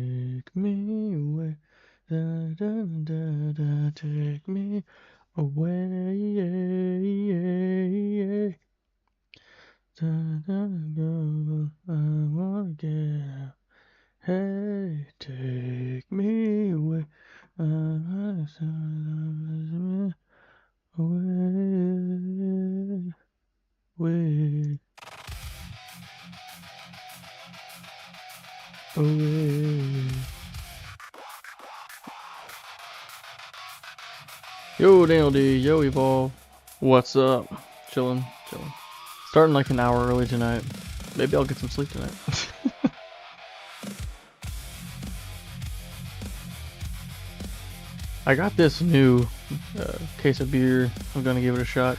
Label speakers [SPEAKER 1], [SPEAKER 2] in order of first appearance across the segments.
[SPEAKER 1] take me away. Da, da, da, da, take me away. Da, da, go, I wanna get out. Hey, take me away. I wanna away. Away. Away. Yo, Daniel D. Yo, Evolve. What's up? Chillin'. Starting like an hour early tonight. Maybe I'll get some sleep tonight. I got this new case of beer. I'm gonna give it a shot.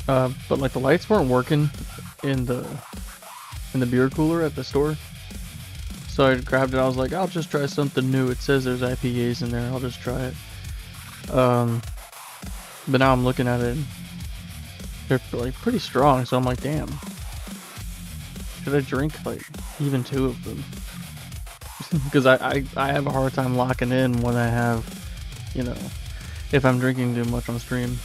[SPEAKER 1] But like the lights weren't working in the beer cooler at the store. So I grabbed it. I was like, I'll just try something new. It says there's IPAs in there. I'll just try it. But now I'm looking at it. They're like pretty strong. So I'm like, damn. Should I drink like even 2 of them? Because I have a hard time locking in when I have, you know, if I'm drinking too much on stream.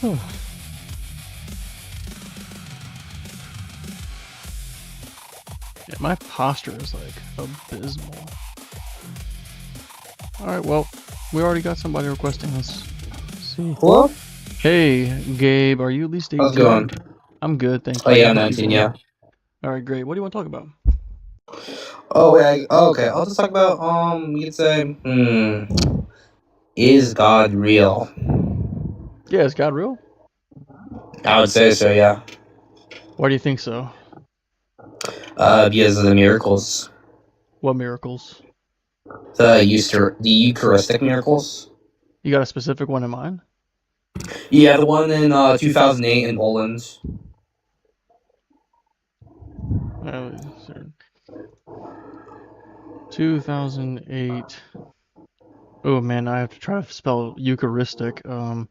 [SPEAKER 1] Oh. Yeah, my posture is like abysmal. Alright, well, we already got somebody requesting this. Let's see.
[SPEAKER 2] Hello?
[SPEAKER 1] Hey, Gabe, are you at least 18?
[SPEAKER 2] How's it going?
[SPEAKER 1] I'm good, thank you.
[SPEAKER 2] Oh yeah, I'm 19, yeah.
[SPEAKER 1] Alright, great. What do you want to talk about?
[SPEAKER 2] Oh, wait, okay. I'll just talk about, we could say, is God real?
[SPEAKER 1] Yeah, is God real?
[SPEAKER 2] I would say so, yeah.
[SPEAKER 1] Why do you think so?
[SPEAKER 2] Because of the miracles.
[SPEAKER 1] What miracles?
[SPEAKER 2] The Eucharistic miracles.
[SPEAKER 1] You got a specific one in mind?
[SPEAKER 2] Yeah, the one in 2008 in Poland.
[SPEAKER 1] 2008. Oh man, I have to try to spell Eucharistic.
[SPEAKER 2] Is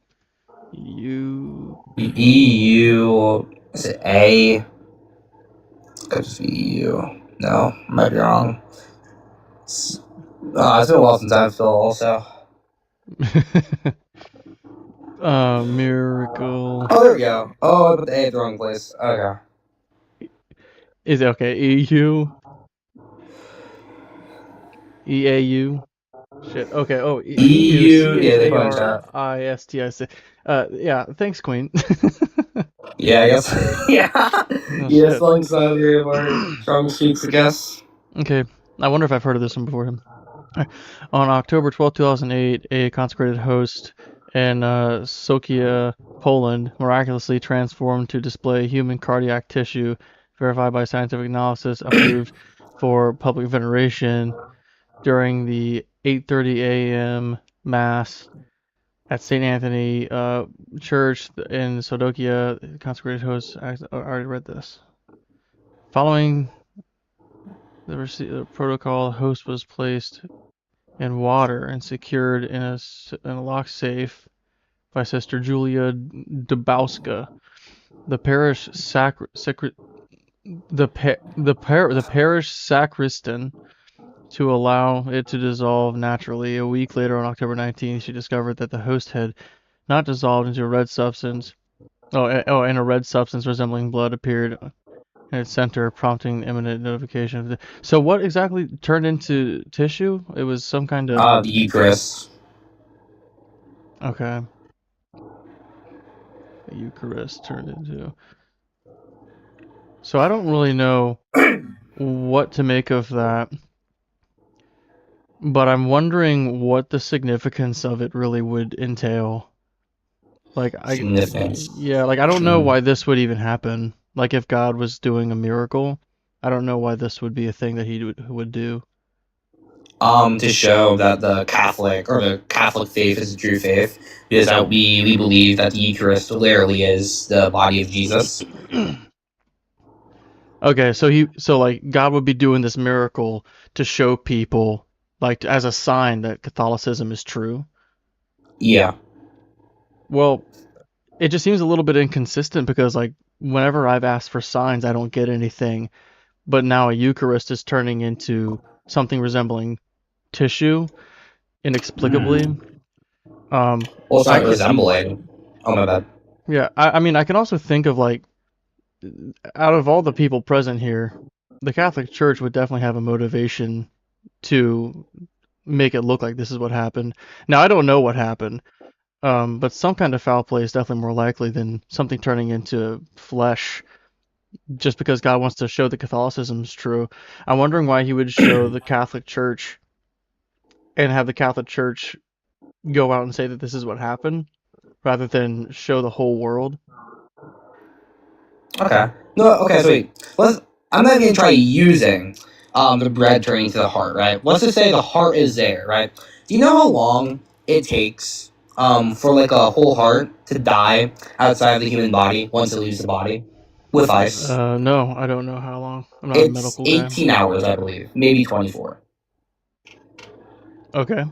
[SPEAKER 2] it A? Could just be EU. No, might be wrong. It's been a while since I've filled also.
[SPEAKER 1] Miracle.
[SPEAKER 2] Oh, there we go. Oh, I put the A at the wrong place. Okay.
[SPEAKER 1] Is it okay? EU? EAU? Shit. Okay. Oh,
[SPEAKER 2] EU. Yeah, they put in chat.
[SPEAKER 1] CHARISTIC. Yeah. Thanks, Queen.
[SPEAKER 2] Yeah, I guess. Yeah.
[SPEAKER 1] Oh,
[SPEAKER 2] Yeah,
[SPEAKER 1] shit.
[SPEAKER 2] spelling's not of our strong suits, I guess.
[SPEAKER 1] Okay. I wonder if I've heard of this one before. On October 12, 2008, a consecrated host in Sokia, Poland, miraculously transformed to display human cardiac tissue, verified by scientific analysis, approved for public veneration during the 8:30 a.m. Mass at St. Anthony Church in Sodokia. Consecrated host, I already read this. Following the protocol, the host was placed in water and secured in a lock safe by Sister Julia Dubowska. The parish parish sacristan to allow it to dissolve naturally. A week later, on October 19th, she discovered that the host had not dissolved into a red substance. And a red substance resembling blood appeared in its center, prompting imminent notification. So what exactly turned into tissue? It was some kind of...
[SPEAKER 2] The Eucharist.
[SPEAKER 1] Okay. The Eucharist turned into... So I don't really know what to make of that. But I'm wondering what the significance of it really would entail. Like,
[SPEAKER 2] Significance.
[SPEAKER 1] Yeah, like I don't know why this would even happen. Like if God was doing a miracle, I don't know why this would be a thing that he would do.
[SPEAKER 2] To show that the Catholic faith is a true faith, because that we believe that the Eucharist literally is the body of Jesus.
[SPEAKER 1] Okay, so like God would be doing this miracle to show people, like as a sign that Catholicism is true.
[SPEAKER 2] Yeah.
[SPEAKER 1] Well, it just seems a little bit inconsistent because like whenever I've asked for signs, I don't get anything. But now a Eucharist is turning into something resembling tissue inexplicably. Um,
[SPEAKER 2] Well, it's
[SPEAKER 1] I
[SPEAKER 2] not
[SPEAKER 1] can,
[SPEAKER 2] resembling. Oh, my bad.
[SPEAKER 1] yeah, I mean, I can also think of like out of all the people present here, the Catholic Church would definitely have a motivation to make it look like this is what happened. Now, I don't know what happened, but some kind of foul play is definitely more likely than something turning into flesh just because God wants to show that Catholicism is true. I'm wondering why he would show the Catholic Church and have the Catholic Church go out and say that this is what happened rather than show the whole world.
[SPEAKER 2] Okay. No, okay, so wait. I'm not even try using the bread turning to the heart, right? Let's just say the heart is there, right? Do you know how long it takes for like a whole heart to die outside of the human body once it leaves the body with ice?
[SPEAKER 1] No, I don't know how long. I'm not a
[SPEAKER 2] It's
[SPEAKER 1] medical guy.
[SPEAKER 2] 18 hours, I believe. Maybe 24.
[SPEAKER 1] Okay.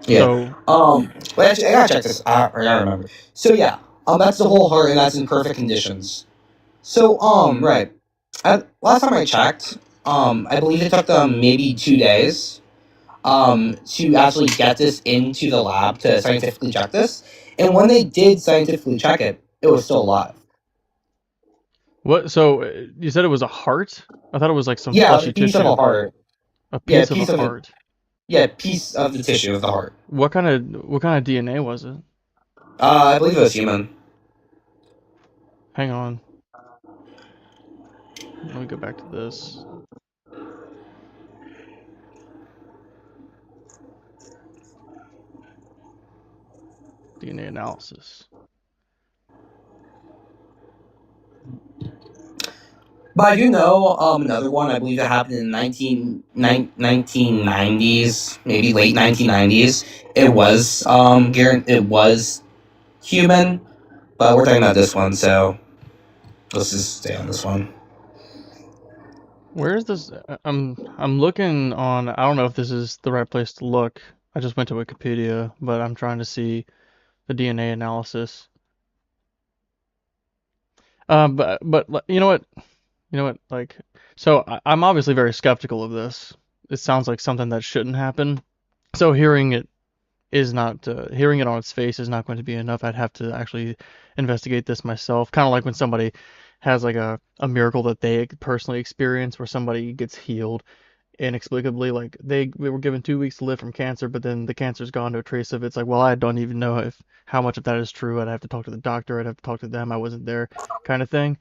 [SPEAKER 2] Yeah.
[SPEAKER 1] So,
[SPEAKER 2] But actually, I gotta check this. I gotta remember. So yeah, that's the whole heart, and that's in perfect conditions. So, right. Last time I checked, I believe it took them maybe 2 days, to actually get this into the lab to scientifically check this. And when they did scientifically check it, it was still alive.
[SPEAKER 1] what? So you said it was a heart? I thought it was like some
[SPEAKER 2] Yeah, like a
[SPEAKER 1] fleshy
[SPEAKER 2] piece of a
[SPEAKER 1] tissue.
[SPEAKER 2] heart.
[SPEAKER 1] A
[SPEAKER 2] Yeah, a
[SPEAKER 1] piece of a
[SPEAKER 2] piece of it.
[SPEAKER 1] heart.
[SPEAKER 2] Yeah, a piece of the tissue of the heart.
[SPEAKER 1] What kind of DNA was it?
[SPEAKER 2] I believe it was human.
[SPEAKER 1] Hang on. Let me go back to this. DNA analysis.
[SPEAKER 2] But I do know another one. I believe that happened in 1990s, maybe late 1990s. It was it was human, but we're talking about this one, so let's just stay on this one.
[SPEAKER 1] Where is this? I'm looking on. I don't know if this is the right place to look. I just went to Wikipedia, but I'm trying to see the DNA analysis. But you know what? You know what? Like, so I'm obviously very skeptical of this. It sounds like something that shouldn't happen. So hearing it on its face is not going to be enough. I'd have to actually investigate this myself. Kind of like when somebody has like a miracle that they personally experience, where somebody gets healed inexplicably. Like they were given 2 weeks to live from cancer, but then the cancer's gone, no trace of it. It's like, well, I don't even know if how much of that is true. I'd have to talk to the doctor. I'd have to talk to them. I wasn't there, kind of thing.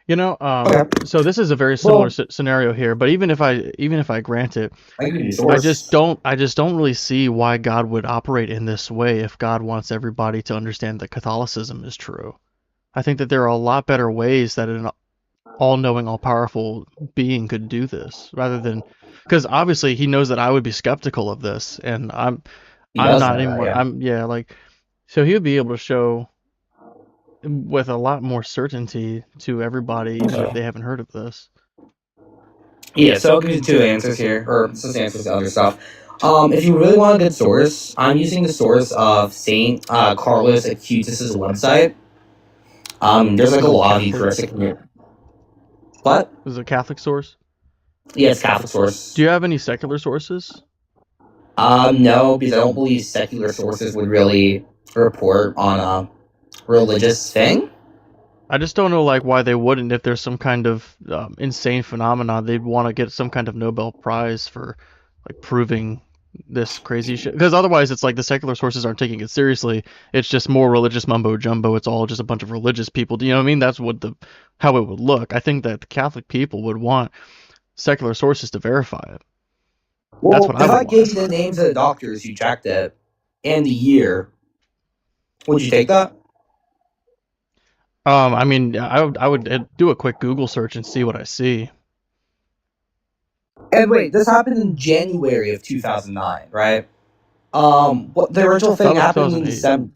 [SPEAKER 1] You know,
[SPEAKER 2] Okay.
[SPEAKER 1] so this is a very similar
[SPEAKER 2] Well,
[SPEAKER 1] scenario here. But even if I grant it,
[SPEAKER 2] I can give you a
[SPEAKER 1] I just
[SPEAKER 2] source.
[SPEAKER 1] don't I just don't really see why God would operate in this way if God wants everybody to understand that Catholicism is true. I think that there are a lot better ways that an all-knowing, all-powerful being could do this rather than because obviously he knows that I would be skeptical of this and
[SPEAKER 2] He
[SPEAKER 1] I'm
[SPEAKER 2] does
[SPEAKER 1] not
[SPEAKER 2] know that,
[SPEAKER 1] anymore.
[SPEAKER 2] yeah.
[SPEAKER 1] I'm yeah, like so he would be able to show with a lot more certainty to everybody even if
[SPEAKER 2] Okay.
[SPEAKER 1] they haven't heard of this.
[SPEAKER 2] Yeah, so I'll give you two answers here, or just answers to other stuff. If you really want a good source, I'm using the source of Saint Carlos Acutis' website. There's like
[SPEAKER 1] Is
[SPEAKER 2] a
[SPEAKER 1] it
[SPEAKER 2] lot of
[SPEAKER 1] Catholic?
[SPEAKER 2] Eucharistic. What?
[SPEAKER 1] Is it a Catholic source?
[SPEAKER 2] Yeah, it's Catholic
[SPEAKER 1] Do
[SPEAKER 2] source.
[SPEAKER 1] you have any secular sources?
[SPEAKER 2] No, because I don't believe secular sources would really report on a religious thing.
[SPEAKER 1] I just don't know like why they wouldn't if there's some kind of insane phenomenon they'd want to get some kind of Nobel Prize for like proving this crazy shit because otherwise it's like the secular sources aren't taking it seriously. It's just more religious mumbo jumbo. It's all just a bunch of religious people. Do you know what I mean? That's what the how it would look. I think that the Catholic people would want secular sources to verify it. That's
[SPEAKER 2] Well,
[SPEAKER 1] what I
[SPEAKER 2] if
[SPEAKER 1] would
[SPEAKER 2] I gave
[SPEAKER 1] want.
[SPEAKER 2] you the names of the doctors who checked it and the year, would you take that?
[SPEAKER 1] I mean, I would do a quick Google search and see what I see.
[SPEAKER 2] And wait, this happened in January of 2009, right? What the original
[SPEAKER 1] That
[SPEAKER 2] thing
[SPEAKER 1] was
[SPEAKER 2] happened in
[SPEAKER 1] 2008.
[SPEAKER 2] December.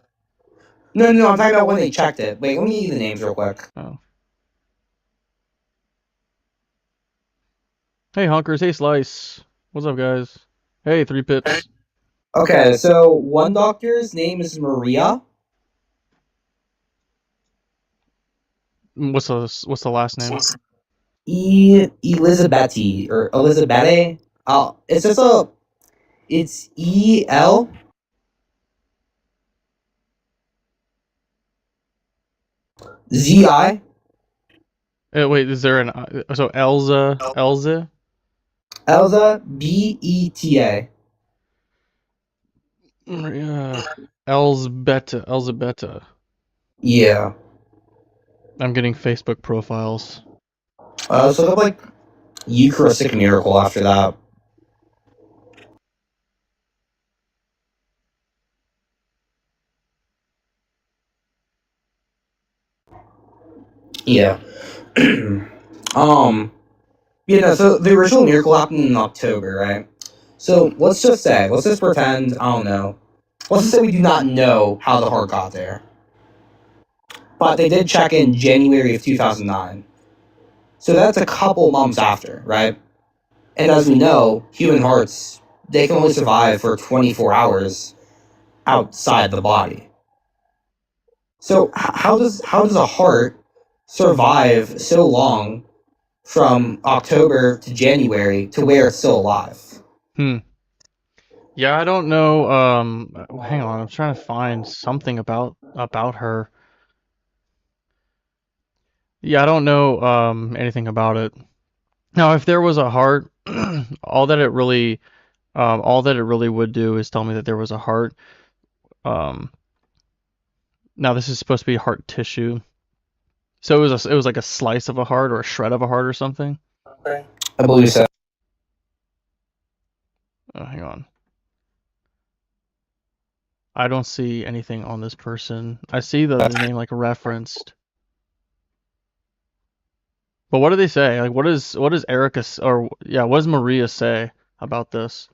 [SPEAKER 2] No, no, no, I'm talking about when they checked it. Wait, let me give you the names real quick.
[SPEAKER 1] Oh, Hey, Hunkers. Hey, Slice. What's up, guys? Hey, 3 Pips.
[SPEAKER 2] Okay, so one doctor's name is Maria.
[SPEAKER 1] What's the last name?
[SPEAKER 2] Elizabethi or Elizabeth. It's just it's ELZI.
[SPEAKER 1] Wait, is there so Elza?
[SPEAKER 2] Elza Beta.
[SPEAKER 1] Yeah, Elzbeta.
[SPEAKER 2] Yeah.
[SPEAKER 1] I'm getting Facebook profiles.
[SPEAKER 2] Let's look up like Eucharistic miracle after that. Yeah. So the original miracle happened in October, right? So let's just pretend, I don't know. Let's just say we do not know how the heart got there. But they did check in January of 2009. So that's a couple months after, right? And as we know, human hearts, they can only survive for 24 hours outside the body. So how does a heart survive so long from October to January to where it's still alive?
[SPEAKER 1] Yeah, I don't know. Hang on. I'm trying to find something about her. Yeah, I don't know anything about it. Now, if there was a heart, all that it really would do is tell me that there was a heart. Um, Now this is supposed to be heart tissue, so it was like a slice of a heart or a shred of a heart or something.
[SPEAKER 2] I believe so.
[SPEAKER 1] Oh, hang on. I don't see anything on this person. I see the name like referenced. But what do they say? Like, what does Erica or yeah, what does Maria say about this?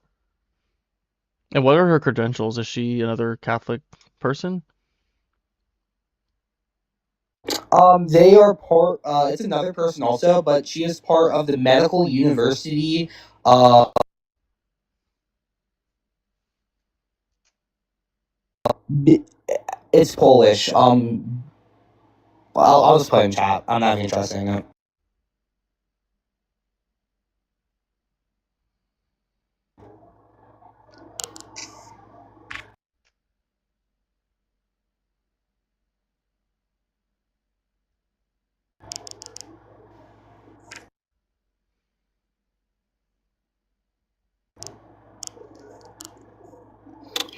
[SPEAKER 1] And what are her credentials? Is she another Catholic person?
[SPEAKER 2] They are part. It's another person also, but she is part of the medical university. Uh, it's Polish. I'll just put it in chat. I'm not even interested in it.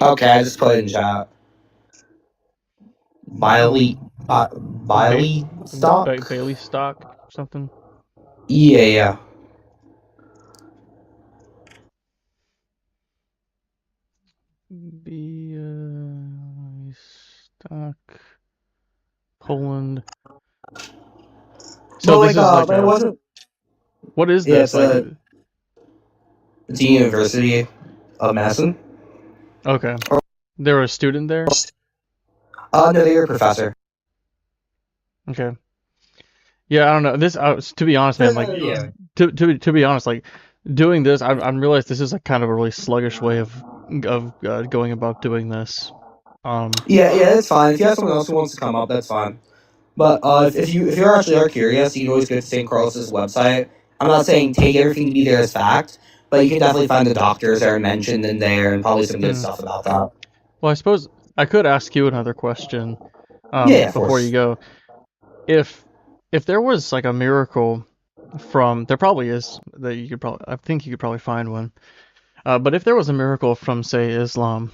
[SPEAKER 2] Okay, I just put it in chat. Biley, Biley stock.
[SPEAKER 1] Bailey stock something.
[SPEAKER 2] Yeah, yeah.
[SPEAKER 1] Bailey stock. Poland. So
[SPEAKER 2] But
[SPEAKER 1] this
[SPEAKER 2] like,
[SPEAKER 1] is like
[SPEAKER 2] but it
[SPEAKER 1] a.
[SPEAKER 2] wasn't.
[SPEAKER 1] What is
[SPEAKER 2] Yeah,
[SPEAKER 1] this? Like,
[SPEAKER 2] it's a University of Madison.
[SPEAKER 1] okay. There was a student there?
[SPEAKER 2] No, they were a professor.
[SPEAKER 1] Okay. Yeah, I don't know. This, to be honest, man, like,
[SPEAKER 2] Yeah.
[SPEAKER 1] to be honest, like, doing this, I'm realized this is like kind of a really sluggish way of going about doing this.
[SPEAKER 2] Yeah, that's fine. If you have someone else who wants to come up, that's fine. But if you actually are curious, you can always go to St. Carlos's website. I'm not saying take everything to be there as fact, but you can definitely find the doctors that are mentioned in there and probably some good stuff about that.
[SPEAKER 1] Well, I suppose I could ask you another question,
[SPEAKER 2] Yeah, of
[SPEAKER 1] before you
[SPEAKER 2] course.
[SPEAKER 1] go. If there was like a miracle from, there probably is that you could probably, I think you could probably find one. But if there was a miracle from, say, Islam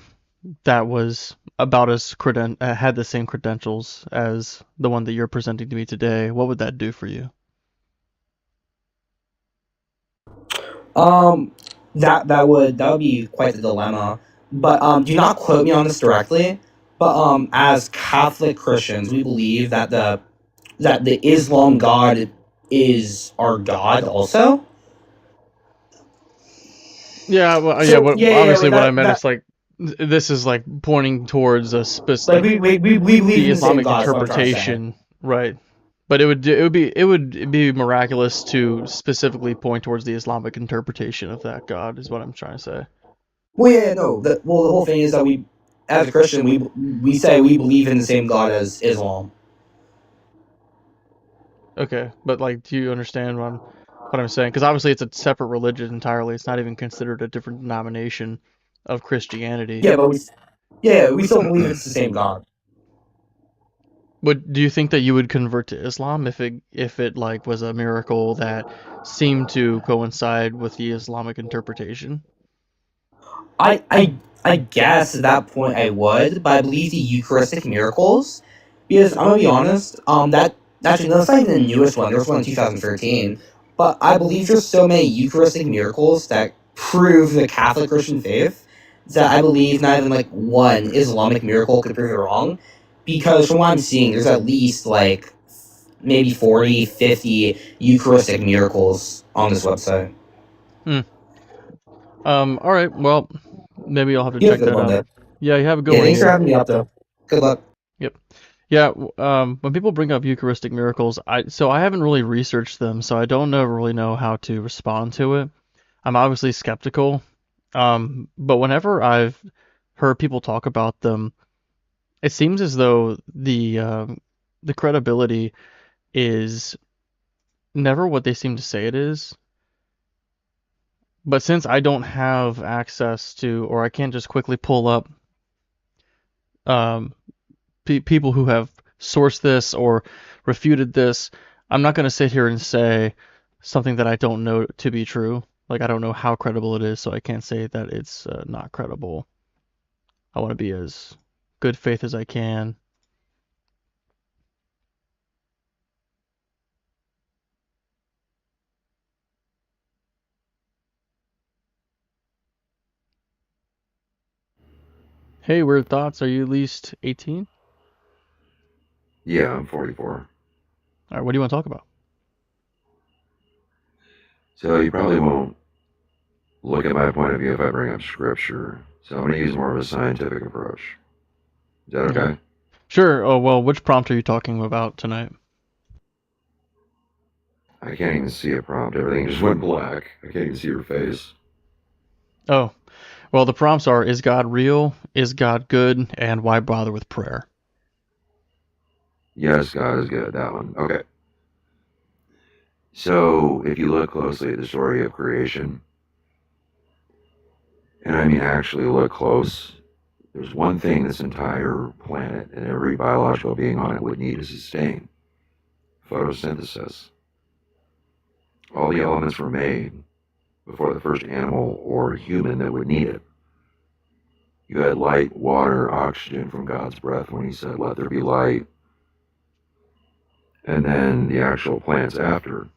[SPEAKER 1] that was about as had the same credentials as the one that you're presenting to me today, what would that do for you?
[SPEAKER 2] That would be quite the dilemma. But do not quote me on this directly. But as Catholic Christians, we believe that the Islam God is our God also.
[SPEAKER 1] Yeah, well, yeah.
[SPEAKER 2] So
[SPEAKER 1] What
[SPEAKER 2] yeah,
[SPEAKER 1] obviously
[SPEAKER 2] like
[SPEAKER 1] what I
[SPEAKER 2] that
[SPEAKER 1] meant
[SPEAKER 2] that
[SPEAKER 1] is like this is like pointing towards a
[SPEAKER 2] like
[SPEAKER 1] like
[SPEAKER 2] we believe
[SPEAKER 1] the
[SPEAKER 2] in the same
[SPEAKER 1] Islamic
[SPEAKER 2] God. Is what I'm trying to say.
[SPEAKER 1] interpretation, right? But it would be miraculous to specifically point towards the Islamic interpretation of that God, is what I'm trying to say.
[SPEAKER 2] Well, yeah, no. The whole thing is that we, as a Christian, we say we believe in the same God as Islam.
[SPEAKER 1] Okay, but like, do you understand what I'm saying? Because obviously it's a separate religion entirely. It's not even considered a different denomination of Christianity.
[SPEAKER 2] Yeah, but we still believe it's the same God.
[SPEAKER 1] But do you think that you would convert to Islam if it like was a miracle that seemed to coincide with the Islamic interpretation?
[SPEAKER 2] I I I guess at that point I would, but I believe the Eucharistic miracles, because I'm gonna be honest, that actually no, that's not even the newest one. There was one in 2013, but I believe there's so many Eucharistic miracles that prove the Catholic Christian faith that I believe not even like one Islamic miracle could prove it wrong, because from what I'm seeing, there's at least like maybe 40, 50 Eucharistic miracles on this website.
[SPEAKER 1] Hmm. All right. Well, maybe I'll have to
[SPEAKER 2] You have
[SPEAKER 1] check
[SPEAKER 2] a good
[SPEAKER 1] that
[SPEAKER 2] one,
[SPEAKER 1] out.
[SPEAKER 2] though.
[SPEAKER 1] Yeah, you have a good
[SPEAKER 2] Yeah,
[SPEAKER 1] one,
[SPEAKER 2] thanks for
[SPEAKER 1] Ian.
[SPEAKER 2] having me up, though. Good luck.
[SPEAKER 1] Yep. Yeah. When people bring up Eucharistic miracles, I haven't really researched them, so I don't really know how to respond to it. I'm obviously skeptical. But whenever I've heard people talk about them, it seems as though the credibility is never what they seem to say it is. But since I don't have access to, or I can't just quickly pull up um, people who have sourced this or refuted this, I'm not going to sit here and say something that I don't know to be true. Like, I don't know how credible it is, so I can't say that it's not credible. I want to be as good faith as I can. Hey, weird thoughts. Are you at least 18?
[SPEAKER 3] Yeah, I'm 44.
[SPEAKER 1] All right, what do you want to talk about?
[SPEAKER 3] So you probably won't look at my point of view if I bring up scripture. So I'm going to use more of a scientific approach. Is that
[SPEAKER 1] Okay.
[SPEAKER 3] okay?
[SPEAKER 1] Sure. Oh, well, which prompt are you talking about tonight?
[SPEAKER 3] I can't even see a prompt. Everything just went black. I can't even see your face.
[SPEAKER 1] Oh, well, the prompts are: is God real? Is God good? And why bother with prayer?
[SPEAKER 3] Yes, God is good. That one. Okay. So if you look closely at the story of creation, and I mean actually look close, there's one thing this entire planet and every biological being on it would need to sustain: photosynthesis. All the elements were made before the first animal or human that would need it. You had light, water, oxygen from God's breath when he said, let there be light. And then the actual plants after.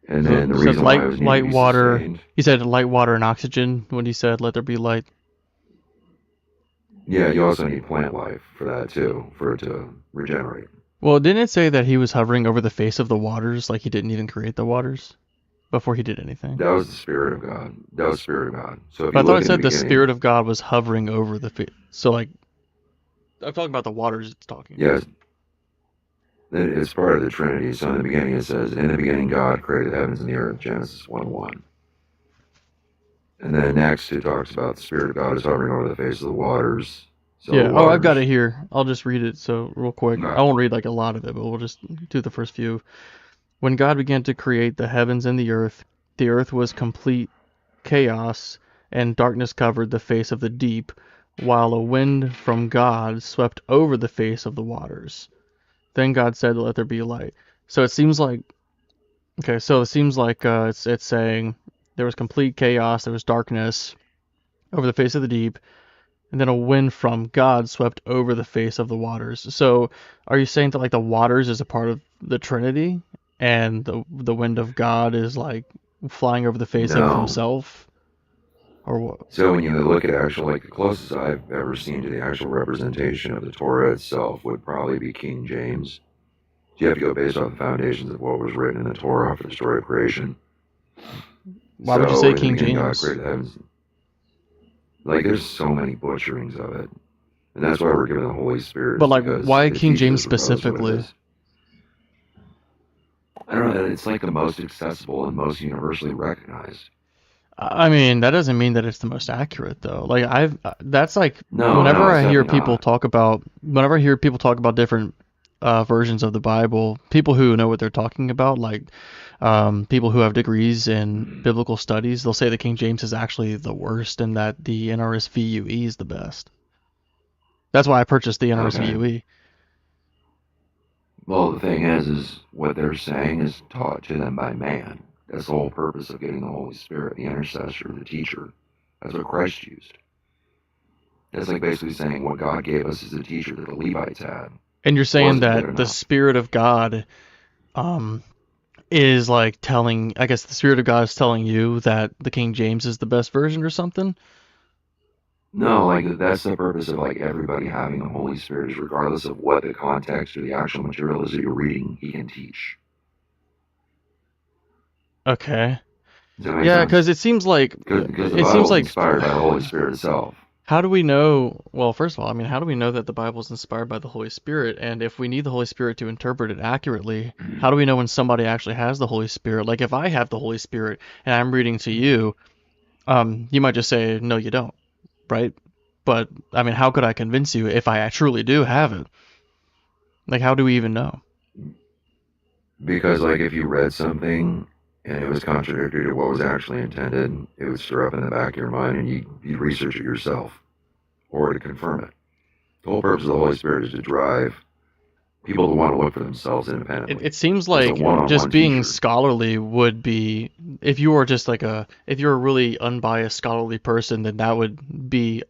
[SPEAKER 3] And
[SPEAKER 1] So,
[SPEAKER 3] then the
[SPEAKER 1] said
[SPEAKER 3] reason why it was needed to
[SPEAKER 1] light,
[SPEAKER 3] be
[SPEAKER 1] water.
[SPEAKER 3] sustained.
[SPEAKER 1] He said light, water, and oxygen when he said, "Let there be light."
[SPEAKER 3] Yeah, you also need plant life for that too, for it to regenerate.
[SPEAKER 1] Well, didn't it say that he was hovering over the face of the waters, like he didn't even create the waters before he did anything?
[SPEAKER 3] That was the Spirit of God. That was the Spirit of God. So if
[SPEAKER 1] But
[SPEAKER 3] you
[SPEAKER 1] I thought
[SPEAKER 3] look
[SPEAKER 1] it
[SPEAKER 3] in the
[SPEAKER 1] said the
[SPEAKER 3] beginning,
[SPEAKER 1] Spirit of God was hovering over the face. So, like, I'm talking about the waters it's talking about.
[SPEAKER 3] yes, it's part of the Trinity. So in the beginning it says, in the beginning God created the heavens and the earth, Genesis 1:1. And then next it talks about the Spirit of God is hovering over the face of the waters. So
[SPEAKER 1] Yeah.
[SPEAKER 3] the
[SPEAKER 1] Oh, I've got
[SPEAKER 3] waters.
[SPEAKER 1] it here. I'll just read it. So real quick, I
[SPEAKER 3] Okay.
[SPEAKER 1] won't read like a lot of it, but we'll just do the first few. When God began to create the heavens and the earth was complete chaos, and darkness covered the face of the deep, while a wind from God swept over the face of the waters. Then God said, "Let there be light." So it seems like okay. So it seems like it's saying there was complete chaos, there was darkness over the face of the deep, and then a wind from God swept over the face of the waters. So are you saying that like the waters is a part of the Trinity, and the wind of God is like flying over the face of
[SPEAKER 3] No.
[SPEAKER 1] Himself, or what?
[SPEAKER 3] So when you look at actual, like the closest I've ever seen to the actual representation of the Torah itself would probably be King James. You have to go based off the foundations of what was written in the Torah for the story of creation.
[SPEAKER 1] Why would you
[SPEAKER 3] So
[SPEAKER 1] say
[SPEAKER 3] in the
[SPEAKER 1] King
[SPEAKER 3] beginning, God
[SPEAKER 1] James?
[SPEAKER 3] created the heavens. Like there's so many butcherings of it, and that's why we're given the Holy Spirit,
[SPEAKER 1] But
[SPEAKER 3] is
[SPEAKER 1] like,
[SPEAKER 3] because
[SPEAKER 1] why
[SPEAKER 3] it
[SPEAKER 1] King
[SPEAKER 3] teaches
[SPEAKER 1] James
[SPEAKER 3] us regardless of what it
[SPEAKER 1] specifically?
[SPEAKER 3] is. I don't know. It's like the most accessible and most universally recognized.
[SPEAKER 1] I mean, that doesn't mean that it's the most accurate though. Like that's like
[SPEAKER 3] No,
[SPEAKER 1] whenever
[SPEAKER 3] it's
[SPEAKER 1] I hear
[SPEAKER 3] definitely
[SPEAKER 1] people
[SPEAKER 3] not.
[SPEAKER 1] talk about different versions of the Bible, people who know what they're talking about, like people who have degrees in biblical studies, they'll say the King James is actually the worst and that the NRSVUE is the best. That's why I purchased the
[SPEAKER 3] Okay.
[SPEAKER 1] NRSVUE.
[SPEAKER 3] Well, the thing is what they're saying is taught to them by man. That's the whole purpose of getting the Holy Spirit, the intercessor, the teacher. That's what Christ used. That's like basically saying what God gave us as a teacher that the Levites had
[SPEAKER 1] And you're saying
[SPEAKER 3] wasn't good
[SPEAKER 1] that the
[SPEAKER 3] enough.
[SPEAKER 1] Spirit of God um is like telling, I guess the Spirit of God is telling you that the King James is the best version or something?
[SPEAKER 3] No, like that's the purpose of like everybody having the Holy Spirit is regardless of what the context or the actual material is that you're reading, he can teach.
[SPEAKER 1] Okay.
[SPEAKER 3] Does that make
[SPEAKER 1] Yeah,
[SPEAKER 3] sense?
[SPEAKER 1] because it seems like
[SPEAKER 3] Because the Bible is inspired by the Holy Spirit itself.
[SPEAKER 1] how do we know? Well, first of all, I mean, how do we know that the Bible is inspired by the Holy Spirit? And if we need the Holy Spirit to interpret it accurately, how do we know when somebody actually has the Holy Spirit? Like if I have the Holy Spirit and I'm reading to you, you might just say, no, you don't, right? But I mean, how could I convince you if I truly do have it? Like, how do we even know?
[SPEAKER 3] Because like if you read something and it was contradictory to what was actually intended, it would stir up in the back of your mind and you'd research it yourself or to confirm it. The whole purpose of the Holy Spirit is to drive people to want to look for themselves independently.
[SPEAKER 1] It seems
[SPEAKER 3] It's a
[SPEAKER 1] like just
[SPEAKER 3] one-on-one
[SPEAKER 1] being
[SPEAKER 3] teacher.
[SPEAKER 1] scholarly would be, if you were just like if you're a really unbiased scholarly person, then that would be,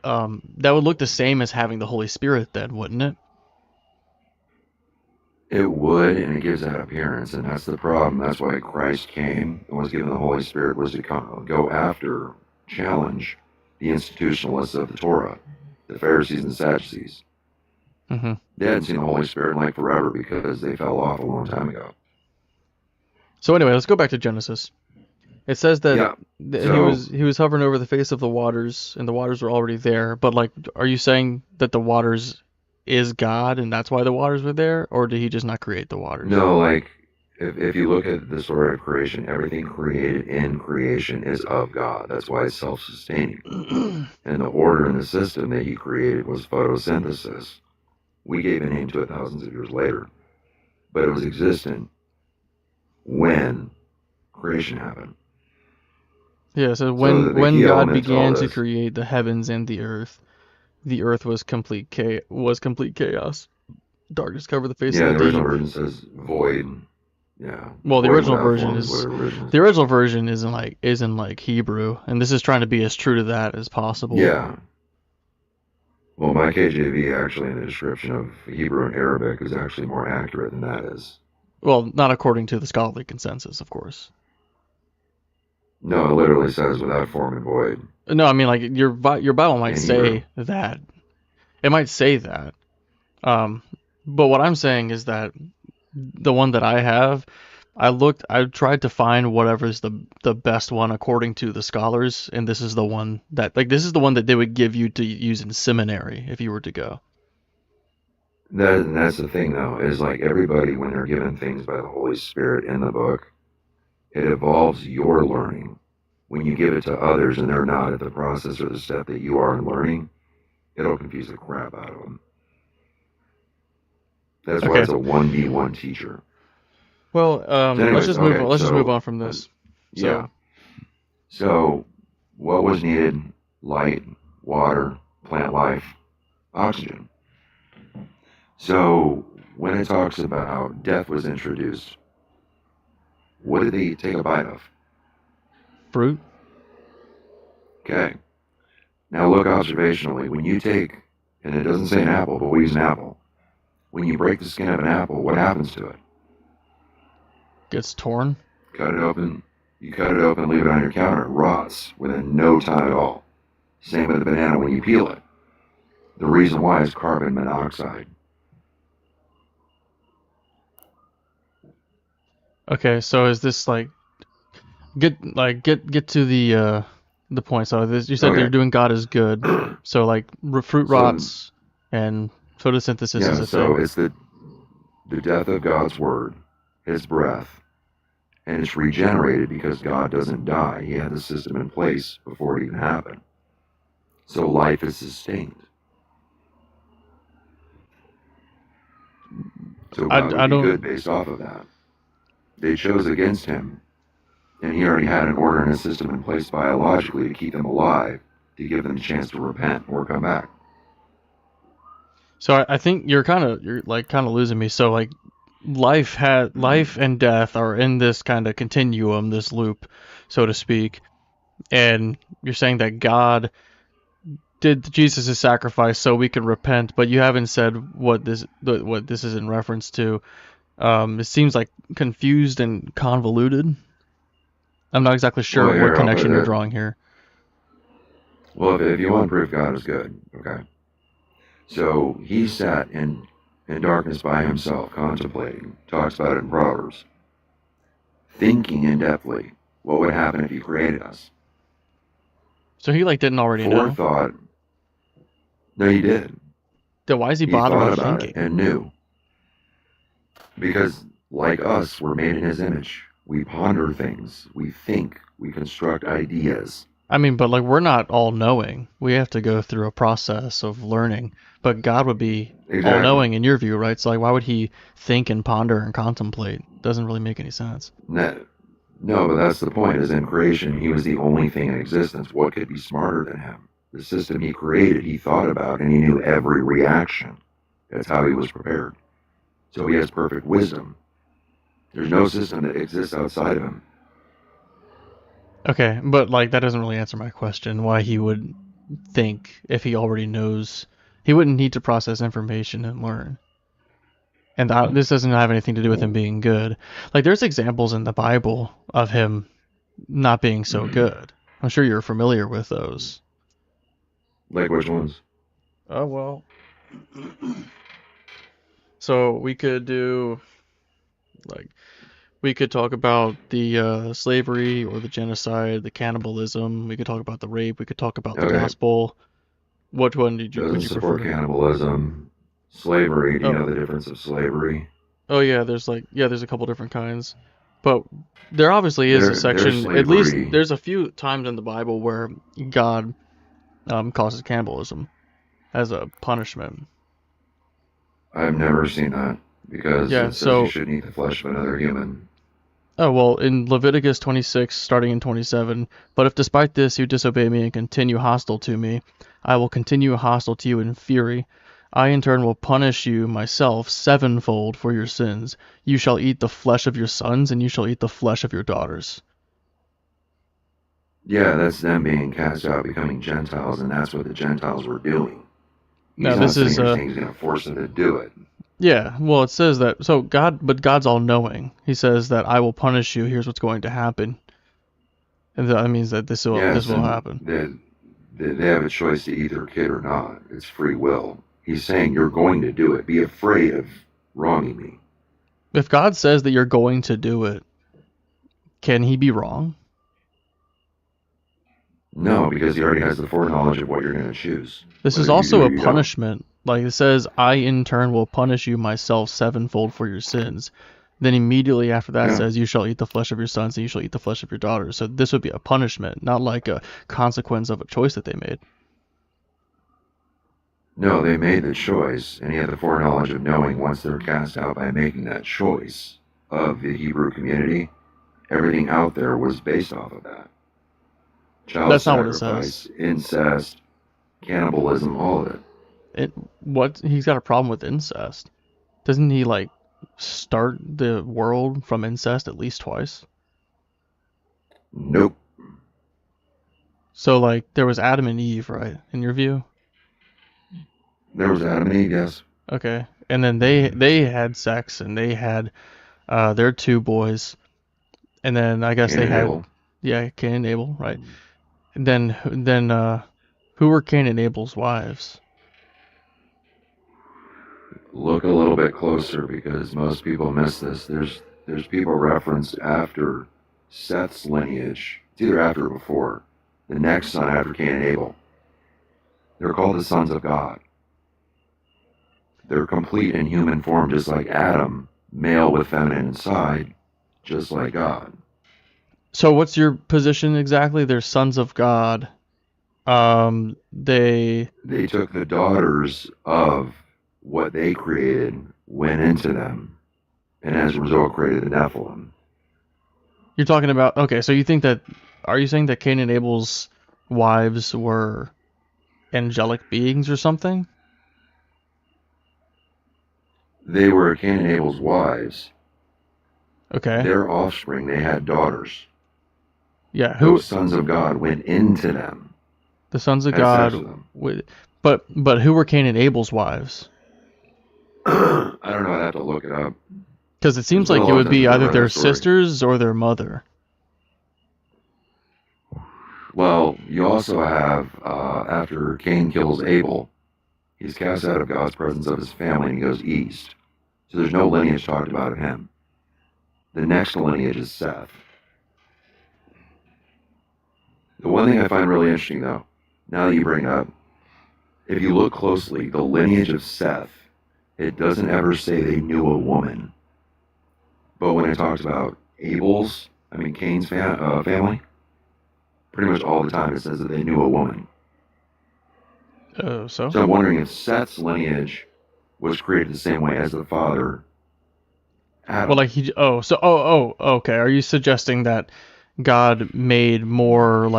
[SPEAKER 1] that would look the same as having the Holy Spirit then, wouldn't it?
[SPEAKER 3] It would, and it gives that appearance, and that's the problem. That's why Christ came and was given the Holy Spirit, was to go after, challenge the institutionalists of the Torah, the Pharisees and the Sadducees.
[SPEAKER 1] Mm-hmm.
[SPEAKER 3] They hadn't seen the Holy Spirit in like forever because they fell off a long time ago.
[SPEAKER 1] So anyway, let's go back to Genesis. It says that
[SPEAKER 3] Yeah.
[SPEAKER 1] he was hovering over the face of the waters, and the waters were already there. But like, are you saying that the waters is God, and that's why the waters were there, or did he just not create the waters?
[SPEAKER 3] No, like if you look at the story of creation, everything created in creation is of God. That's why it's self-sustaining. And the order and the system that he created was photosynthesis. We gave a name to it thousands of years later, but it was existent when creation happened.
[SPEAKER 1] Yeah, so
[SPEAKER 3] So
[SPEAKER 1] when
[SPEAKER 3] the key
[SPEAKER 1] God
[SPEAKER 3] element to all
[SPEAKER 1] began to
[SPEAKER 3] this,
[SPEAKER 1] create the heavens and the earth was complete chaos. Darkness covered the face
[SPEAKER 3] yeah,
[SPEAKER 1] of
[SPEAKER 3] the
[SPEAKER 1] the
[SPEAKER 3] original
[SPEAKER 1] deep.
[SPEAKER 3] version says void. Yeah,
[SPEAKER 1] Well, the
[SPEAKER 3] void
[SPEAKER 1] original
[SPEAKER 3] without
[SPEAKER 1] version
[SPEAKER 3] form is what
[SPEAKER 1] is
[SPEAKER 3] it originally.
[SPEAKER 1] the original version isn't like Hebrew, and this is trying to be as true to that as possible.
[SPEAKER 3] Yeah. Well, my KJV actually in the description of Hebrew and Arabic is actually more accurate than that is.
[SPEAKER 1] Well, not according to the scholarly consensus, of course.
[SPEAKER 3] No, it literally says without form and void.
[SPEAKER 1] No, I mean like your Bible might
[SPEAKER 3] In
[SPEAKER 1] say
[SPEAKER 3] Hebrew.
[SPEAKER 1] that. It might say that. But what I'm saying is that the one that I have, I tried to find whatever's the best one according to the scholars, and this is the one that they would give you to use in seminary if you were to go.
[SPEAKER 3] That's the thing, though, is like everybody, when they're given things by the Holy Spirit in the book, it evolves your learning. When you give it to others and they're not at the process or the step that you are in learning, it'll confuse the crap out of them. That's why
[SPEAKER 1] Okay.
[SPEAKER 3] it's a 1v1 teacher.
[SPEAKER 1] Well, let's just move on. Let's just move on from this.
[SPEAKER 3] Yeah. So, what was needed? Light, water, plant life, oxygen. So, when it talks about death was introduced, what did they take a bite of?
[SPEAKER 1] Fruit.
[SPEAKER 3] Okay. Now look observationally. When you take, and it doesn't say an apple, but we use an apple. When you break the skin of an apple, what happens to it?
[SPEAKER 1] Gets torn.
[SPEAKER 3] Cut it open. You cut it open, leave it on your counter, it rots within no time at all. Same with the banana when you peel it. The reason why is carbon monoxide.
[SPEAKER 1] Okay, so is this like get to the point. So this, you said
[SPEAKER 3] Okay.
[SPEAKER 1] you're doing God is good. So like fruit rots and photosynthesis is a
[SPEAKER 3] so
[SPEAKER 1] thing.
[SPEAKER 3] it's the death of God's word its breath, and it's regenerated because God doesn't die. He had the system in place before it even happened. So life is sustained. So God
[SPEAKER 1] I
[SPEAKER 3] would be good
[SPEAKER 1] don't.
[SPEAKER 3] based off of that. They chose against him, and he already had an order and a system in place biologically to keep them alive, to give them a chance to repent or come back.
[SPEAKER 1] So I think you're kind of losing me. So like life and death are in this kind of continuum, this loop, so to speak. And you're saying that God did Jesus' sacrifice so we could repent, but you haven't said what this is in reference to. It seems like confused and convoluted. I'm not exactly sure
[SPEAKER 3] Well,
[SPEAKER 1] what
[SPEAKER 3] here,
[SPEAKER 1] connection you're drawing here.
[SPEAKER 3] Well, if you want to prove God is good, okay. So he sat in darkness by himself, contemplating, talks about it in Proverbs, thinking in depthly, what would happen if he created us?
[SPEAKER 1] So he like didn't already know.
[SPEAKER 3] Forethought. No, he did.
[SPEAKER 1] Then why is he
[SPEAKER 3] He
[SPEAKER 1] bothering
[SPEAKER 3] thought about
[SPEAKER 1] thinking?
[SPEAKER 3] it and knew. Because, like us, we're made in his image. We ponder things. We think. We construct ideas.
[SPEAKER 1] I mean, but like we're not all knowing. We have to go through a process of learning. But God would be all knowing in your view, right? So like why would he think and ponder and contemplate? Doesn't really make any sense.
[SPEAKER 3] No, but that's the point, is in creation, he was the only thing in existence. What could be smarter than him? The system he created, he thought about, and he knew every reaction. That's how he was prepared. So he has perfect wisdom. There's no system that exists outside of him.
[SPEAKER 1] Okay, but like that doesn't really answer my question. Why he would think if he already knows? He wouldn't need to process information and learn. And this doesn't have anything to do with him being good. Like there's examples in the Bible of him not being so good. I'm sure you're familiar with those.
[SPEAKER 3] Like which ones?
[SPEAKER 1] Oh, well. So we could do, like, we could talk about the slavery or the genocide, the cannibalism. We could talk about the rape. We could talk about the gospel. Which one would you
[SPEAKER 3] support
[SPEAKER 1] prefer?
[SPEAKER 3] Cannibalism, slavery. Do you know the difference of slavery?
[SPEAKER 1] Oh yeah, there's a couple different kinds, but there obviously is a section. At least there's a few times in the Bible where God causes cannibalism as a punishment.
[SPEAKER 3] I've never seen that, because it says you shouldn't eat the flesh of another human.
[SPEAKER 1] Oh, well, in Leviticus 26, starting in 27, but if despite this you disobey me and continue hostile to me, I will continue hostile to you in fury. I in turn will punish you myself sevenfold for your sins. You shall eat the flesh of your sons, and you shall eat the flesh of your daughters.
[SPEAKER 3] Yeah, that's them being cast out, becoming Gentiles, and that's what the Gentiles were doing.
[SPEAKER 1] Now this is
[SPEAKER 3] he's going to force them to do it.
[SPEAKER 1] Yeah, well, it says that. So God's all knowing. He says that I will punish you. Here's what's going to happen, and that means that this will happen.
[SPEAKER 3] They have a choice to eat their kid or not. It's free will. He's saying you're going to do it. Be afraid of wronging me.
[SPEAKER 1] If God says that you're going to do it, can he be wrong?
[SPEAKER 3] No, because he already has the foreknowledge of what you're going to choose.
[SPEAKER 1] This is also a punishment. Like it says, I in turn will punish you myself sevenfold for your sins. Then immediately after that says, you shall eat the flesh of your sons and you shall eat the flesh of your daughters. So this would be a punishment, not like a consequence of a choice that they made.
[SPEAKER 3] No, they made the choice, and he had the foreknowledge of knowing once they're cast out by making that choice of the Hebrew community, everything out there was based off of that. Child sacrifice, incest, cannibalism, all of it.
[SPEAKER 1] He's got a problem with incest. Doesn't he like start the world from incest at least twice?
[SPEAKER 3] Nope.
[SPEAKER 1] So like there was Adam and Eve, right? In your view?
[SPEAKER 3] There was Adam and Eve, yes.
[SPEAKER 1] Okay. And then they had sex and they had their two boys. And then I guess Cain and Abel, right? And then who were Cain and Abel's wives?
[SPEAKER 3] Look a little bit closer, because most people miss this. There's people referenced after Seth's lineage. It's either after or before. The next son after Cain and Abel. They're called the sons of God. They're complete in human form, just like Adam male with feminine inside, just like God.
[SPEAKER 1] So what's your position exactly? They're sons of God. They
[SPEAKER 3] took the daughters of what they created, went into them, and as a result created the Nephilim.
[SPEAKER 1] You're talking about, okay, so you think that, are you saying that Cain and Abel's wives were angelic beings or something?
[SPEAKER 3] They were Cain and Abel's wives.
[SPEAKER 1] Okay.
[SPEAKER 3] Their offspring, they had daughters.
[SPEAKER 1] Yeah,
[SPEAKER 3] Those sons of God went into them.
[SPEAKER 1] The sons of
[SPEAKER 3] had sex
[SPEAKER 1] God,
[SPEAKER 3] with them.
[SPEAKER 1] but who were Cain and Abel's wives?
[SPEAKER 3] I don't know, I'd have to look it up.
[SPEAKER 1] Because it seems
[SPEAKER 3] There's
[SPEAKER 1] like
[SPEAKER 3] been a
[SPEAKER 1] it
[SPEAKER 3] lot
[SPEAKER 1] would be
[SPEAKER 3] since I've
[SPEAKER 1] either
[SPEAKER 3] read
[SPEAKER 1] their
[SPEAKER 3] that story.
[SPEAKER 1] sisters or their mother.
[SPEAKER 3] Well, you also have, after Cain kills Abel, he's cast out of God's presence of his family and he goes east. So there's no lineage talked about of him. The next lineage is Seth. The one thing I find really interesting, though, now that you bring it up, if you look closely, the lineage of Seth, it doesn't ever say they knew a woman. But when it talks about Cain's family, pretty much all the time it says that they knew a woman.
[SPEAKER 1] Oh, so?
[SPEAKER 3] So I'm wondering if Seth's lineage was created the same way as the father, Adam.
[SPEAKER 1] Well, like okay. Are you suggesting that God made more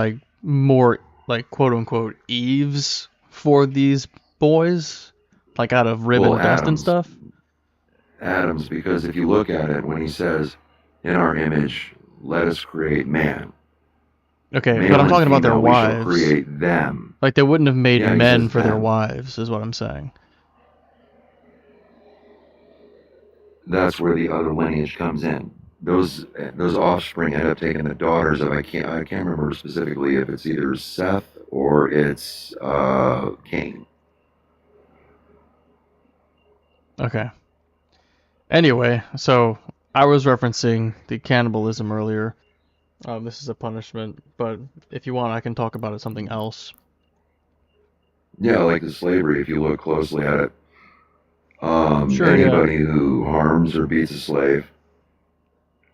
[SPEAKER 1] quote unquote Eves for these boys, like out of rib and dust and stuff?
[SPEAKER 3] Adams, because if you look at it, when he says, "In our image, let us create man."
[SPEAKER 1] Okay, but I'm talking about their
[SPEAKER 3] we
[SPEAKER 1] wives.
[SPEAKER 3] Shall create them.
[SPEAKER 1] Like they wouldn't have made men for their
[SPEAKER 3] them.
[SPEAKER 1] wives, is what I'm saying.
[SPEAKER 3] That's where the other lineage comes in. Those offspring end up taking the daughters of I can't remember specifically if it's either Seth or it's Cain.
[SPEAKER 1] Okay. Anyway, so I was referencing the cannibalism earlier. This is a punishment, but if you want, I can talk about it something else.
[SPEAKER 3] Yeah, like the slavery. If you look closely at it,
[SPEAKER 1] Sure,
[SPEAKER 3] anybody who harms or beats a slave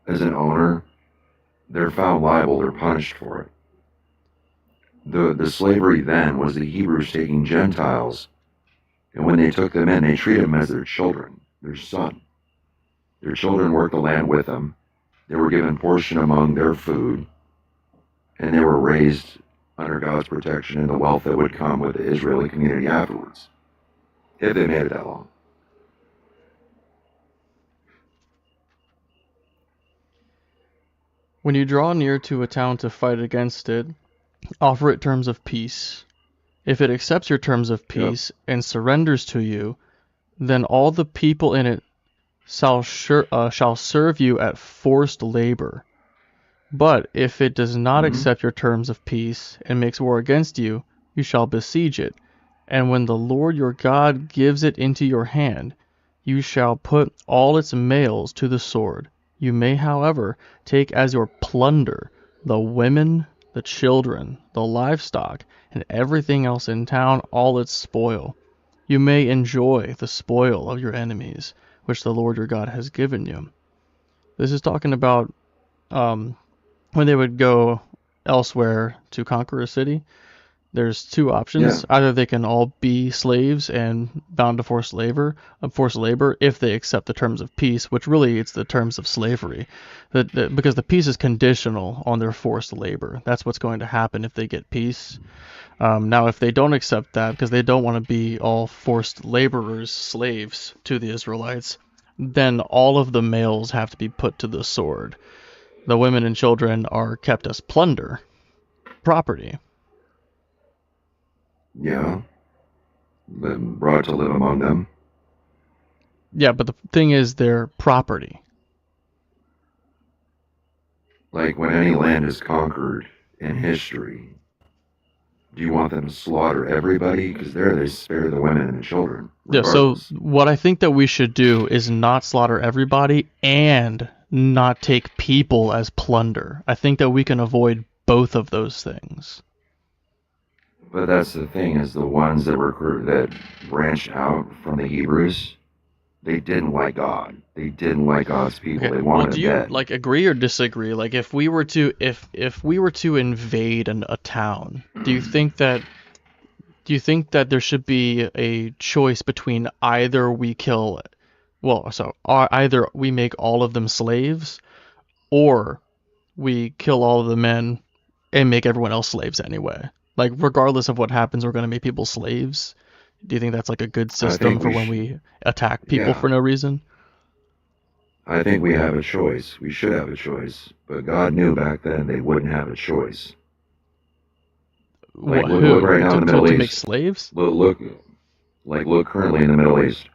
[SPEAKER 3] as an owner, they're found liable. They're punished for it. The slavery then was the Hebrews taking Gentiles, and when they took them in, they treated them as their children, their son. Their children worked the land with them. They were given portion among their food, and they were raised under God's protection and the wealth that would come with the Israeli community afterwards, if they made it that long.
[SPEAKER 1] When you draw near to a town to fight against it, offer it terms of peace. If it accepts your terms of peace and surrenders to you, then all the people in it shall serve you at forced labor. But if it does not accept your terms of peace and makes war against you, you shall besiege it. And when the Lord your God gives it into your hand, you shall put all its males to the sword. You may, however, take as your plunder the women, the children, the livestock, and everything else in town, all its spoil. You may enjoy the spoil of your enemies, which the Lord your God has given you. This is talking about when they would go elsewhere to conquer a city. There's two options.
[SPEAKER 3] Yeah.
[SPEAKER 1] Either they can all be slaves and bound to forced labor if they accept the terms of peace, which really it's the terms of slavery, because the peace is conditional on their forced labor. That's what's going to happen if they get peace. Now, if they don't accept that because they don't want to be all forced laborers, slaves to the Israelites, then all of the males have to be put to the sword. The women and children are kept as plunder, property.
[SPEAKER 3] Yeah. Then brought to live among them.
[SPEAKER 1] Yeah, but the thing is, they're property.
[SPEAKER 3] Like when any land is conquered in history, do you want them to slaughter everybody? Because there they spare the women and the children. Regardless.
[SPEAKER 1] Yeah, so what I think that we should do is not slaughter everybody and not take people as plunder. I think that we can avoid both of those things.
[SPEAKER 3] But that's the thing, is the ones that branched out from the Hebrews, They didn't like God. They didn't like God's people.
[SPEAKER 1] Okay.
[SPEAKER 3] They
[SPEAKER 1] Well,
[SPEAKER 3] wanted
[SPEAKER 1] do
[SPEAKER 3] them
[SPEAKER 1] you
[SPEAKER 3] dead.
[SPEAKER 1] like agree or disagree? Like if we were to if we were to invade a town, do you think that there should be a choice between either we kill, well, so either we make all of them slaves, or we kill all of the men and make everyone else slaves anyway? Like regardless of what happens, we're gonna make people slaves. Do you think that's like a good
[SPEAKER 3] I
[SPEAKER 1] system
[SPEAKER 3] think
[SPEAKER 1] for
[SPEAKER 3] we
[SPEAKER 1] when
[SPEAKER 3] should.
[SPEAKER 1] we attack people
[SPEAKER 3] Yeah,
[SPEAKER 1] for no reason?
[SPEAKER 3] I think we have a choice. We should have a choice. But God knew back then they wouldn't have a choice. Like
[SPEAKER 1] What?
[SPEAKER 3] look
[SPEAKER 1] Who?
[SPEAKER 3] right now in the
[SPEAKER 1] To
[SPEAKER 3] Middle
[SPEAKER 1] make
[SPEAKER 3] East.
[SPEAKER 1] slaves?
[SPEAKER 3] Look currently in the Middle East.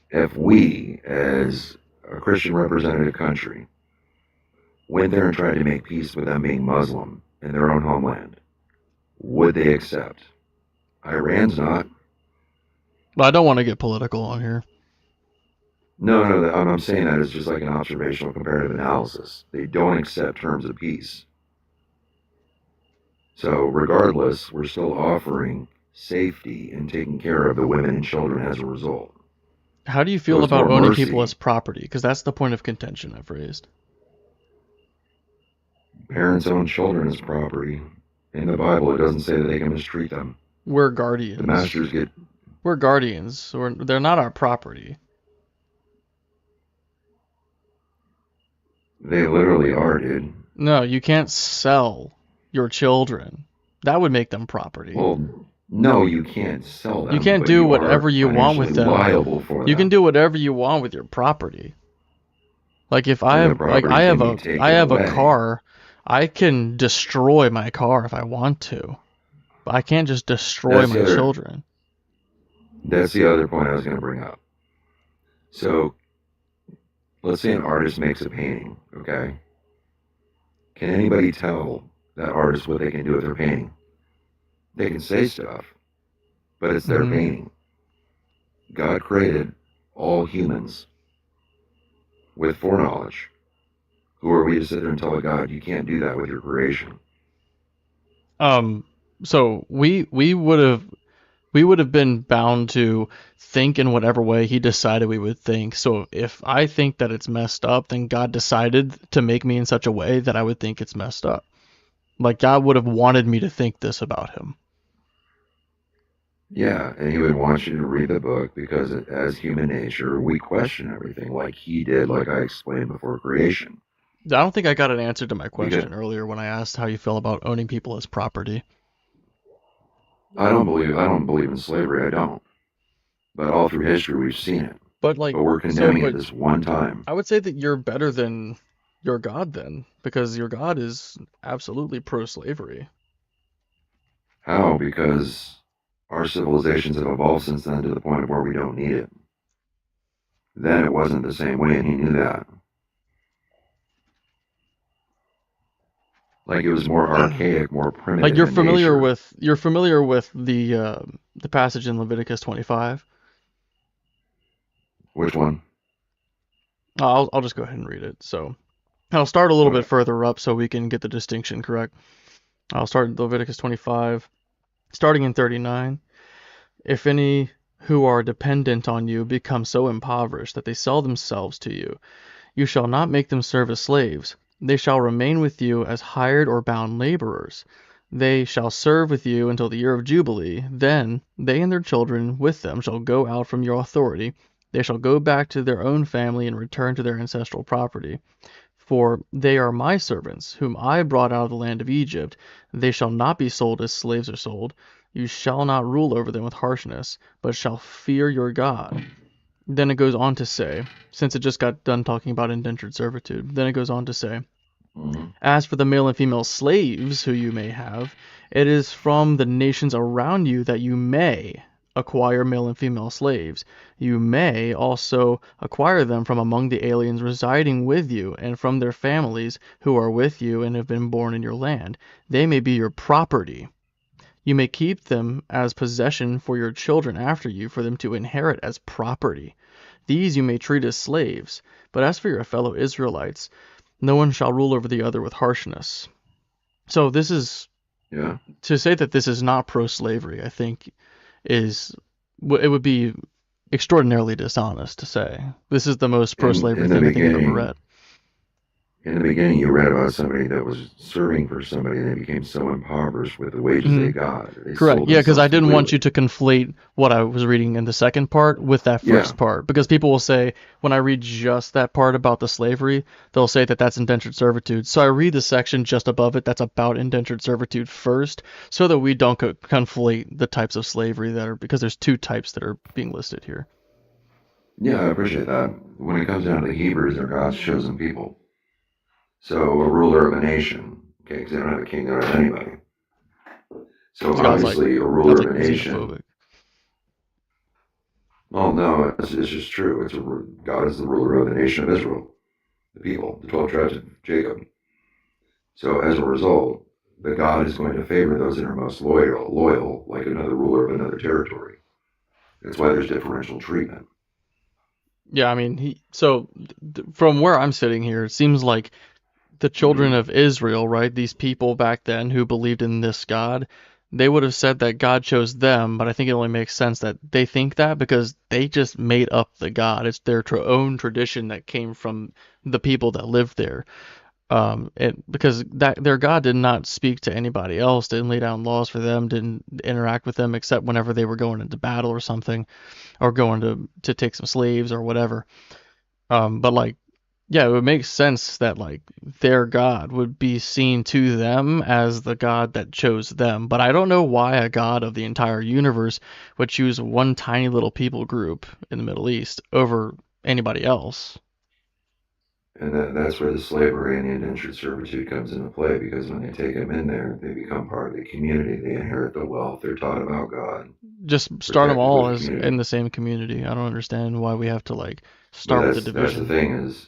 [SPEAKER 3] If we, as a Christian representative country, went there and tried to make peace with them being Muslim in their own homeland, would they accept? Iran's not.
[SPEAKER 1] Well, I don't want to get political on here.
[SPEAKER 3] No, I'm saying that as just like an observational comparative analysis. They don't accept terms of peace. So regardless, we're still offering safety and taking care of the women and children as a result.
[SPEAKER 1] How do you
[SPEAKER 3] So
[SPEAKER 1] feel
[SPEAKER 3] it's
[SPEAKER 1] about
[SPEAKER 3] more
[SPEAKER 1] owning people
[SPEAKER 3] mercy.
[SPEAKER 1] as property? Because that's the point of contention I've raised.
[SPEAKER 3] Parents own children as property. In the Bible, it doesn't say that they can mistreat them.
[SPEAKER 1] We're
[SPEAKER 3] The
[SPEAKER 1] guardians.
[SPEAKER 3] masters get.
[SPEAKER 1] We're guardians. So they're not our property.
[SPEAKER 3] They literally are, dude.
[SPEAKER 1] No, you can't sell your children. That would make them property.
[SPEAKER 3] Well, no, you can't sell them.
[SPEAKER 1] You can't
[SPEAKER 3] but
[SPEAKER 1] do
[SPEAKER 3] you are
[SPEAKER 1] whatever you want with
[SPEAKER 3] financially
[SPEAKER 1] them.
[SPEAKER 3] liable for
[SPEAKER 1] You
[SPEAKER 3] them.
[SPEAKER 1] can do whatever you want with your property. Like if I
[SPEAKER 3] And the
[SPEAKER 1] have like
[SPEAKER 3] property can be taken
[SPEAKER 1] I have a
[SPEAKER 3] away.
[SPEAKER 1] car, I can destroy my car if I want to. But I can't just destroy
[SPEAKER 3] That's
[SPEAKER 1] my
[SPEAKER 3] the other.
[SPEAKER 1] children.
[SPEAKER 3] That's the other point I was going to bring up. So, let's say an artist makes a painting, okay? Can anybody tell that artist what they can do with their painting? They can say stuff, but it's their
[SPEAKER 1] Mhm.
[SPEAKER 3] painting. God created all humans with foreknowledge. Who are we to sit there and tell a God you can't do that with your creation?
[SPEAKER 1] So we would have been bound to think in whatever way he decided we would think. So if I think that it's messed up, then God decided to make me in such a way that I would think it's messed up. Like God would have wanted me to think this about him.
[SPEAKER 3] Yeah, and he would want you to read the book because as human nature, we question everything like he did, like I explained before creation.
[SPEAKER 1] I don't think I got an answer to my
[SPEAKER 3] Because
[SPEAKER 1] question earlier when I asked how you feel about owning people as property.
[SPEAKER 3] I don't believe in slavery, I don't. But all through history we've seen it.
[SPEAKER 1] But like,
[SPEAKER 3] But we're
[SPEAKER 1] so
[SPEAKER 3] condemning it
[SPEAKER 1] but
[SPEAKER 3] this one time.
[SPEAKER 1] I would say that you're better than your God then, because your God is absolutely pro-slavery.
[SPEAKER 3] How? Because our civilizations have evolved since then to the point of where we don't need it. Then it wasn't the same way, and he knew that. Like it was more archaic, more primitive.
[SPEAKER 1] Like you're
[SPEAKER 3] in
[SPEAKER 1] familiar
[SPEAKER 3] nature.
[SPEAKER 1] with the passage in Leviticus 25.
[SPEAKER 3] Which one?
[SPEAKER 1] I'll just go ahead and read it. So I'll start a little bit
[SPEAKER 3] Okay.
[SPEAKER 1] further up so we can get the distinction correct. I'll start in Leviticus 25, starting in 39. If any who are dependent on you become so impoverished that they sell themselves to you, you shall not make them serve as slaves. They shall remain with you as hired or bound laborers. They shall serve with you until the year of Jubilee. Then they and their children with them shall go out from your authority. They shall go back to their own family and return to their ancestral property. For they are my servants, whom I brought out of the land of Egypt. They shall not be sold as slaves are sold. You shall not rule over them with harshness, but shall fear your God. Then it goes on to say, since it just got done talking about indentured servitude, then it goes on to say, as for the male and female slaves who you may have, it is from the nations around you that you may acquire male and female slaves. You may also acquire them from among the aliens residing with you and from their families who are with you and have been born in your land. They may be your property. You may keep them as possession for your children after you, for them to inherit as property. These you may treat as slaves. But as for your fellow Israelites, no one shall rule over the other with harshness. So this is,
[SPEAKER 3] Yeah.
[SPEAKER 1] to say that this is not pro-slavery, I think it would be extraordinarily dishonest to say. This is the most pro-slavery
[SPEAKER 3] In the
[SPEAKER 1] thing I think I've ever
[SPEAKER 3] beginning,
[SPEAKER 1] read.
[SPEAKER 3] in the beginning, you read about somebody that was serving for somebody, and they became so impoverished with the wages
[SPEAKER 1] Mhm.
[SPEAKER 3] they got, they
[SPEAKER 1] Correct.
[SPEAKER 3] sold
[SPEAKER 1] Yeah, because I
[SPEAKER 3] themselves
[SPEAKER 1] didn't want you
[SPEAKER 3] completely.
[SPEAKER 1] to conflate what I was reading in the second part with that
[SPEAKER 3] Yeah,
[SPEAKER 1] first part. Because people will say, when I read just that part about the slavery, they'll say that that's indentured servitude. So I read the section just above it that's about indentured servitude first, so that we don't conflate the types of slavery that are, because there's two types that are being listed here.
[SPEAKER 3] yeah, I appreciate that. When it comes down to the Hebrews, they're God's chosen people. So a ruler of a nation, okay, because they don't have a king, they don't have anybody. So
[SPEAKER 1] So
[SPEAKER 3] obviously, a
[SPEAKER 1] God's
[SPEAKER 3] ruler
[SPEAKER 1] like
[SPEAKER 3] of a nation.
[SPEAKER 1] xenophobic.
[SPEAKER 3] Well, no, it's just true. God is the ruler of the nation of Israel, the people, the 12 tribes of Jacob. So as a result, the God is going to favor those that are most loyal, like another ruler of another territory. That's why there's differential treatment.
[SPEAKER 1] Yeah, I mean, from where I'm sitting here, it seems like the children
[SPEAKER 3] Mhm.
[SPEAKER 1] of Israel, right? These people back then who believed in this God, they would have said that God chose them, but I think it only makes sense that they think that because they just made up the God. It's their own tradition that came from the people that lived there. Because that their God did not speak to anybody else, didn't lay down laws for them, didn't interact with them except whenever they were going into battle or something, or going to take some slaves or whatever. But like, yeah, it would make sense that like their God would be seen to them as the God that chose them. But I don't know why a God of the entire universe would choose one tiny little people group in the Middle East over anybody else.
[SPEAKER 3] And that's where the slavery and the indentured servitude comes into play, because when they take them in there, they become part of the community. They inherit the wealth. They're taught about God,
[SPEAKER 1] Just start them
[SPEAKER 3] protected
[SPEAKER 1] all
[SPEAKER 3] with the
[SPEAKER 1] as in
[SPEAKER 3] community.
[SPEAKER 1] the same community. I don't understand why we have to like
[SPEAKER 3] But
[SPEAKER 1] start with the
[SPEAKER 3] that's the
[SPEAKER 1] division.
[SPEAKER 3] thing is,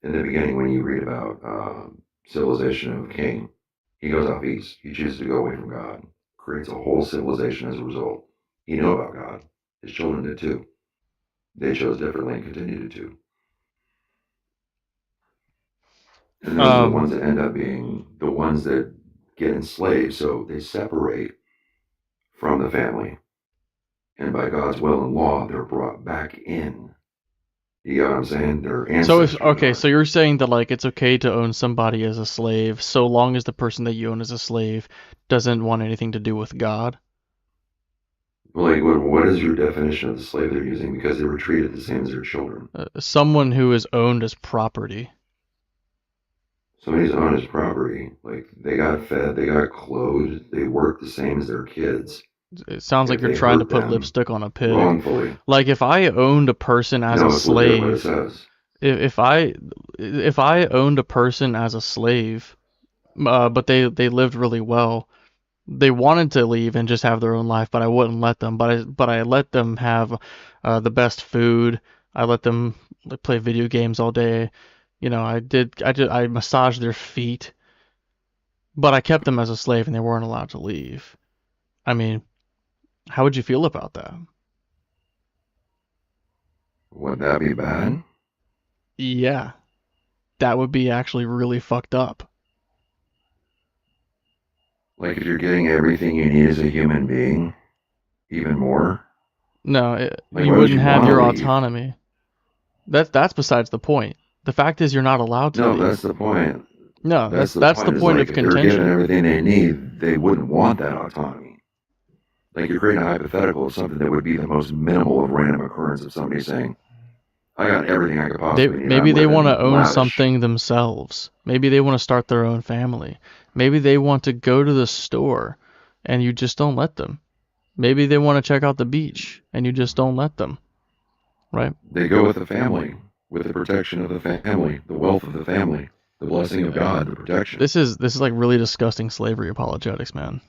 [SPEAKER 3] in the beginning, when you read about civilization of Cain, he goes off east. He chooses to go away from God, creates a whole civilization as a result. He knew about God. His children did too. They chose differently and continue to. And those are the
[SPEAKER 1] Um,
[SPEAKER 3] ones that end up being the ones that get enslaved. So they separate from the family. And by God's will and law, they're brought back in. You know what I'm saying? Their
[SPEAKER 1] so if
[SPEAKER 3] ancestors
[SPEAKER 1] okay,
[SPEAKER 3] are.
[SPEAKER 1] so you're saying that like it's okay to own somebody as a slave so long as the person that you own as a slave doesn't want anything to do with God?
[SPEAKER 3] Well, like, what is your definition of the slave they're using? Because they were treated the same as their children.
[SPEAKER 1] Someone who is owned as property.
[SPEAKER 3] Somebody's on his property. Like, they got fed, they got clothed, they worked the same as their kids.
[SPEAKER 1] It sounds like
[SPEAKER 3] If
[SPEAKER 1] you're
[SPEAKER 3] they
[SPEAKER 1] trying to
[SPEAKER 3] hurt
[SPEAKER 1] put
[SPEAKER 3] them
[SPEAKER 1] lipstick on a pig.
[SPEAKER 3] wrongfully,
[SPEAKER 1] Like if I owned a person as a
[SPEAKER 3] no, it's legit what it
[SPEAKER 1] slave,
[SPEAKER 3] says.
[SPEAKER 1] if I owned a person as a slave, but they lived really well, they wanted to leave and just have their own life, but I wouldn't let them. But I let them have the best food. I let them like, play video games all day. You know, I massaged their feet, but I kept them as a slave and they weren't allowed to leave. I mean, how would you feel about that?
[SPEAKER 3] Would that be bad?
[SPEAKER 1] Yeah, that would be actually really fucked up.
[SPEAKER 3] Like, if you're getting everything you need as a human being, even more,
[SPEAKER 1] No,
[SPEAKER 3] like,
[SPEAKER 1] you
[SPEAKER 3] why would
[SPEAKER 1] wouldn't
[SPEAKER 3] you
[SPEAKER 1] have
[SPEAKER 3] want to
[SPEAKER 1] your
[SPEAKER 3] leave?
[SPEAKER 1] autonomy. That's besides the point. The fact is you're not allowed to
[SPEAKER 3] No,
[SPEAKER 1] leave.
[SPEAKER 3] that's the point.
[SPEAKER 1] No,
[SPEAKER 3] That's the
[SPEAKER 1] that's the
[SPEAKER 3] point, is
[SPEAKER 1] point
[SPEAKER 3] like,
[SPEAKER 1] of
[SPEAKER 3] if they're given
[SPEAKER 1] contention.
[SPEAKER 3] everything they need, they wouldn't want that autonomy. Like, you're creating a hypothetical of something that would be the most minimal of random occurrence of somebody saying, I got everything I could possibly need.
[SPEAKER 1] Maybe
[SPEAKER 3] I'm
[SPEAKER 1] they want to
[SPEAKER 3] living
[SPEAKER 1] own
[SPEAKER 3] lavish.
[SPEAKER 1] something themselves. Maybe they want to start their own family. Maybe they want to go to the store and you just don't let them. Maybe they want to check out the beach and you just don't let them, right?
[SPEAKER 3] They go with the family, with the protection of the family, the wealth of the family, the blessing of God, the protection.
[SPEAKER 1] This is like really disgusting slavery apologetics, man.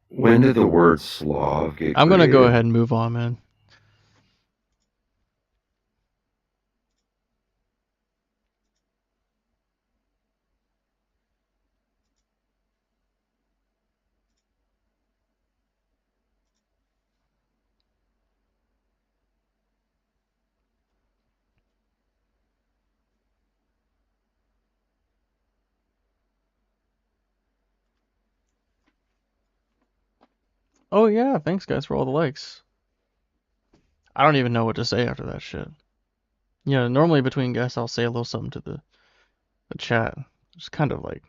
[SPEAKER 3] When did the word Slav get
[SPEAKER 1] I'm going to go
[SPEAKER 3] created?
[SPEAKER 1] ahead and move on, man. Oh yeah, thanks guys for all the likes. I don't even know what to say after that shit. Yeah, normally between guests I'll say a little something to the chat. It's kind of like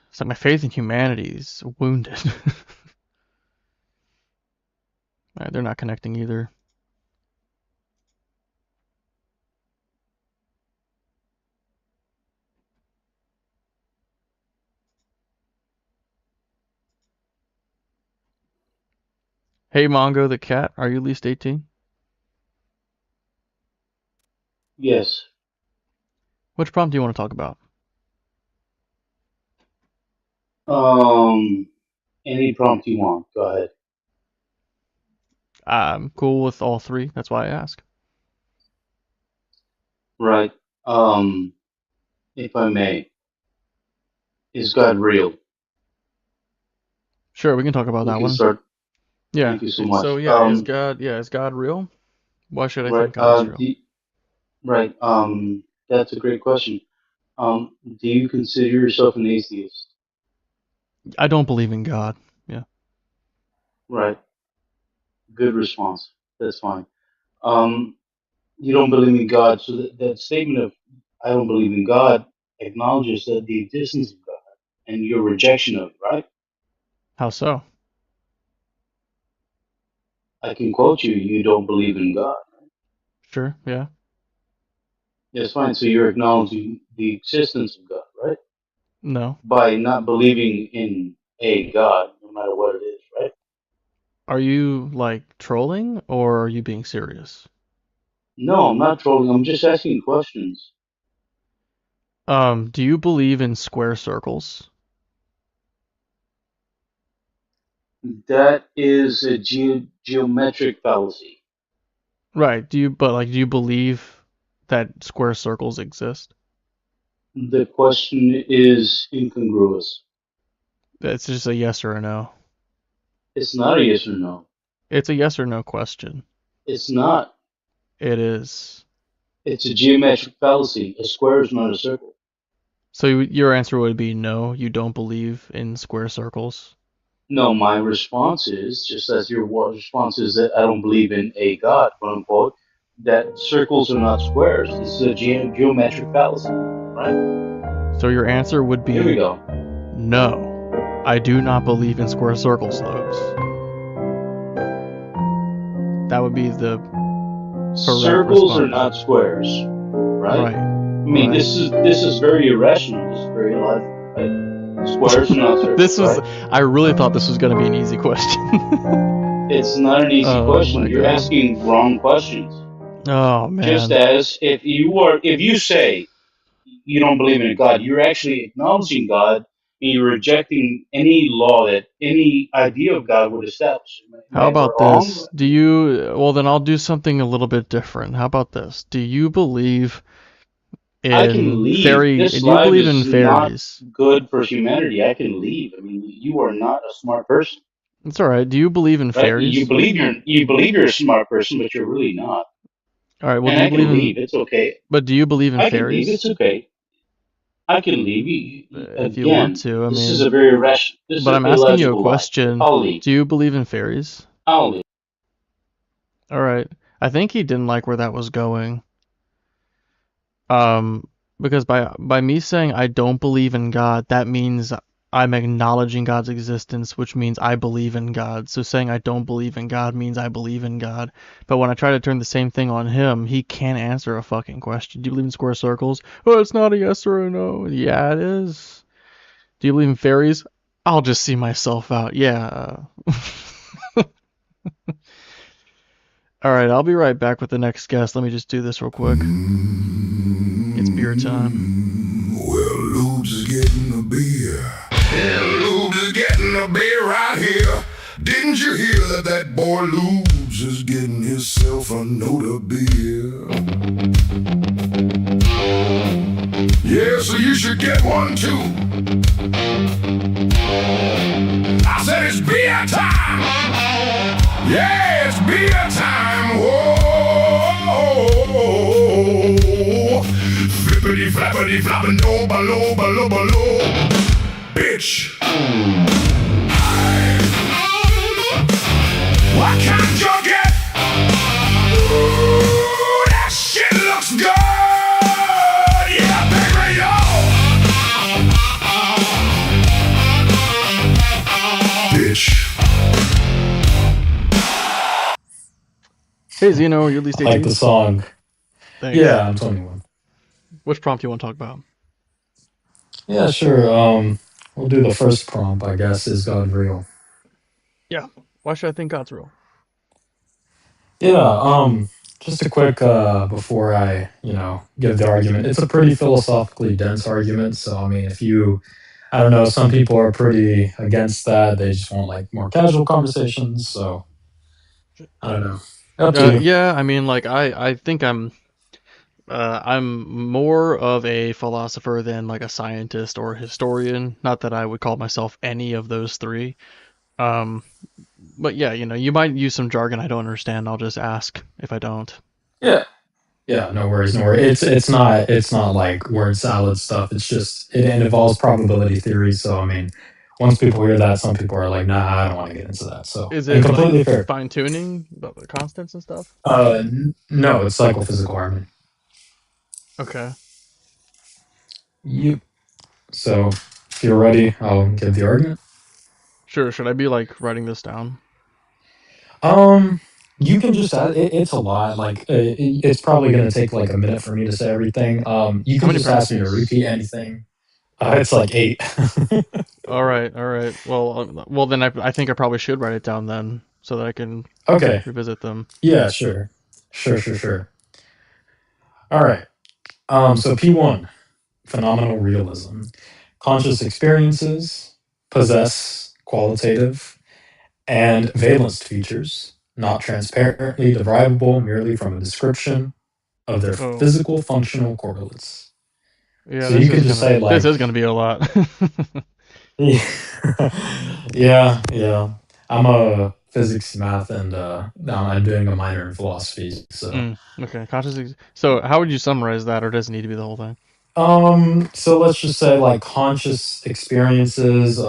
[SPEAKER 1] it's like my faith in humanity is wounded. Alright, they're not connecting either. Hey Mongo the cat, are you at least 18?
[SPEAKER 4] Yes.
[SPEAKER 1] Which prompt do you want to talk about?
[SPEAKER 4] Any prompt you want. Go ahead.
[SPEAKER 1] I'm cool with all three, that's why I ask.
[SPEAKER 4] Right. If I may, is God real?
[SPEAKER 1] Sure, we can talk about
[SPEAKER 4] We
[SPEAKER 1] that
[SPEAKER 4] can
[SPEAKER 1] one.
[SPEAKER 4] start.
[SPEAKER 1] Yeah.
[SPEAKER 4] Thank you so much.
[SPEAKER 1] So yeah, is God real? Why should I
[SPEAKER 4] Right.
[SPEAKER 1] think God is real?
[SPEAKER 4] Right. That's a great question. Do you consider yourself an atheist?
[SPEAKER 1] I don't believe in God. Yeah.
[SPEAKER 4] Right. Good response. That's fine. You don't believe in God, so that statement of "I don't believe in God" acknowledges that the existence of God and your rejection of it. Right.
[SPEAKER 1] How so?
[SPEAKER 4] I can quote you. You don't believe in God.
[SPEAKER 1] Sure, yeah.
[SPEAKER 4] That's fine. So you're acknowledging the existence of God, right?
[SPEAKER 1] No.
[SPEAKER 4] By not believing in a God, no matter what it is, right?
[SPEAKER 1] Are you like trolling or are you being serious?
[SPEAKER 4] No, I'm not trolling. I'm just asking questions.
[SPEAKER 1] Do you believe in square circles?
[SPEAKER 4] That is a geometric fallacy.
[SPEAKER 1] Right. Do you believe that square circles exist?
[SPEAKER 4] The question is incongruous.
[SPEAKER 1] It's just a yes or a no.
[SPEAKER 4] It's not a yes or no.
[SPEAKER 1] It's a yes or no question.
[SPEAKER 4] It's not.
[SPEAKER 1] It is.
[SPEAKER 4] It's a geometric fallacy. A square is not a circle.
[SPEAKER 1] So your answer would be no, you don't believe in square circles?
[SPEAKER 4] No, my response is, just as your response is that I don't believe in a God, quote unquote, that circles are not squares. This is a geometric fallacy, right?
[SPEAKER 1] So your answer would be
[SPEAKER 4] Here we go.
[SPEAKER 1] no, I do not believe in square circle slopes. That would be the
[SPEAKER 4] Circles are not squares, right? I mean,
[SPEAKER 1] right.
[SPEAKER 4] this is very irrational. This is very logical, right? Squares are not circles.
[SPEAKER 1] This was
[SPEAKER 4] right?
[SPEAKER 1] I really thought this was going to be an easy question.
[SPEAKER 4] It's not an easy
[SPEAKER 1] Oh,
[SPEAKER 4] question.
[SPEAKER 1] my
[SPEAKER 4] You're
[SPEAKER 1] God.
[SPEAKER 4] asking wrong questions.
[SPEAKER 1] Oh man.
[SPEAKER 4] Just as if you say you don't believe in a God, you're actually acknowledging God and you're rejecting any law that any idea of God would establish.
[SPEAKER 1] How about
[SPEAKER 4] Wrong?
[SPEAKER 1] this? Well then I'll do something a little bit different. How about this? Do you believe
[SPEAKER 4] I can
[SPEAKER 1] in
[SPEAKER 4] leave.
[SPEAKER 1] fairies?
[SPEAKER 4] This
[SPEAKER 1] Do you
[SPEAKER 4] life
[SPEAKER 1] believe in
[SPEAKER 4] is
[SPEAKER 1] fairies?
[SPEAKER 4] not good for humanity. I can leave. I mean, you are not a smart person,
[SPEAKER 1] It's alright. Do you believe in
[SPEAKER 4] right?
[SPEAKER 1] fairies?
[SPEAKER 4] You believe you're a smart person, but you're really not.
[SPEAKER 1] Alright, well
[SPEAKER 4] And
[SPEAKER 1] do you
[SPEAKER 4] I
[SPEAKER 1] believe
[SPEAKER 4] can
[SPEAKER 1] in
[SPEAKER 4] leave. It's okay.
[SPEAKER 1] but do you believe in
[SPEAKER 4] I can leave.
[SPEAKER 1] fairies?
[SPEAKER 4] It's okay. I can leave.
[SPEAKER 1] If you want
[SPEAKER 4] Again,
[SPEAKER 1] to, I
[SPEAKER 4] this is
[SPEAKER 1] mean,
[SPEAKER 4] a very rational. This is
[SPEAKER 1] but
[SPEAKER 4] a
[SPEAKER 1] I'm asking you a
[SPEAKER 4] illogical lie.
[SPEAKER 1] question.
[SPEAKER 4] I'll leave.
[SPEAKER 1] Do you believe in fairies?
[SPEAKER 4] I'll leave.
[SPEAKER 1] Alright. I think he didn't like where that was going. Because by me saying I don't believe in God, that means I'm acknowledging God's existence, which means I believe in God. So saying I don't believe in God means I believe in God. But when I try to turn the same thing on him, he can't answer a fucking question. Do you believe in square circles? Oh, it's not a yes or a no. Yeah, it is. Do you believe in fairies? I'll just see myself out. Yeah. Alright, I'll be right back with the next guest. Let me just do this real quick. It's beer time.
[SPEAKER 5] Well, Lubes is getting a beer. Yeah, Lubes is getting a beer right here. Didn't you hear that boy Lubes is getting himself a note of beer? Yeah, so you should get one too. I said it's beer time. Yeah, it's beer time. Whoa. Flippity flappity flopping do below below below. Bitch. Why can't you get bitch.
[SPEAKER 1] Hey Zeno, you're at least
[SPEAKER 6] I like
[SPEAKER 1] 18.
[SPEAKER 6] the song.
[SPEAKER 1] Thanks.
[SPEAKER 6] Yeah, I'm 21.
[SPEAKER 1] Which prompt do you want to talk about?
[SPEAKER 6] Yeah, sure. We'll do the first prompt, I guess. Is God real?
[SPEAKER 1] Yeah. Why should I think God's real?
[SPEAKER 6] Yeah, just a quick before I, give the argument. It's a pretty philosophically dense argument, so I mean, if you I don't know, some people are pretty against that. They just want like more casual conversations, so I don't know. Up to you.
[SPEAKER 1] Yeah, I mean, like I think I'm more of a philosopher than like a scientist or a historian. Not that I would call myself any of those three. Um, but yeah, you might use some jargon I don't understand. I'll just ask if I don't.
[SPEAKER 6] Yeah. Yeah, no worries, no worries. It's not like word salad stuff. It's just it involves probability theory. So I mean, once people hear that, some people are like, "Nah, I don't want to get into that." So
[SPEAKER 1] Is
[SPEAKER 6] and
[SPEAKER 1] it
[SPEAKER 6] completely
[SPEAKER 1] like
[SPEAKER 6] fair.
[SPEAKER 1] fine tuning about the constants and stuff?
[SPEAKER 6] No, it's psychophysical harmony.
[SPEAKER 1] Okay.
[SPEAKER 6] You. So if you're ready, I'll give the argument.
[SPEAKER 1] Sure. Should I be like writing this down?
[SPEAKER 6] You can just add. It's a lot. Like it's probably gonna take like a minute for me to say everything. You
[SPEAKER 1] How
[SPEAKER 6] can
[SPEAKER 1] many
[SPEAKER 6] just ask me to
[SPEAKER 1] premises?
[SPEAKER 6] repeat anything. It's like 8.
[SPEAKER 1] All right. All right. Well then I think I probably should write it down then so that I can
[SPEAKER 6] Okay.
[SPEAKER 1] revisit them.
[SPEAKER 6] Yeah. Sure. Sure. All right. So P1, phenomenal realism. Conscious experiences possess qualitative and valenced features, not transparently derivable merely from a description of their
[SPEAKER 1] Oh.
[SPEAKER 6] physical functional correlates.
[SPEAKER 1] Yeah,
[SPEAKER 6] So you could just say like,
[SPEAKER 1] this is gonna be a lot.
[SPEAKER 6] yeah. I'm a physics, math, and I'm doing a minor in philosophy. So,
[SPEAKER 1] Okay, So how would you summarize that, or does it need to be the whole thing?
[SPEAKER 6] so let's just say like conscious experiences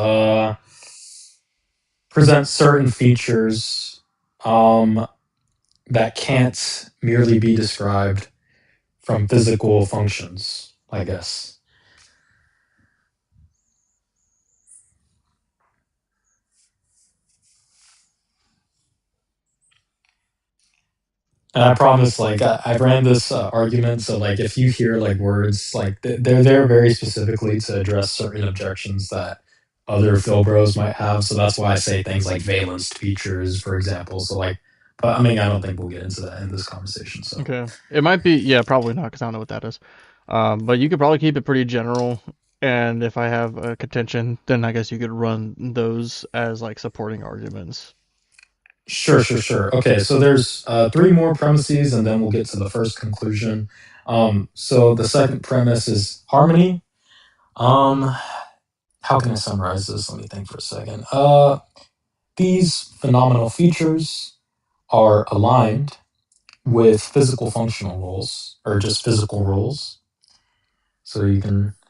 [SPEAKER 6] present certain features that can't merely be described from physical functions, I guess. And I promise, like, I ran this argument, so like, if you hear like words, like they're there very specifically to address certain objections that other Phil bros might have. So that's why I say things like valenced features, for example. So like, but I mean, I don't think we'll get into that in this conversation. So
[SPEAKER 1] Okay, it might be. Yeah, probably not, because I don't know what that is. But you could probably keep it pretty general. And if I have a contention, then I guess you could run those as like supporting arguments.
[SPEAKER 6] Sure. Okay, so there's 3 more premises, and then we'll get to the first conclusion. So the second premise is harmony. How can I summarize this? Let me think for a second. These phenomenal features are aligned with physical functional roles, or just physical roles. So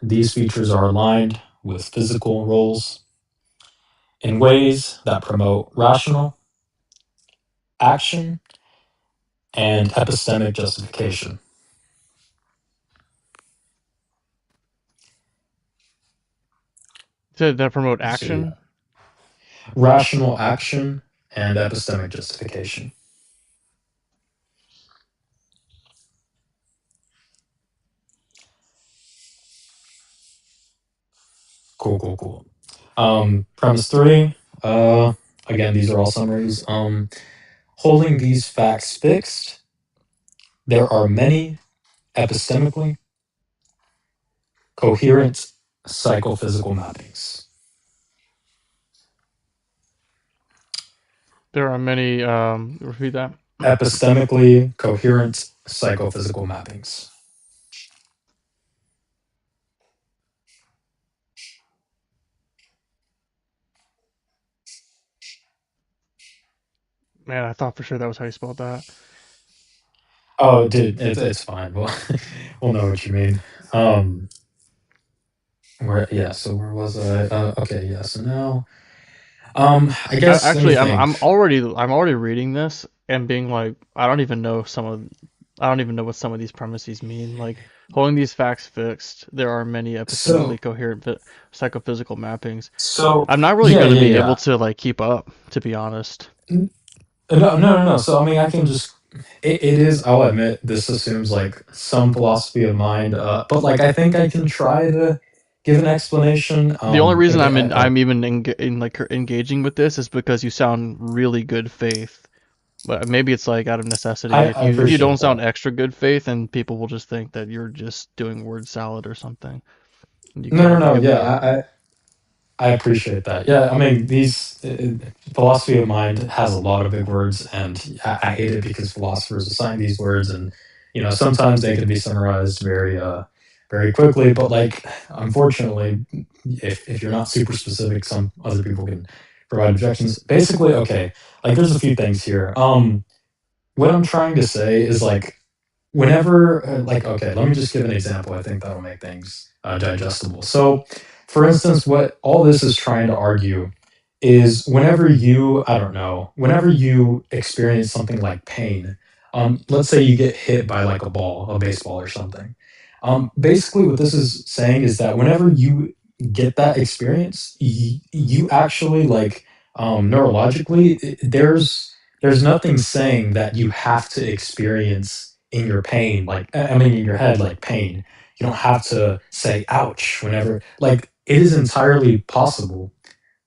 [SPEAKER 6] these features are aligned with physical roles in ways that promote rational action and epistemic justification.
[SPEAKER 1] To that promote
[SPEAKER 6] So,
[SPEAKER 1] action.
[SPEAKER 6] rational action and epistemic justification. Cool. Premise 3. Again, these are all summaries. Holding these facts fixed, there are many epistemically coherent psychophysical mappings.
[SPEAKER 1] There are many. Repeat that.
[SPEAKER 6] Epistemically coherent psychophysical mappings.
[SPEAKER 1] Man, I thought for sure that was how you spelled that.
[SPEAKER 6] Oh, dude, it's fine. We'll know what you mean. So where was I? Okay, yeah. So now, I guess let me
[SPEAKER 1] Actually,
[SPEAKER 6] think.
[SPEAKER 1] I'm already reading this and being like, I don't even know some of I don't even know what some of these premises mean. Like, holding these facts fixed, there are many epistemically
[SPEAKER 6] So
[SPEAKER 1] coherent psychophysical mappings.
[SPEAKER 6] so
[SPEAKER 1] I'm not really
[SPEAKER 6] yeah,
[SPEAKER 1] going to
[SPEAKER 6] yeah,
[SPEAKER 1] be able
[SPEAKER 6] yeah.
[SPEAKER 1] to like keep up, to be honest.
[SPEAKER 6] No, no, no, no. So I mean, I can just. It is. I'll admit this assumes like some philosophy of mind, but like I think I can try to give an explanation.
[SPEAKER 1] The only reason
[SPEAKER 6] Again,
[SPEAKER 1] I'm even engaging with this is because you sound really good faith. But maybe it's like out of necessity.
[SPEAKER 6] I
[SPEAKER 1] If you don't
[SPEAKER 6] appreciate
[SPEAKER 1] sound
[SPEAKER 6] that.
[SPEAKER 1] extra good faith, then people will just think that you're just doing word salad or something. You
[SPEAKER 6] No, no,
[SPEAKER 1] can't
[SPEAKER 6] no.
[SPEAKER 1] give
[SPEAKER 6] Yeah,
[SPEAKER 1] me a
[SPEAKER 6] I appreciate that. Yeah, I mean, these philosophy of mind has a lot of big words, and I hate it because philosophers assign these words, and sometimes they can be summarized very quickly. But like, unfortunately, if you're not super specific, some other people can provide objections. Basically, okay, like there's a few things here. What I'm trying to say is like whenever like okay, let me just give an example. I think that'll make things digestible. So for instance, what all this is trying to argue is whenever you, I don't know, whenever you experience something like pain, let's say you get hit by like a baseball or something. Basically what this is saying is that whenever you get that experience, you actually like neurologically there's nothing saying that you have to experience in your pain, like, I mean, in your head, like pain. You don't have to say, ouch, whenever, like, it is entirely possible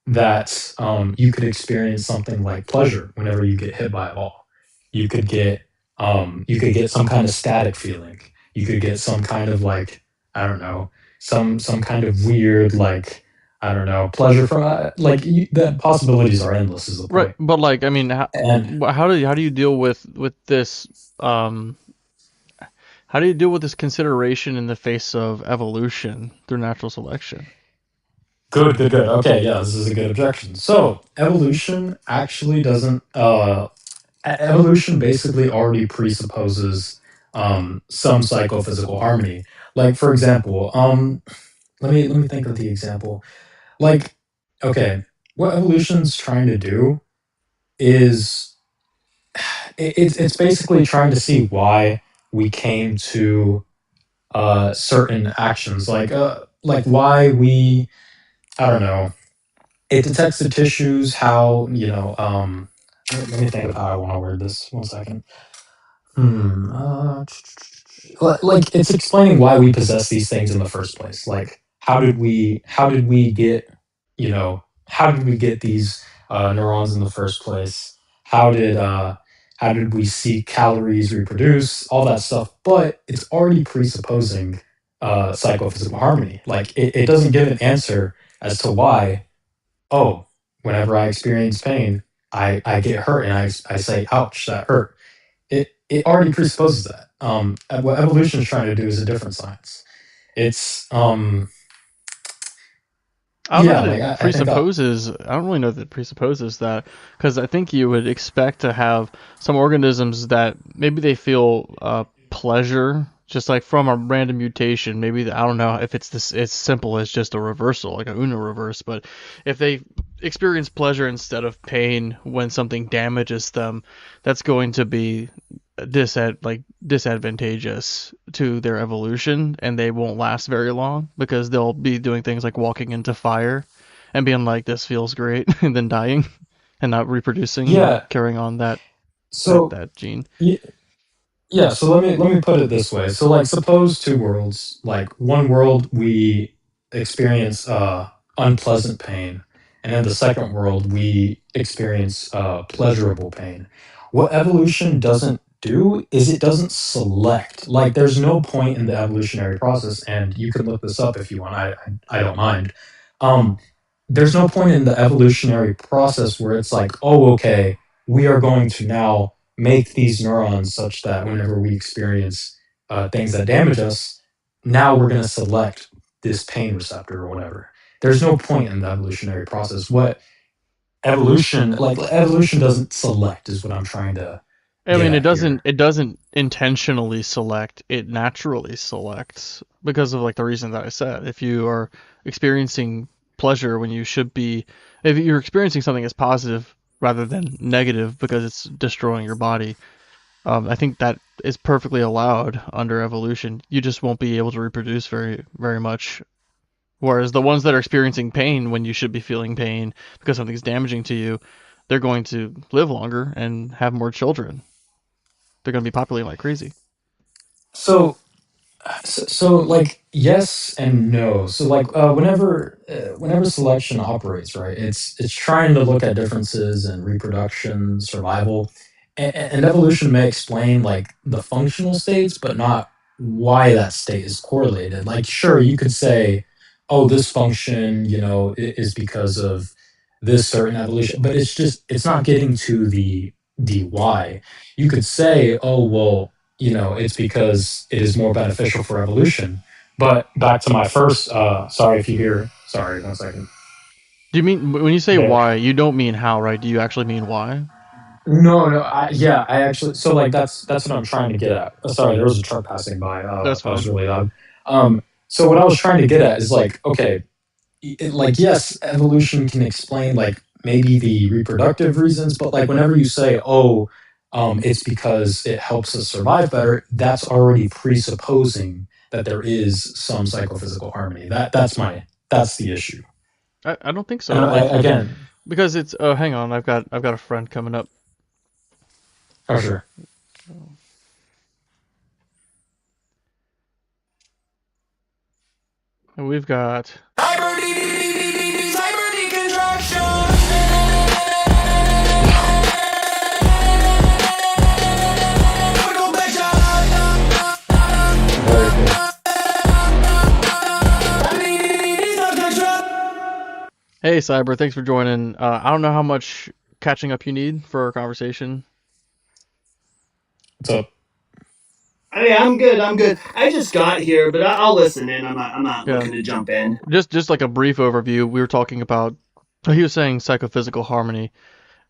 [SPEAKER 6] that you could experience something like pleasure whenever you get hit by a ball. You could get, you could get some kind of static feeling. You could get some kind of like, I don't know, some kind of weird, like, I don't know, pleasure from, like, the possibilities are endless, is the
[SPEAKER 1] right.
[SPEAKER 6] point.
[SPEAKER 1] But like, I mean,
[SPEAKER 6] And
[SPEAKER 1] how do you deal with this? Um, how do you deal with this consideration in the face of evolution through natural selection?
[SPEAKER 6] good, good, good. Okay, yeah, this is a good objection. So, evolution actually doesn't. Evolution basically already presupposes some psychophysical harmony. Like, for example, let me think of the example. Like, okay, what evolution's trying to do is it's basically trying to see why we came to certain actions, like why we, I don't know, it detects the tissues, how, let me think of how I want to word this. One second. Like it's explaining why we possess these things in the first place. Like how did we get, how did we get these neurons in the first place? How did we see calories reproduce, all that stuff, but it's already presupposing psychophysical harmony. Like it doesn't give an answer as to why, oh, whenever I experience pain, I get hurt and I say, ouch, that hurt. It already presupposes that. What evolution is trying to do is a different science. It's
[SPEAKER 1] I don't know
[SPEAKER 6] yeah,
[SPEAKER 1] that
[SPEAKER 6] like
[SPEAKER 1] it
[SPEAKER 6] I think that
[SPEAKER 1] presupposes. I don't really know that it presupposes that, because I think you would expect to have some organisms that maybe they feel pleasure just like from a random mutation. Maybe I don't know if it's this as simple as just a reversal, like a Uno reverse, but if they experience pleasure instead of pain when something damages them, that's going to be disadvantageous to their evolution, and they won't last very long because they'll be doing things like walking into fire and being like, this feels great, and then dying and not reproducing or
[SPEAKER 6] yeah.
[SPEAKER 1] carrying on
[SPEAKER 6] So
[SPEAKER 1] that gene.
[SPEAKER 6] y- yeah, so let me put it this way. So like suppose two worlds, like one world we experience unpleasant pain, and in the second world we experience pleasurable pain. What evolution doesn't do is it doesn't select. Like there's no point in the evolutionary process, and you can look this up if you want. I don't mind. Um, there's no point in the evolutionary process where it's like, oh, okay, we are going to now make these neurons such that whenever we experience things that damage us, now we're going to select this pain receptor or whatever. There's no point in the evolutionary process. What evolution doesn't select is what I'm trying to
[SPEAKER 1] I
[SPEAKER 6] get
[SPEAKER 1] mean,
[SPEAKER 6] at here.
[SPEAKER 1] it doesn't intentionally select, it naturally selects because of like the reason that I said. If you are experiencing pleasure when you should be, if you're experiencing something as positive rather than negative because it's destroying your body, I think that is perfectly allowed under evolution. You just won't be able to reproduce very much. Whereas the ones that are experiencing pain when you should be feeling pain because something's damaging to you, they're going to live longer and have more children. They're going to be populating like crazy.
[SPEAKER 6] So like yes and no. So like whenever selection operates, right, it's trying to look at differences in reproduction, survival, and evolution may explain like the functional states but not why that state is correlated. Like sure, you could say, oh, this function, is because of this certain evolution, but it's not getting to the why. You could say, oh well, it's because it is more beneficial for evolution. But back to my first, sorry if you hear, sorry, 1 second.
[SPEAKER 1] Do you mean when you say
[SPEAKER 6] Yeah.
[SPEAKER 1] why, you don't mean how, right? Do you actually mean why?
[SPEAKER 6] No, yeah, I actually, so like that's what I'm trying to get at. Sorry, there was a truck passing by.
[SPEAKER 1] That's
[SPEAKER 6] That was
[SPEAKER 1] fine.
[SPEAKER 6] really loud. So what I was trying to get at is like, okay, like yes, evolution can explain like maybe the reproductive reasons, but like whenever you say, oh, it's because it helps us survive better, that's already presupposing that there is some psychophysical harmony. That's the issue.
[SPEAKER 1] I don't think
[SPEAKER 6] And
[SPEAKER 1] so. Like
[SPEAKER 6] again,
[SPEAKER 1] because it's oh hang on, I've got a friend coming up.
[SPEAKER 6] oh sure.
[SPEAKER 1] And we've got
[SPEAKER 6] Very cool.
[SPEAKER 1] Hey Cyber, thanks for joining. I don't know how much catching up you need for our conversation.
[SPEAKER 6] What's up?
[SPEAKER 7] Hey, I'm good. I'm good. I just got here, but I'll listen in. I'm not
[SPEAKER 1] Yeah.
[SPEAKER 7] looking to jump in.
[SPEAKER 1] Just like a brief overview, we were talking about. He was saying psychophysical harmony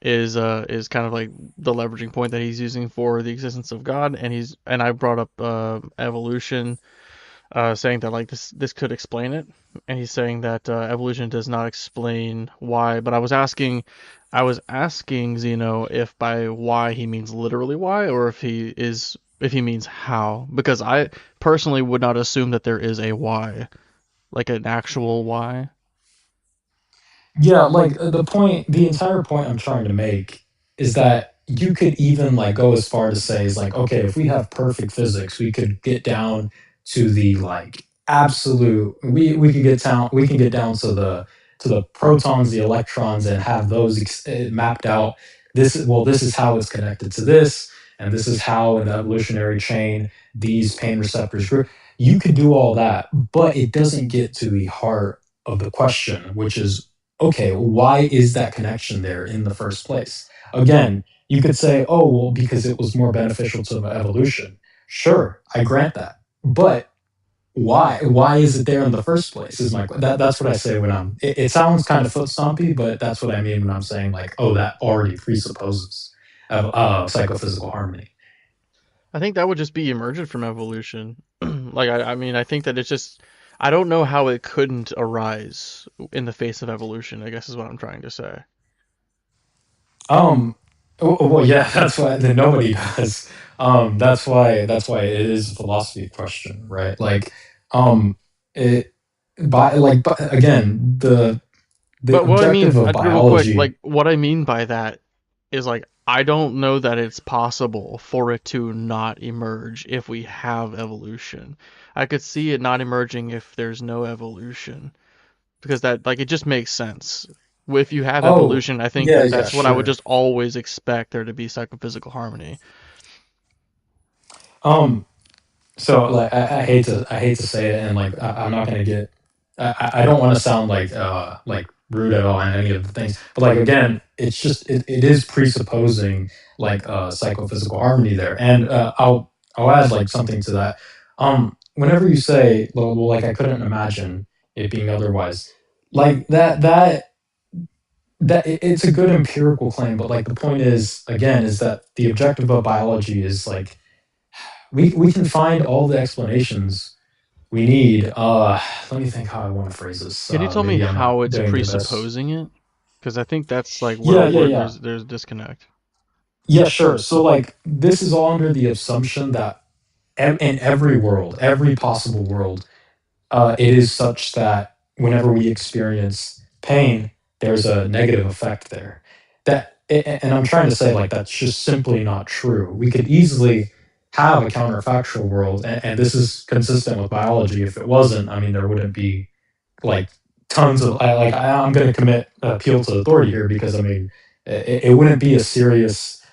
[SPEAKER 1] is kind of like the leveraging point that he's using for the existence of God, and I brought up evolution, saying that like this could explain it, and he's saying that evolution does not explain why. But I was asking Zeno if by why he means literally why, or if he means how, because I personally would not assume that there is a why, like an actual why.
[SPEAKER 6] Yeah, like the entire point I'm trying to make is that you could even like go as far to say is like, okay, if we have perfect physics, we could get down to the like absolute. We can get down to the protons, the electrons, and have those mapped out. This is how it's connected to this, and this is how in the evolutionary chain these pain receptors grew. You could do all that, but it doesn't get to the heart of the question, which is okay, why is that connection there in the first place? Again, you could say, oh, well, because it was more beneficial to evolution. Sure, I grant that. But why? Why is it there in the first place? That's what I say when it sounds kind of foot stompy, but that's what I mean when I'm saying like, oh, that already presupposes psychophysical harmony.
[SPEAKER 1] I think that would just be emergent from evolution. Like I mean, I think that it's just I don't know how it couldn't arise in the face of evolution, I guess is what I'm trying to say.
[SPEAKER 6] Well, yeah, that's why then nobody does. That's why it is a philosophy question, right? Like, it but again, the
[SPEAKER 1] But what I
[SPEAKER 6] objective
[SPEAKER 1] mean,
[SPEAKER 6] of
[SPEAKER 1] real quick,
[SPEAKER 6] biology.
[SPEAKER 1] like what I mean by that is like I don't know that it's possible for it to not emerge if we have evolution. I could see it not emerging if there's no evolution because that like it just makes sense. If you have
[SPEAKER 6] Oh,
[SPEAKER 1] evolution, I think
[SPEAKER 6] yeah,
[SPEAKER 1] that
[SPEAKER 6] yeah,
[SPEAKER 1] that's what I would
[SPEAKER 6] sure.
[SPEAKER 1] just always expect there to be psychophysical harmony.
[SPEAKER 6] Um, so like I hate to say it, and like I'm not gonna get. I don't want to sound like rude at all in any of the things, but like again, it's just it is presupposing like psychophysical harmony there, and I'll add like something to that. Whenever you say, well, like I couldn't imagine it being otherwise, like it's a good empirical claim, but like the point is again is that the objective of biology is like we can find all the explanations we need. Let me think how I want to phrase this.
[SPEAKER 1] Can you tell me
[SPEAKER 6] Maybe I'm not
[SPEAKER 1] how it's
[SPEAKER 6] doing the best.
[SPEAKER 1] presupposing it? Because I think that's like
[SPEAKER 6] Yeah,
[SPEAKER 1] where
[SPEAKER 6] yeah, yeah.
[SPEAKER 1] there's a disconnect.
[SPEAKER 6] Yeah, sure. So like this is all under the assumption that in every world, every possible world, it is such that whenever we experience pain, there's a negative effect there. And I'm trying to say like that's just simply not true. We could easily have a counterfactual world, and this is consistent with biology. If it wasn't, I mean, there wouldn't be like tons of I'm going to commit appeal to authority here because I mean it wouldn't be a serious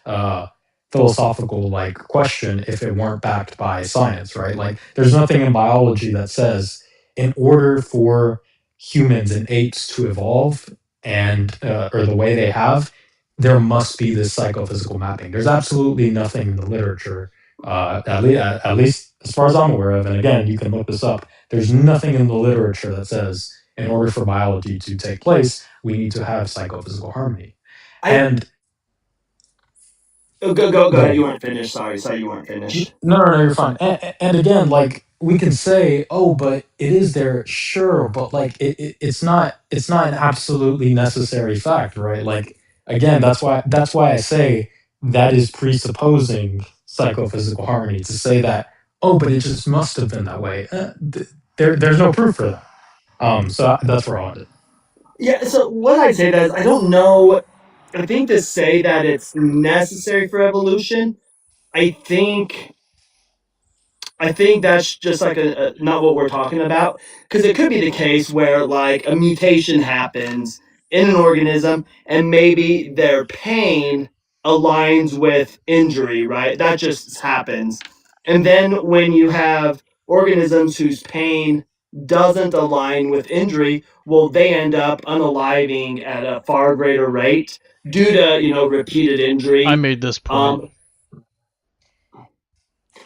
[SPEAKER 6] philosophical like question if it weren't backed by science, right? Like there's nothing in biology that says in order for humans and apes to evolve and or the way they have, there must be this psychophysical mapping. There's absolutely nothing in the literature, at least as far as I'm aware of. And again, you can look this up. There's nothing in the literature that says in order for biology to take place, we need to have psychophysical harmony. And
[SPEAKER 7] Go ahead. You weren't finished. Sorry, you weren't finished.
[SPEAKER 6] no, you're fine. And again, like we can say, oh, but it is there, sure, but like it's not an absolutely necessary fact, right? Like again, that's why I say that is presupposing psychophysical harmony to say that, oh, but it just must have been that way. There's no proof for that. So that's where I'll end it.
[SPEAKER 7] Yeah. So what I'd say that is, I don't know. I think to say that it's necessary for evolution, I think that's just like a not what we're talking about, because it could be the case where like a mutation happens in an organism and maybe their pain aligns with injury, right? That just happens. And then when you have organisms whose pain doesn't align with injury, well, they end up unaliving at a far greater rate due to, repeated injury.
[SPEAKER 1] I made this point.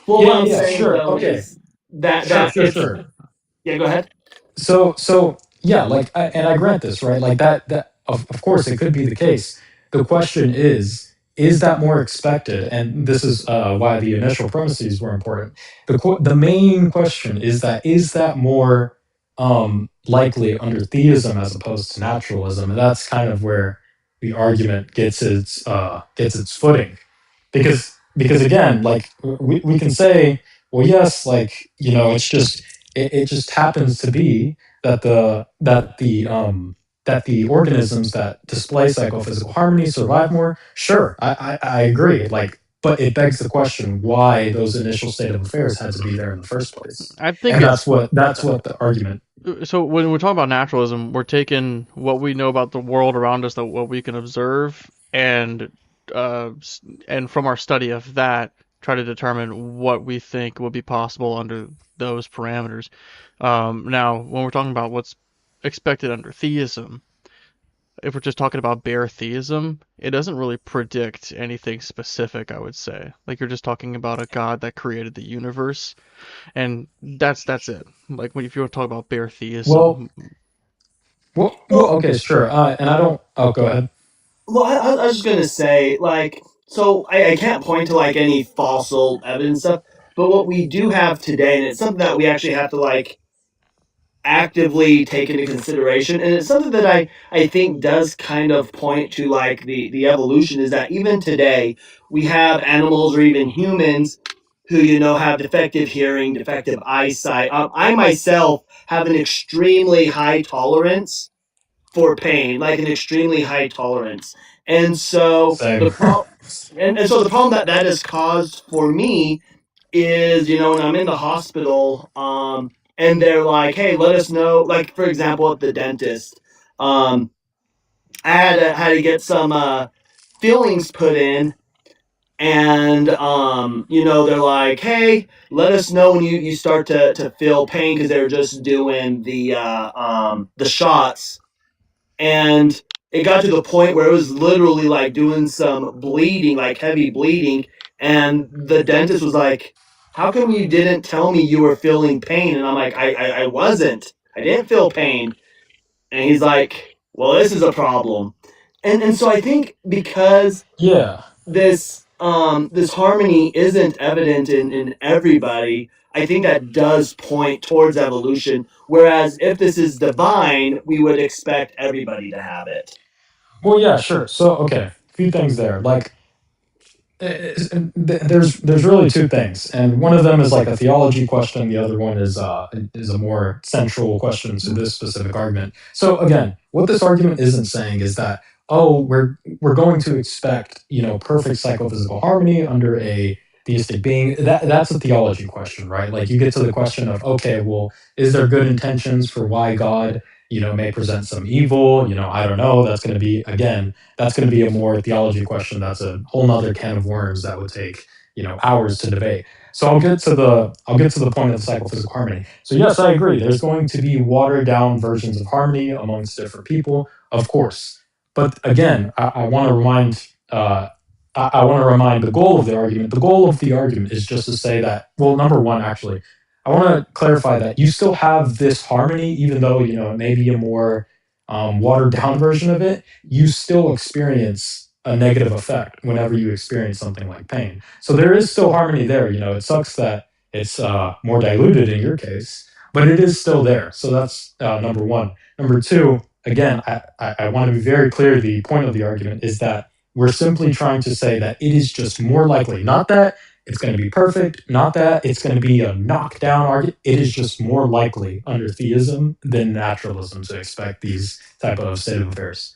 [SPEAKER 7] Well, what I'm
[SPEAKER 6] Yeah,
[SPEAKER 7] saying
[SPEAKER 6] sure,
[SPEAKER 7] though
[SPEAKER 6] okay.
[SPEAKER 7] is that
[SPEAKER 6] Sure.
[SPEAKER 7] yeah, go ahead.
[SPEAKER 6] So yeah, like and I grant this, right? Like that of course it could be the case. The question is that more expected? And this is why the initial premises were important. The main question is that more likely under theism as opposed to naturalism? And that's kind of where the argument gets its footing, because again, like we can say, well, yes, like it just happens to be that the organisms that display psychophysical harmony survive more. Sure, I agree. Like, but it begs the question why those initial state of affairs had to be there in the first place.
[SPEAKER 1] I think
[SPEAKER 6] And that's what the argument.
[SPEAKER 1] So when we're talking about naturalism, we're taking what we know about the world around us, what we can observe, and from our study of that, try to determine what we think will be possible under those parameters. Now, when we're talking about what's expected under theism, if we're just talking about bare theism, it doesn't really predict anything specific, I would say. Like you're just talking about a God that created the universe, and that's it. Like if you want to talk about bare theism,
[SPEAKER 6] Well, okay, sure. And I don't. Oh, go ahead.
[SPEAKER 7] Well, I was just gonna say, like, so I can't point to like any fossil evidence stuff, but what we do have today, and it's something that we actually have to like actively take into consideration, and it's something that I think does kind of point to like the evolution, is that even today we have animals or even humans who have defective hearing, defective eyesight. I myself have an extremely high tolerance for pain, like an extremely high tolerance. And so
[SPEAKER 6] Same.
[SPEAKER 7] so the problem that has caused for me is, when I'm in the hospital, and they're like, hey, let us know, like for example at the dentist, I had to get some fillings put in, and they're like, hey, let us know when you start to feel pain, because they're just doing the shots. And it got to the point where it was literally like doing some bleeding, like heavy bleeding. And the dentist was like, how come you didn't tell me you were feeling pain? And I'm like, I wasn't. I didn't feel pain. And he's like, well, this is a problem. And so I think because
[SPEAKER 6] Yeah.
[SPEAKER 7] this harmony isn't evident in everybody, I think that does point towards evolution. Whereas if this is divine, we would expect everybody to have it.
[SPEAKER 6] Well, yeah, sure. So, okay, few things there. Like, there's really two things, and one of them is like a theology question. The other one is a more central question to this specific argument. So again, what this argument isn't saying is that, oh, we're going to expect, perfect psychophysical harmony under a theistic being. That's a theology question, right? Like, you get to the question of, okay, well, is there good intentions for why God, may present some evil? I don't know. That's going to be a more theology question. That's a whole nother can of worms that would take, hours to debate. So I'll get to the point of the psychophysical harmony. So yes, I agree. There's going to be watered down versions of harmony amongst different people, of course. But again, I want to remind I want to remind the goal of the argument. The goal of the argument is just to say that, well, number one, actually, I want to clarify that you still have this harmony, even though, it may be a more watered down version of it. You still experience a negative effect whenever you experience something like pain. So there is still harmony there. It sucks that it's more diluted in your case, but it is still there. So that's number one. Number two, again, I want to be very clear. The point of the argument is that we're simply trying to say that it is just more likely, not that it's going to be perfect, not that it's going to be a knockdown argument. It is just more likely under theism than naturalism to expect these type of state of affairs.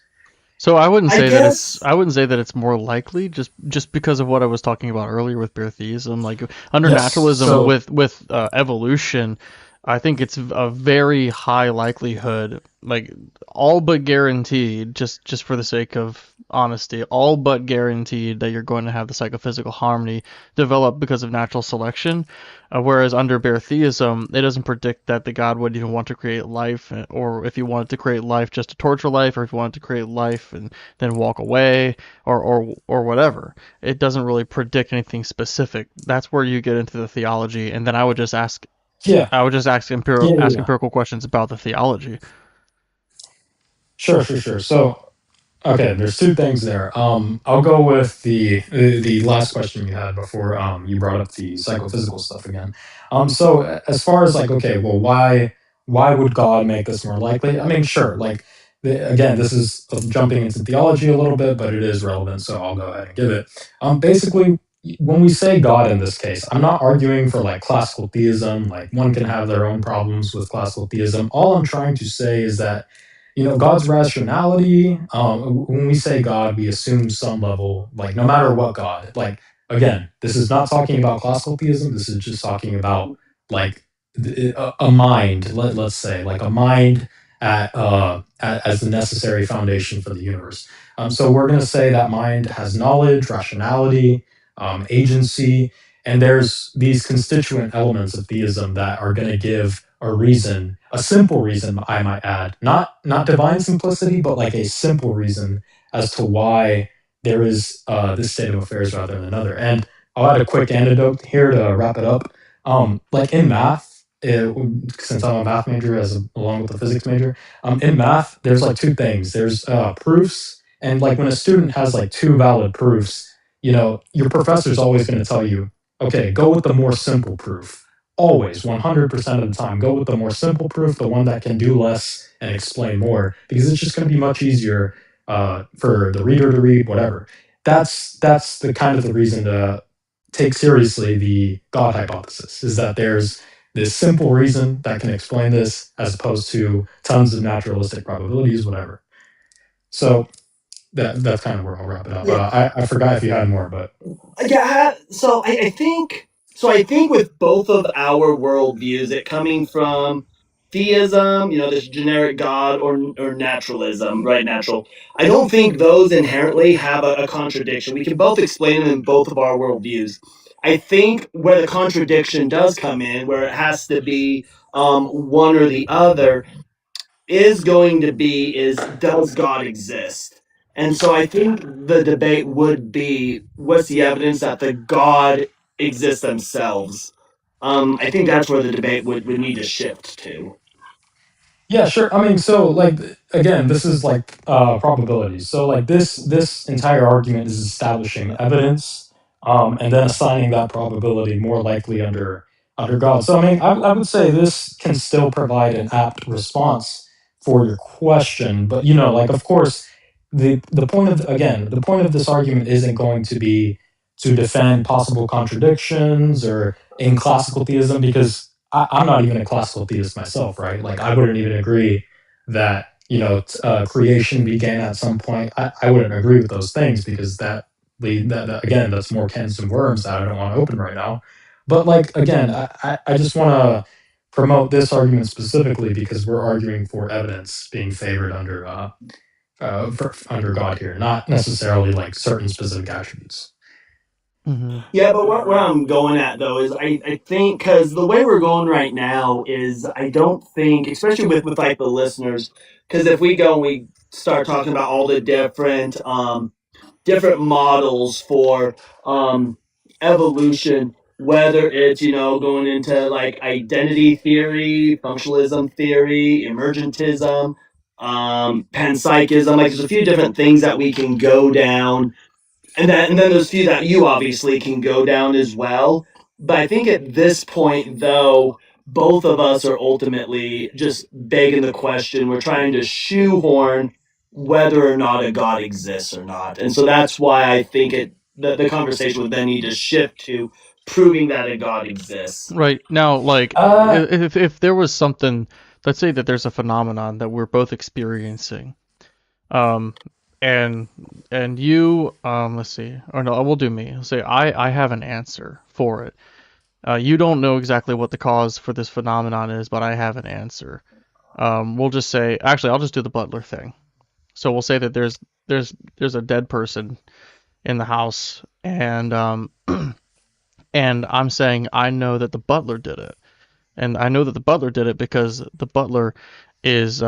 [SPEAKER 1] So I wouldn't
[SPEAKER 7] I
[SPEAKER 1] say that
[SPEAKER 7] guess-
[SPEAKER 1] it's more likely just because of what I was talking about earlier with bare theism. Like, under
[SPEAKER 6] Yes,
[SPEAKER 1] naturalism
[SPEAKER 6] so-
[SPEAKER 1] with evolution, I think it's a very high likelihood, like all but guaranteed, just for the sake of honesty, all but guaranteed that you're going to have the psychophysical harmony develop because of natural selection. Whereas under bare theism, it doesn't predict that the God would even want to create life, or if he wanted to create life just to torture life, or if he wanted to create life and then walk away, or whatever. It doesn't really predict anything specific. That's where you get into the theology, and then I would just ask
[SPEAKER 6] Yeah,
[SPEAKER 1] empirical questions about the theology.
[SPEAKER 6] sure. So, okay, there's two things there. I'll go with the last question you had before you brought up the psychophysical stuff again. So as far as like, okay, well, why would God make this more likely? I mean, sure, like again, this is jumping into theology a little bit, but it is relevant, so I'll go ahead and give it. Basically, when we say God in this case, I'm not arguing for like classical theism. Like, one can have their own problems with classical theism. All I'm trying to say is that, God's rationality, when we say God, we assume some level, like, no matter what God, like, again, this is not talking about classical theism. This is just talking about, like, a mind, let's say, like a mind as the necessary foundation for the universe. So we're going to say that mind has knowledge, rationality, agency, and there's these constituent elements of theism that are going to give a reason, a simple reason, I might add, not divine simplicity, but like a simple reason as to why there is this state of affairs rather than another. And I'll add a quick anecdote here to wrap it up. Like in math, since I'm a math major along with a physics major, in math, there's like two things. There's proofs, and like when a student has like two valid proofs, your professor's always going to tell you, okay, go with the more simple proof. Always, 100% of the time, go with the more simple proof, the one that can do less and explain more, because it's just going to be much easier for the reader to read, whatever. That's the kind of the reason to take seriously the God hypothesis, is that there's this simple reason that can explain this, as opposed to tons of naturalistic probabilities, whatever. So that's kind of where I'll wrap it up.
[SPEAKER 7] Yeah.
[SPEAKER 6] I forgot if you had more, but
[SPEAKER 7] Yeah, so I think with both of our worldviews, it coming from theism, this generic God, or naturalism, right? Natural. I don't think those inherently have a contradiction. We can both explain them in both of our worldviews. I think where the contradiction does come in, where it has to be one or the other, is going to be does God exist? And so I think the debate would be, what's the evidence that the God exists themselves? I think that's where the debate would need to shift to.
[SPEAKER 6] yeah, sure. I mean, so like again, this is like probabilities. So like this entire argument is establishing evidence, and then assigning that probability more likely under God. So I mean, I would say this can still provide an apt response for your question, but like, of course, the point of this argument isn't going to be to defend possible contradictions or in classical theism, because I'm not even a classical theist myself, right? Like, I wouldn't even agree that, creation began at some point. I wouldn't agree with those things, because that again, that's more cans and worms that I don't want to open right now. But like, again, I just want to promote this argument specifically because we're arguing for evidence being favored under God here, not necessarily like certain specific attributes.
[SPEAKER 7] Yeah, but where I'm going at though is I think because the way we're going right now is I don't think, especially with like the listeners, because if we go and we start talking about all the different models for evolution, whether it's going into like identity theory, functionalism theory, emergentism, panpsychism, like there's a few different things that we can go down, and then there's a few that you obviously can go down as well. But I think at this point, though, both of us are ultimately just begging the question. We're trying to shoehorn whether or not a God exists or not, and so that's why I think the conversation would then need to shift to proving that a God exists.
[SPEAKER 1] Right. Now, like, if there was something, let's say that there's a phenomenon that we're both experiencing, and you, let's see, or no, we'll do me. I'll say I have an answer for it. You don't know exactly what the cause for this phenomenon is, but I have an answer. We'll just say, actually, I'll just do the butler thing. So we'll say that there's a dead person in the house, and and I'm saying I know that the butler did it, and I know that the butler did it because the butler is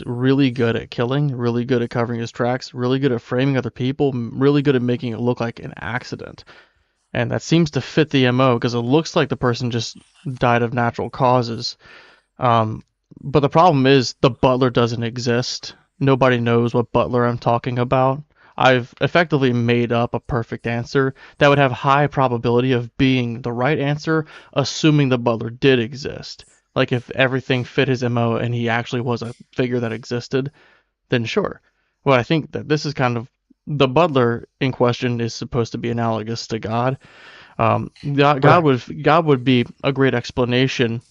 [SPEAKER 1] really good at killing, really good at covering his tracks, really good at framing other people, really good at making it look like an accident. And that seems to fit the MO because it looks like the person just died of natural causes. But the problem is the butler doesn't exist. Nobody knows what butler I'm talking about. I've effectively made up a perfect answer that would have high probability of being the right answer, assuming the butler did exist. Like if everything fit his MO and he actually was a figure that existed, then sure. Well, I think that this is kind of the butler in question is supposed to be analogous to God. God would be a great explanation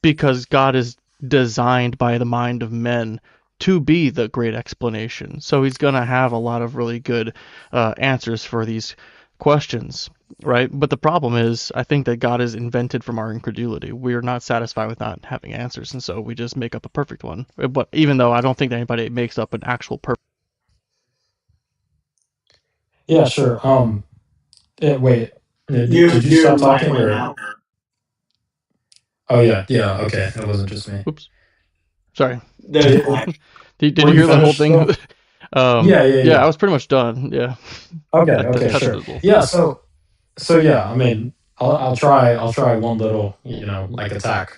[SPEAKER 1] because God is designed by the mind of men to be the great explanation. So he's going to have a lot of really good answers for these questions, right? But the problem is, I think that God is invented from our incredulity. We are not satisfied with not having answers, and so we just make up a perfect one. But even though I don't think that anybody makes up an actual perfect.
[SPEAKER 6] Yeah, sure. Wait, did you
[SPEAKER 7] Your
[SPEAKER 6] stop
[SPEAKER 7] mic
[SPEAKER 6] talking
[SPEAKER 7] went
[SPEAKER 6] or?
[SPEAKER 7] out.
[SPEAKER 6] Oh yeah, okay, that wasn't just me.
[SPEAKER 1] Oops, sorry.
[SPEAKER 7] There's
[SPEAKER 1] Did
[SPEAKER 6] Were
[SPEAKER 1] you
[SPEAKER 6] you
[SPEAKER 1] hear the whole
[SPEAKER 6] finished,
[SPEAKER 1] thing?
[SPEAKER 6] though? Yeah.
[SPEAKER 1] I was pretty much done. Yeah.
[SPEAKER 6] Okay,
[SPEAKER 1] Touched
[SPEAKER 6] sure.
[SPEAKER 1] it a little.
[SPEAKER 6] Yeah, so yeah, I mean, I'll try one little, like attack.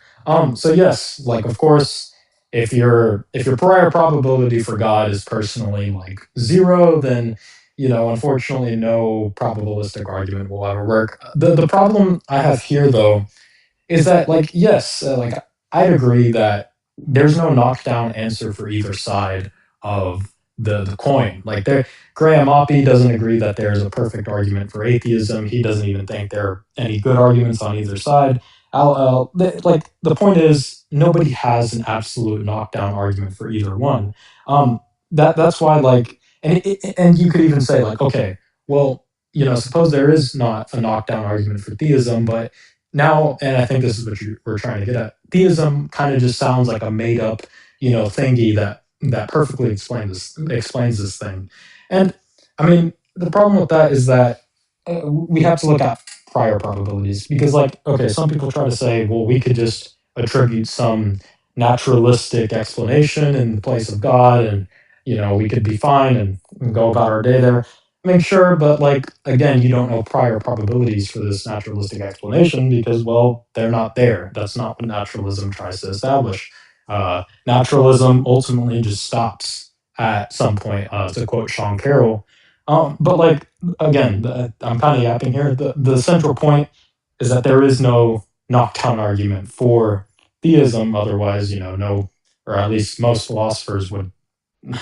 [SPEAKER 6] So yes, like of course, if your prior probability for God is personally like 0, then unfortunately no probabilistic argument will ever work. The problem I have here though is that like yes, like I'd agree that there's no knockdown answer for either side of the coin. Like Graham Oppie doesn't agree that there's a perfect argument for atheism. He doesn't even think there are any good arguments on either side. Like the point is nobody has an absolute knockdown argument for either one. That's why like and you could even say like okay, well suppose there is not a knockdown argument for theism, but now, and I think this is what you were trying to get at, theism kind of just sounds like a made up, thingy that perfectly explains this thing. And I mean, the problem with that is that we have to look at prior probabilities because, like, okay, some people try to say, well, we could just attribute some naturalistic explanation in the place of God, and we could be fine and go about our day there. I mean, sure, but like again, you don't know prior probabilities for this naturalistic explanation because, well, they're not there. That's not what naturalism tries to establish. Naturalism ultimately just stops at some point, to quote Sean Carroll. But like again, I'm kind of yapping here. The central point is that there is no knockdown argument for theism. Otherwise, no, or at least most philosophers would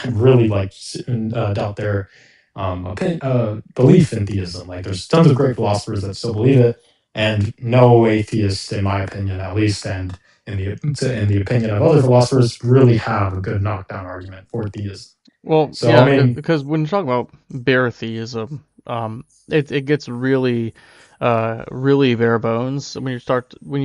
[SPEAKER 6] really like doubt belief in theism. Like there's tons of great philosophers that still believe it, and no atheist, in my opinion at least, and in the opinion of other philosophers, really have a good knockdown argument for theism.
[SPEAKER 1] Well,
[SPEAKER 6] So
[SPEAKER 1] yeah,
[SPEAKER 6] I mean,
[SPEAKER 1] because when you talk about bare theism, it gets really, really bare bones when you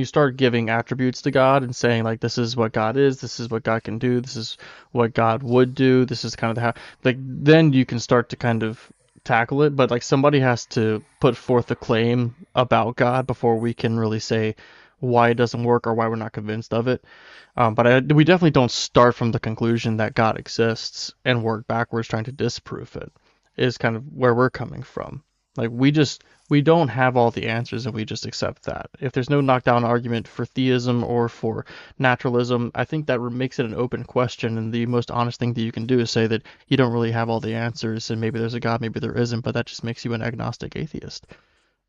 [SPEAKER 1] start giving attributes to God and saying like this is what God is, this is what God can do, this is what God would do, this is kind of the how like then you can start to kind of tackle it. But like somebody has to put forth a claim about God before we can really say why it doesn't work or why we're not convinced of it. But we definitely don't start from the conclusion that God exists and work backwards trying to disprove it. Is kind of where we're coming from. Like we don't have all the answers and we just accept that. If there's no knockdown argument for theism or for naturalism, I think that makes it an open question. And the most honest thing that you can do is say that you don't really have all the answers and maybe there's a God, maybe there isn't, but that just makes you an agnostic atheist.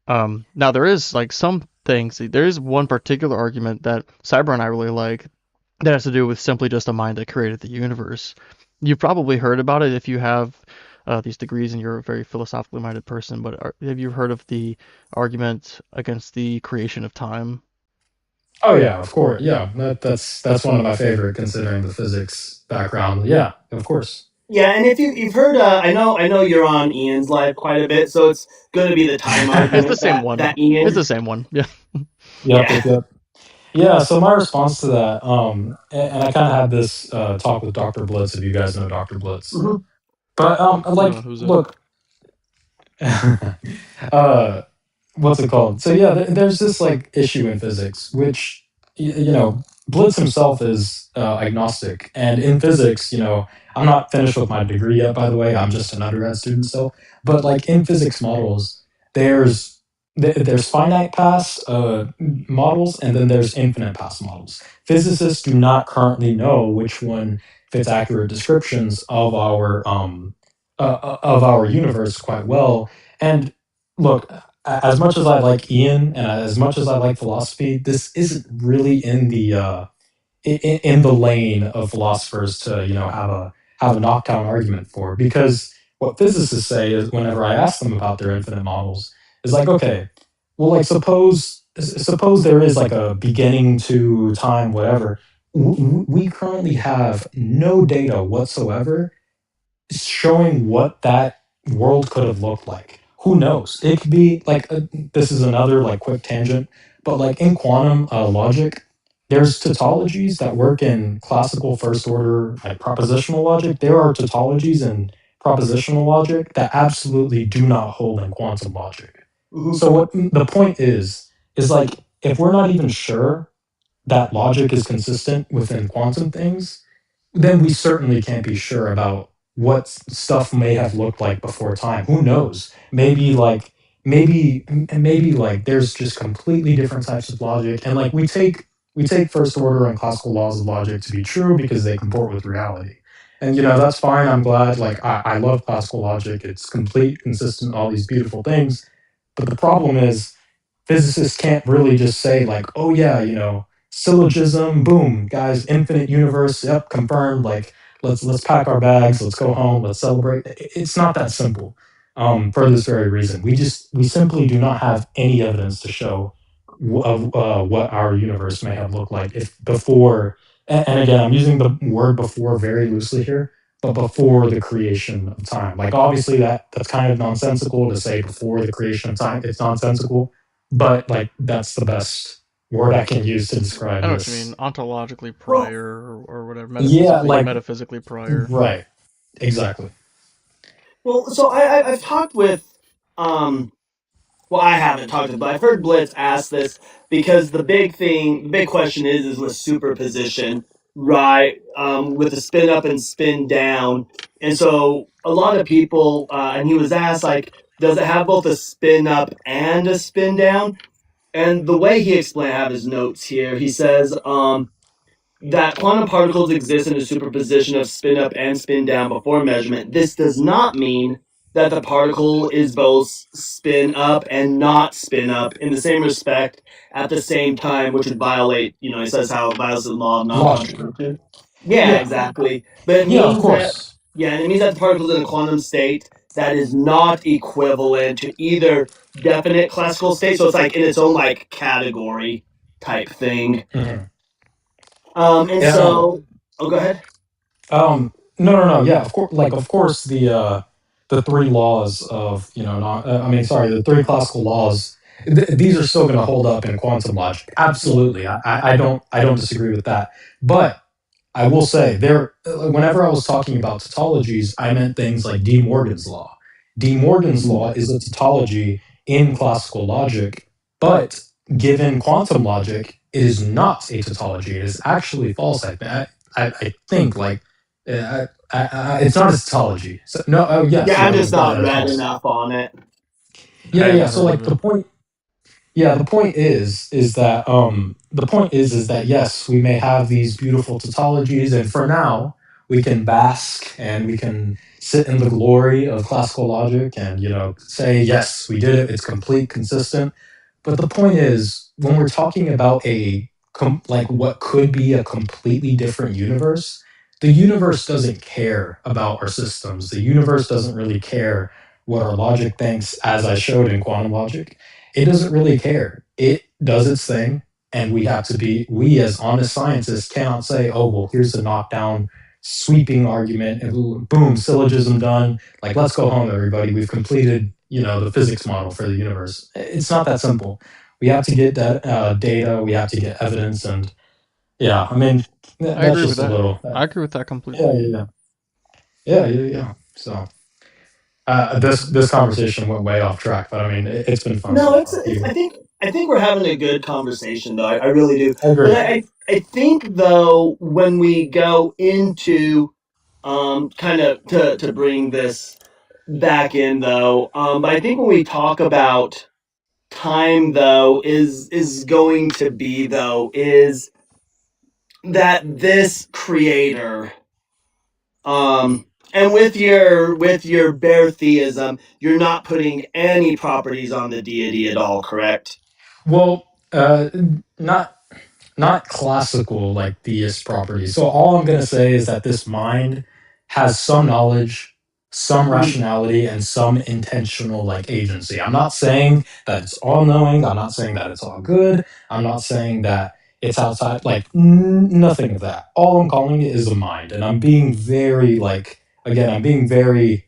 [SPEAKER 1] Now there is like some things. There is one particular argument that Cyber and I really like that has to do with simply just a mind that created the universe. You've probably heard about it if you have these degrees and you're a very philosophically minded person. But have you heard of the argument against the creation of time?
[SPEAKER 6] oh yeah, of course, yeah. That's one of my favorite, considering the physics background. Yeah, of course.
[SPEAKER 7] Yeah, and if you've heard, I know you're on Ian's live quite a bit, so it's going to be the time
[SPEAKER 1] It's the
[SPEAKER 7] argument
[SPEAKER 1] same
[SPEAKER 7] that
[SPEAKER 1] one.
[SPEAKER 7] that Ian.
[SPEAKER 1] It's the same one. Yeah.
[SPEAKER 7] Yeah.
[SPEAKER 6] Yeah, so my response to that, and I kind of had this talk with Dr. Blitz, if you guys know Dr. Blitz.
[SPEAKER 7] Mhm.
[SPEAKER 6] But like,
[SPEAKER 1] Who's it?
[SPEAKER 6] look, what's it called? So yeah, there's this like issue in physics, which Blitz himself is agnostic, and in physics, I'm not finished with my degree yet, by the way. I'm just an undergrad student still. But like in physics models, there's there's finite pass models, and then there's infinite pass models. Physicists do not currently know which one fits accurate descriptions of our universe quite well. And look, as much as I like Ian and as much as I like philosophy, this isn't really in the lane of philosophers to have a knockdown argument for, because what physicists say is, whenever I ask them about their infinite models, is like, okay, well, like suppose there is like a beginning to time, whatever. We currently have no data whatsoever showing what that world could have looked like. Who knows? It could be like this is another like quick tangent, but like in quantum logic, there's tautologies that work in classical first order like propositional logic. There are tautologies in propositional logic that absolutely do not hold in quantum logic.
[SPEAKER 7] Mhm.
[SPEAKER 6] So what the point is like, if we're not even sure that logic is consistent within quantum things, then we certainly can't be sure about what stuff may have looked like before time. Who knows? Maybe like there's just completely different types of logic, and like we take first order and classical laws of logic to be true because they comport with reality. And that's fine. I'm glad. Like I love classical logic. It's complete, consistent, all these beautiful things. But the problem is physicists can't really just say like, oh yeah, syllogism, boom, guys, infinite universe, yep, confirmed. Like let's pack our bags, let's go home, let's celebrate. It's not that simple. For this very reason, we simply do not have any evidence to show of what our universe may have looked like if before. And again, I'm using the word before very loosely here, but before the creation of time. Like obviously that's kind of nonsensical to say before the creation of time. It's nonsensical, but like that's the best word I can use to describe
[SPEAKER 1] I know
[SPEAKER 6] this.
[SPEAKER 1] what you mean. Ontologically prior or whatever.
[SPEAKER 6] Yeah, like
[SPEAKER 1] metaphysically prior.
[SPEAKER 6] right, exactly.
[SPEAKER 7] Well, so I've talked with well, I haven't talked to, but I've heard Blitz ask this because the big question is with superposition, right? With the spin up and spin down, and so a lot of people, and he was asked like, does it have both a spin up and a spin down? And the way he explained, I have his notes here. He says, that quantum particles exist in a superposition of spin up and spin down before measurement. This does not mean that the particle is both spin up and not spin up in the same respect at the same time, which would violate, he says how it violates the law of non-contradiction. Yeah, exactly. But it
[SPEAKER 6] Yeah, of
[SPEAKER 7] means that,
[SPEAKER 6] course.
[SPEAKER 7] yeah, and it means that the particle is in a quantum state that is not equivalent to either definite classical state, so it's like in its own like category type thing.
[SPEAKER 6] Mhm.
[SPEAKER 7] And
[SPEAKER 6] Yeah, no.
[SPEAKER 7] so, oh, go ahead.
[SPEAKER 6] No. Yeah, of course, the three laws of not. I mean, sorry, the three classical laws. These are still going to hold up in quantum logic. Absolutely, I don't disagree with that. But I will say there. Whenever I was talking about tautologies, I meant things like De Morgan's law. De Morgan's law is a tautology in classical logic, but given quantum logic, it is not a tautology. It is actually false. I think like it's not a tautology. So, no, oh yes,
[SPEAKER 7] Yeah,
[SPEAKER 6] you
[SPEAKER 7] I'm
[SPEAKER 6] would
[SPEAKER 7] just
[SPEAKER 6] regard
[SPEAKER 7] not
[SPEAKER 6] that as
[SPEAKER 7] read
[SPEAKER 6] false.
[SPEAKER 7] enough on it.
[SPEAKER 6] Yeah,
[SPEAKER 1] I
[SPEAKER 6] yeah.
[SPEAKER 1] haven't
[SPEAKER 6] So
[SPEAKER 1] heard of
[SPEAKER 6] like
[SPEAKER 1] it.
[SPEAKER 6] the point is that yes, we may have these beautiful tautologies, and for now we can bask and we can sit in the glory of classical logic and say yes, we did it. It's complete, consistent. But the point is, when we're talking about like what could be a completely different universe, the universe doesn't care about our systems. The universe doesn't really care what our logic thinks, as I showed in quantum logic. It doesn't really care. It does its thing, and we as honest scientists cannot say, oh, well, here's a knockdown, sweeping argument, and boom, syllogism done. Like, let's go home, everybody. We've completed, the physics model for the universe. It's not that simple. We have to get that data, we have to get evidence, and yeah, I mean,
[SPEAKER 1] I
[SPEAKER 6] that's
[SPEAKER 1] agree with
[SPEAKER 6] just a
[SPEAKER 1] that.
[SPEAKER 6] little.
[SPEAKER 1] I agree with that completely.
[SPEAKER 6] Yeah. So this conversation went way off track, but I mean, it's been fun so
[SPEAKER 7] No, it's,
[SPEAKER 6] far.
[SPEAKER 7] it's I think we're having a good conversation though. I really do.
[SPEAKER 6] I
[SPEAKER 7] But
[SPEAKER 6] agree.
[SPEAKER 7] I think though when we go into kind of to bring this back in though, but I think when we talk about time though is going to be though is that this creator and with your bare theism, you're not putting any properties on the deity at all, correct?
[SPEAKER 6] Well, not classical like theist properties. So all I'm gonna say is that this mind has some knowledge, some
[SPEAKER 7] Mhm.
[SPEAKER 6] rationality, and some intentional like agency. I'm not saying that it's all knowing. I'm not saying that it's all good. I'm not saying that it's outside. Like nothing of that. All I'm calling it is a mind, and I'm being very like again. I'm being very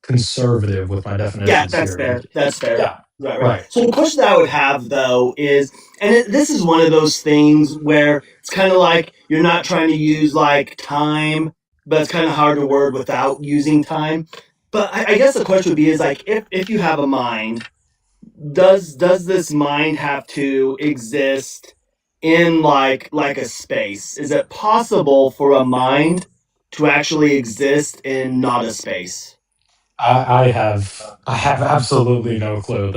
[SPEAKER 6] conservative with my
[SPEAKER 7] Yeah,
[SPEAKER 6] definitions
[SPEAKER 7] that's
[SPEAKER 6] here.
[SPEAKER 7] fair.
[SPEAKER 6] Like
[SPEAKER 7] That's fair.
[SPEAKER 6] yeah,
[SPEAKER 7] Right.
[SPEAKER 6] right.
[SPEAKER 7] So the question that I would have though is, and this is one of those things where it's kind of like you're not trying to use like time, but it's kind of hard to word without using time. But I guess the question would be is like if you have a mind, does this mind have to exist in like a space? Is it possible for a mind to actually exist in not a space?
[SPEAKER 6] I have absolutely no clue.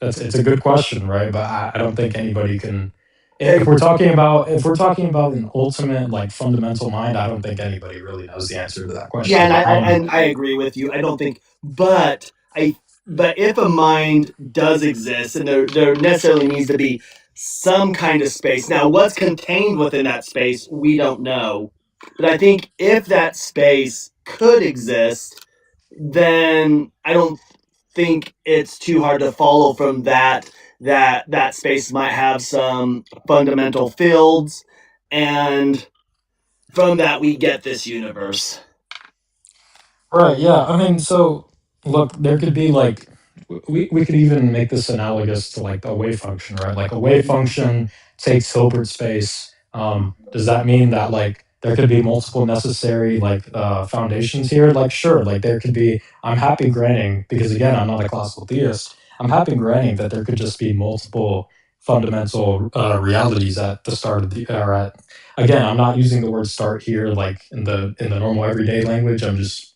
[SPEAKER 6] It's a good question, right? But I don't think anybody can. If we're talking about an ultimate like fundamental mind, I don't think anybody really knows the answer to that
[SPEAKER 7] Yeah,
[SPEAKER 6] question. But
[SPEAKER 7] and I agree with you. I don't think, but I but if a mind does exist, and there necessarily needs to be some kind of space. Now, what's contained within that space, we don't know. But I think if that space could exist, then I don't think it's too hard to follow from that that space might have some fundamental fields, and from that we get this universe.
[SPEAKER 6] right, yeah. I mean, so look, there could be like we could even make this analogous to like the wave function, right? Like a wave function takes Hilbert space. Does that mean that like there could be multiple necessary like foundations here? Like sure, like there could be. I'm happy granting because again, I'm not a classical theist. I'm happy granting that there could just be multiple fundamental realities at the start of the or at again, I'm not using the word start here like in the normal everyday language. I'm just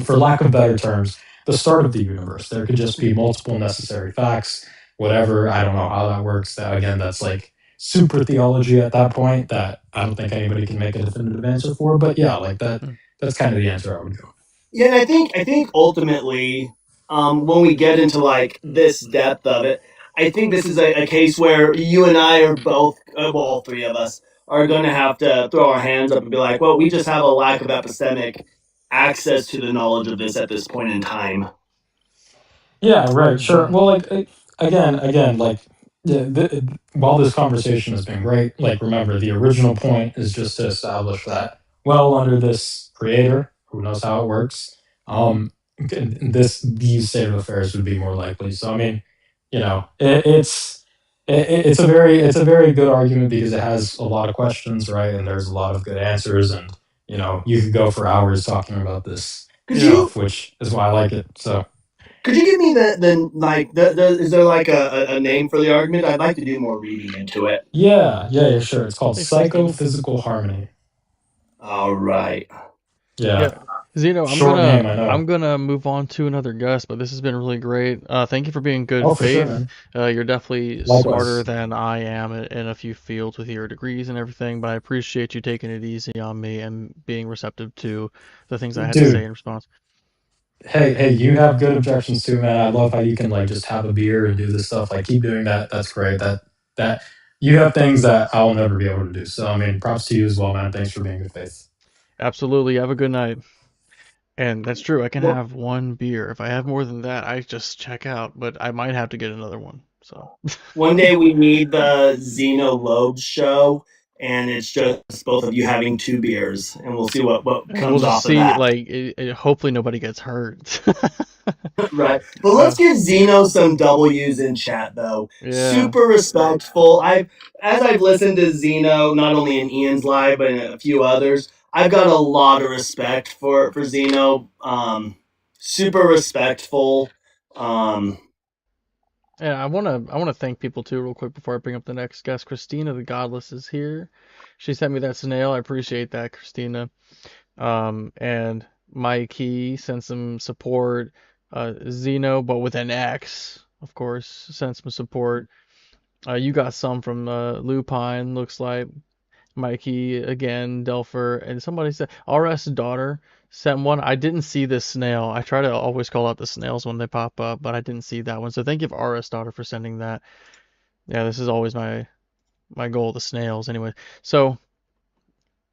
[SPEAKER 6] for lack of better terms, the start of the universe. There could just be multiple necessary facts, whatever. I don't know how that works. That again, that's like super theology at that point that I don't think anybody can make a definitive answer for. But yeah, like that
[SPEAKER 1] Mm.
[SPEAKER 6] that's kind of the answer I would go.
[SPEAKER 7] Yeah, and I think ultimately, when we get into like this depth of it, I think this is a case where you and I are both, well, all three of us are going to have to throw our hands up and be like, well, we just have a lack of epistemic access to the knowledge of this at this point in time.
[SPEAKER 6] Yeah, right, sure. Well, like again, like while this conversation has been great, like remember the original point is just to establish that well under this creator who knows how it works, these state of affairs would be more likely. So I mean, it's a very good argument because it has a lot of questions, right? And there's a lot of good answers, and you could go for hours talking about this
[SPEAKER 7] Could
[SPEAKER 6] stuff, which is why I like it. So.
[SPEAKER 7] Could you give me is there like a name for the argument? I'd like to do more reading into it.
[SPEAKER 6] Yeah, sure. It's called
[SPEAKER 1] Thanks, Christine.
[SPEAKER 6] psychophysical harmony.
[SPEAKER 7] All right.
[SPEAKER 6] Yeah.
[SPEAKER 1] Zeno,
[SPEAKER 6] Short name, I know.
[SPEAKER 1] I'm gonna move on to another guest, but this has been really great. Thank you for being good
[SPEAKER 6] Oh, for sure,
[SPEAKER 1] faith.
[SPEAKER 6] man.
[SPEAKER 1] You're definitely
[SPEAKER 6] Likewise.
[SPEAKER 1] smarter than I am in a few fields with your degrees and everything, but I appreciate you taking it easy on me and being receptive to the things I had to say in response.
[SPEAKER 6] Hey, you have good objections too, man. I love how you can like just have a beer and do this stuff. Like keep doing that. That's great. That you have things that I will never be able to do. So I mean, props to you as well, man. Thanks for being good faith.
[SPEAKER 1] Absolutely. Have a good night. And that's true. I can have one beer. If I have more than that, I just check out. But I might have to get another one. So
[SPEAKER 7] one day we need the Zeno Loeb show, and it's just both of you having 2 beers, and we'll see what comes off of that.
[SPEAKER 1] Like, hopefully nobody gets hurt.
[SPEAKER 7] Right. But let's give Zeno some W's in chat, though.
[SPEAKER 1] Yeah.
[SPEAKER 7] Super respectful. As I've listened to Zeno, not only in Ian's live, but in a few others, I've got a lot of respect for Zeno. Super respectful.
[SPEAKER 1] Yeah, I wanna thank people too real quick before I bring up the next guest. Christina the Godless is here. She sent me that snail. I appreciate that, Christina. And Mikey sent some support. Zeno, but with an X, of course, sent some support. You got some from Lupine, looks like. Mikey again, Delfer, and somebody said RS daughter sent one. I didn't see this snail. I try to always call out the snails when they pop up, but I didn't see that one. So thank you, RS daughter, for sending that. Yeah, this is always my goal, the snails. Anyway, so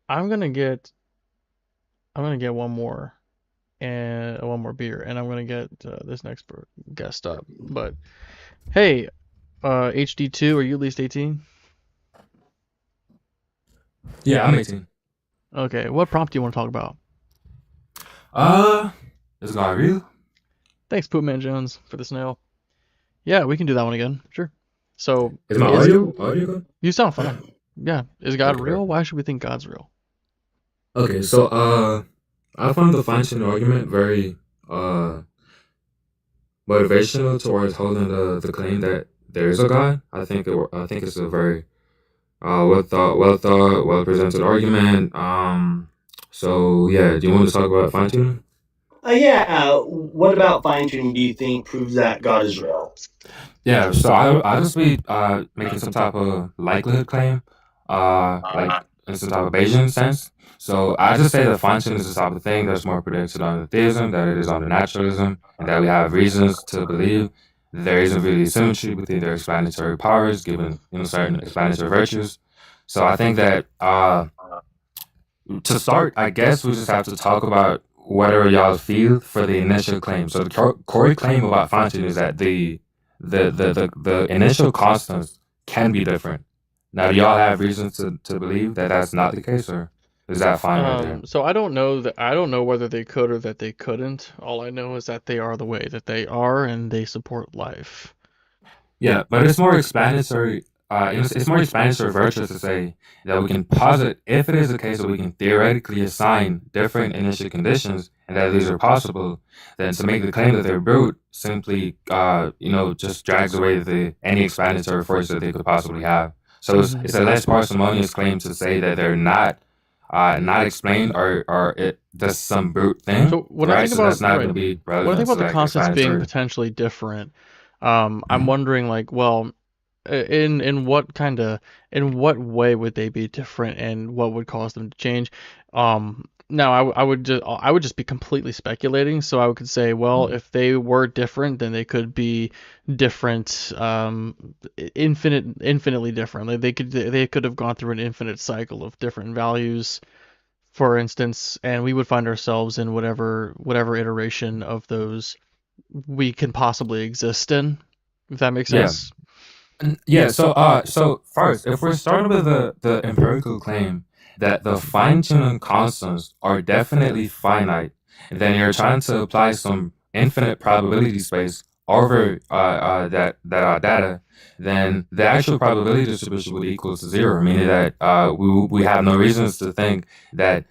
[SPEAKER 1] I'm gonna get one more beer, and I'm gonna get this next guest up. But hey, HD2, are you at least 18?
[SPEAKER 8] Yeah, I'm 18.
[SPEAKER 1] Okay, what prompt do you want to talk about?
[SPEAKER 8] Is it God real?
[SPEAKER 1] Thanks, Poopman Jones, for the snail. Yeah, we can do that one again. Sure. So
[SPEAKER 8] Is my audio good?
[SPEAKER 1] You sound fine. Yeah. Is God real? Why should we think God's real?
[SPEAKER 8] Okay, so I found the fine-tuning argument very motivational towards holding the claim that there is a God. I think it's a very well thought, well presented argument. So yeah, do you want to talk about fine-tuning?
[SPEAKER 7] What about fine-tuning do you think proves that God is real?
[SPEAKER 8] Yeah, so I just be making some type of likelihood claim, like in some type of Bayesian sense. So I just say that fine-tuning is the type of thing that's more predicted under theism than it is under naturalism, and that we have reasons to believe there isn't really symmetry between their explanatory powers given certain explanatory virtues. So I think that to start, I guess we just have to talk about whatever y'all feel for the initial claim. So the core claim about fine-tuning is that the initial constants can be different. Now, do y'all have reasons to believe that that's not the case, or is that fine right there?
[SPEAKER 1] So I don't know whether they could or that they couldn't. All I know is that they are the way that they are, and they support life.
[SPEAKER 8] Yeah, but it's more explanatory. It's more explanatory virtue to say that we can posit if it is the case that we can theoretically assign different initial conditions and that these are possible, then to make the claim that they're brute simply just drags away any explanatory force that they could possibly have. So it's a less parsimonious claim to say that they're not explained or that's some brute thing.
[SPEAKER 1] So when I think about the constants being potentially different, I'm wondering like, well, in what way would they be different, and what would cause them to change? Now I would just be completely speculating. So I could say, well, if they were different, then they could be different, infinitely different. Like they could have gone through an infinite cycle of different values for instance, and we would find ourselves in whatever iteration of those we can possibly exist in, if that makes
[SPEAKER 8] Yeah.
[SPEAKER 1] sense.
[SPEAKER 8] Yeah, so first, if we're starting with the empirical claim that the fine-tuning constants are definitely finite, and then you're trying to apply some infinite probability space over that data, then the actual probability distribution would equal to zero, meaning that we have no reasons to think that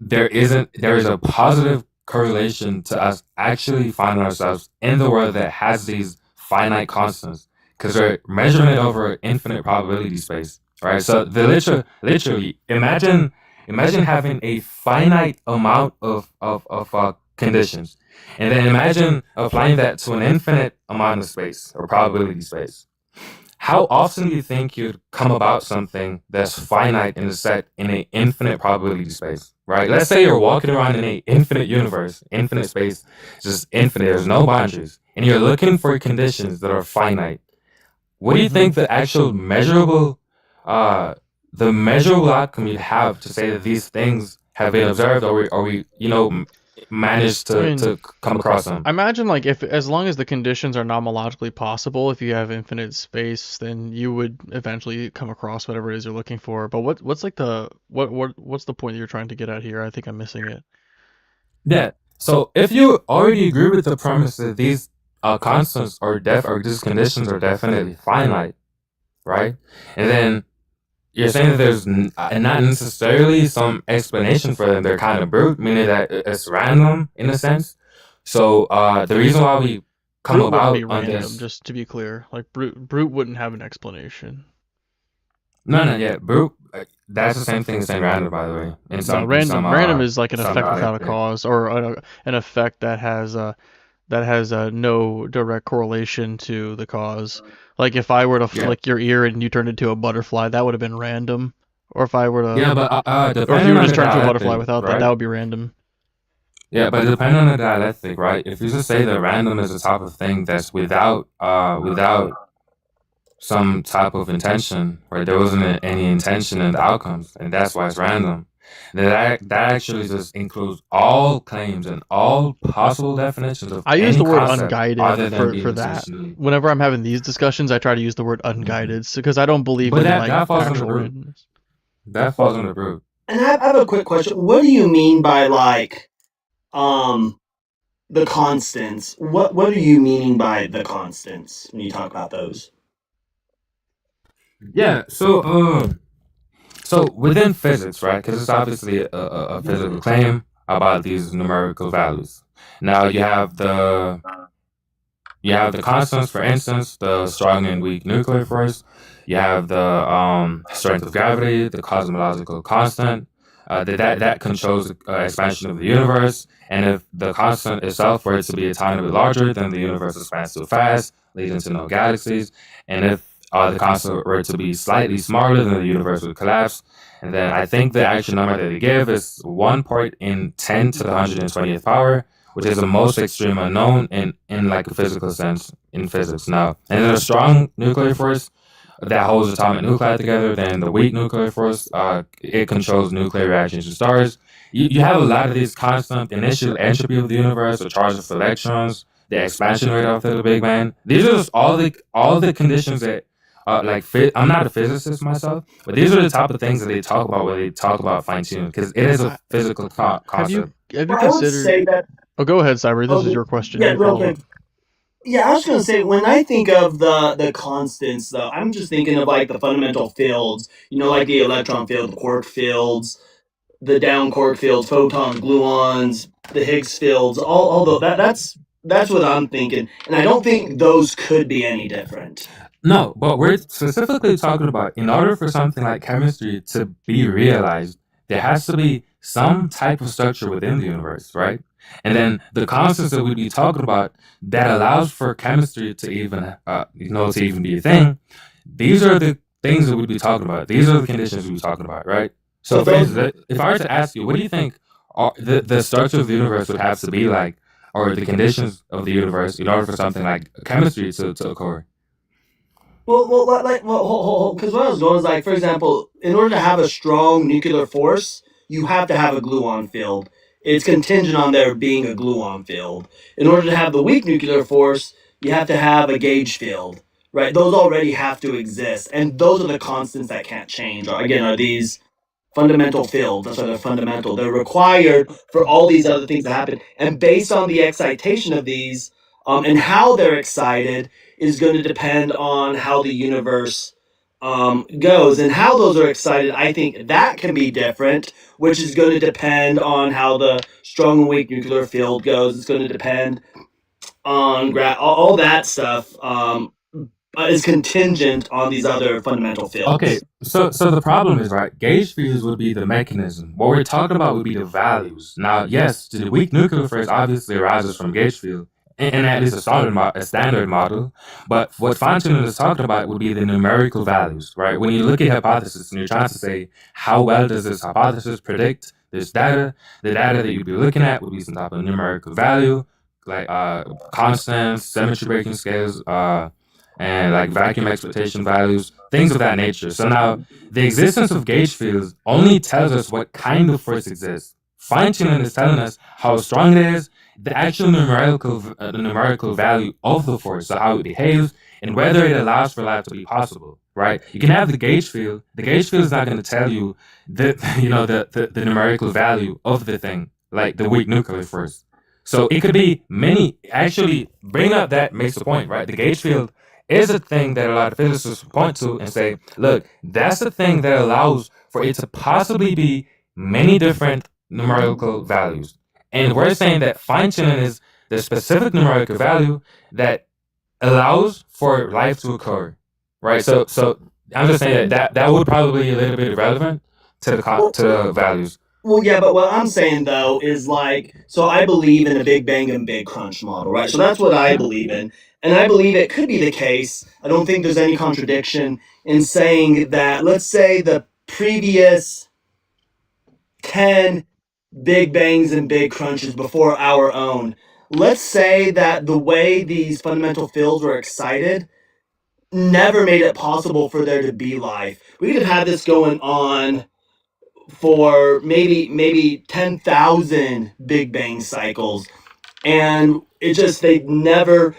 [SPEAKER 8] there is a positive correlation to us actually finding ourselves in the world that has these finite constants because they're measuring it over infinite probability space, right? So literally imagine having a finite amount of conditions, and then imagine applying that to an infinite amount of space or probability space. How often do you think you'd come about something that's finite in a set in an infinite probability space, right? Let's say you're walking around in an infinite universe, infinite space, just infinite, there's no boundaries, and you're looking for conditions that are finite. What do you think the actual measurable outcome you'd have to say that these things have been observed, or we managed to come across them?
[SPEAKER 1] I imagine like if as long as the conditions are nomologically possible, if you have infinite space, then you would eventually come across whatever it is you're looking for. But what's like the what's the point you're trying to get at here? I think I'm missing it.
[SPEAKER 8] Yeah. So if you already agree with the premise that these constants or these conditions are definitely finite, right? And then you're saying that there's not necessarily some explanation for them. They're kind of brute, meaning that it's random in a sense. So the reason why we come
[SPEAKER 1] Brute
[SPEAKER 8] about
[SPEAKER 1] wouldn't be
[SPEAKER 8] on
[SPEAKER 1] random,
[SPEAKER 8] this,
[SPEAKER 1] just to be clear. Like brute wouldn't have an explanation.
[SPEAKER 8] no, brute. That's the same thing as saying random, by the way.
[SPEAKER 1] Random is like an
[SPEAKER 8] some
[SPEAKER 1] effect without a
[SPEAKER 8] dialect.
[SPEAKER 1] cause, or an effect that has no direct correlation to the cause. Like if I were to
[SPEAKER 8] Yeah.
[SPEAKER 1] flick your ear and you turned into a butterfly, that would have been random. Or if I were to,
[SPEAKER 8] Yeah, but
[SPEAKER 1] or if
[SPEAKER 8] depending
[SPEAKER 1] you were
[SPEAKER 8] on
[SPEAKER 1] just
[SPEAKER 8] the
[SPEAKER 1] turned into a butterfly
[SPEAKER 8] dialectic,
[SPEAKER 1] without that,
[SPEAKER 8] right?
[SPEAKER 1] that would be random.
[SPEAKER 8] Yeah, but depending on the dialectic, right? If you just say that random is the type of thing that's without some type of intention, right? There wasn't any intention in the outcomes, and that's why it's random. That actually just includes all claims and all possible definitions of
[SPEAKER 1] I use
[SPEAKER 8] any
[SPEAKER 1] the word
[SPEAKER 8] concept
[SPEAKER 1] unguided
[SPEAKER 8] other than being
[SPEAKER 1] for that.
[SPEAKER 8] intentionally.
[SPEAKER 1] Whenever I'm having these discussions, I try to use the word unguided because I don't believe
[SPEAKER 8] But
[SPEAKER 1] in
[SPEAKER 8] that
[SPEAKER 1] like
[SPEAKER 8] falls under
[SPEAKER 1] actual
[SPEAKER 8] brute.
[SPEAKER 1] randomness.
[SPEAKER 8] That falls under brute.
[SPEAKER 7] And I have a quick question. What do you mean by like the constants? What are you meaning by the constants when you talk about those?
[SPEAKER 8] Yeah. So within physics, right? Because it's obviously a physical claim about these numerical values. Now you have the constants, for instance, the strong and weak nuclear force. You have the strength of gravity, the cosmological constant. That controls the expansion of the universe. And if the constant itself were to be a tiny bit larger, then the universe expands too fast, leading to no galaxies. And if the constant were to be slightly smaller, then the universe would collapse. And then I think the actual number that they give is 1 part in 10 to the 120th power, which is the most extreme unknown in like a physical sense in physics now. And then a strong nuclear force that holds atomic nuclei together, then the weak nuclear force, it controls nuclear reactions in stars. You have a lot of these constant initial entropy of the universe, the charge of electrons, the expansion rate after the Big Bang. These are just all the conditions that I'm not a physicist myself, but these are the type of things that they talk about when they talk about fine tuning because it is a physical concept.
[SPEAKER 1] Have you
[SPEAKER 7] I would
[SPEAKER 1] considered?
[SPEAKER 7] say that.
[SPEAKER 1] Oh, go ahead, Cyber. This is your question.
[SPEAKER 7] Yeah,
[SPEAKER 1] You
[SPEAKER 7] real
[SPEAKER 1] follow
[SPEAKER 7] quick.
[SPEAKER 1] up.
[SPEAKER 7] Yeah, I was gonna say when I think of the constants, though, I'm just thinking of like the fundamental fields. You know, like the electron field, the quark fields, the down quark fields, photons, gluons, the Higgs fields. That's what I'm thinking, and I don't think those could be any different.
[SPEAKER 8] No, but we're specifically talking about in order for something like chemistry to be realized, there has to be some type of structure within the universe, right? And then the constants that we'd be talking about that allows for chemistry to even, to even be a thing. These are the things that we'd be talking about. These are the conditions we'd be talking about, right? So, for instance, if I were to ask you, what do you think the structure of the universe would have to be like, or the conditions of the universe in order for something like chemistry to occur?
[SPEAKER 7] Well, because what I was going is like, for example, in order to have a strong nuclear force, you have to have a gluon field. It's contingent on there being a gluon field. In order to have the weak nuclear force, you have to have a gauge field, right? Those already have to exist, and those are the constants that can't change. Again, are these fundamental fields? That's why they're fundamental. They're required for all these other things to happen, and based on the excitation of these, and how they're excited is going to depend on how the universe goes, and how those are excited. I think that can be different, which is going to depend on how the strong and weak nuclear field goes. It's going to depend on all that stuff. Is contingent on these other fundamental fields.
[SPEAKER 8] Okay, so the problem is, right, gauge fields would be the mechanism. What we're talking about would be the values. Now, yes, the weak nuclear force obviously arises from gauge field, and at least a standard model. But what fine-tuning is talking about would be the numerical values, right? When you look at hypothesis and you're trying to say how well does this hypothesis predict this data, the data that you'd be looking at would be some type of numerical value, like constants, symmetry breaking scales, and like vacuum exploitation values, things of that nature. So now, the existence of gauge fields only tells us what kind of force exists. Fine-tuning is telling us how strong it is, the actual numerical value of the force, so how it behaves, and whether it allows for life to be possible. Right? You can have the gauge field. The gauge field is not going to tell you the numerical value of the thing, like the weak nuclear force. So it could be many. Actually, bringing up that makes the point, right? The gauge field is a thing that a lot of physicists point to and say, look, that's the thing that allows for it to possibly be many different numerical values. And we're saying that fine-tuning is the specific numerical value that allows for life to occur, right? So I'm just saying that would probably be a little bit irrelevant to the values.
[SPEAKER 7] Well, yeah, but what I'm saying though is like, so I believe in a Big Bang and Big Crunch model, right? So that's what I believe in. And I believe it could be the case. I don't think there's any contradiction in saying that, let's say the previous 10 Big Bangs and Big Crunches before our own, let's say that the way these fundamental fields were excited never made it possible for there to be life. We could have had this going on for maybe 10,000 Big Bang cycles, and they never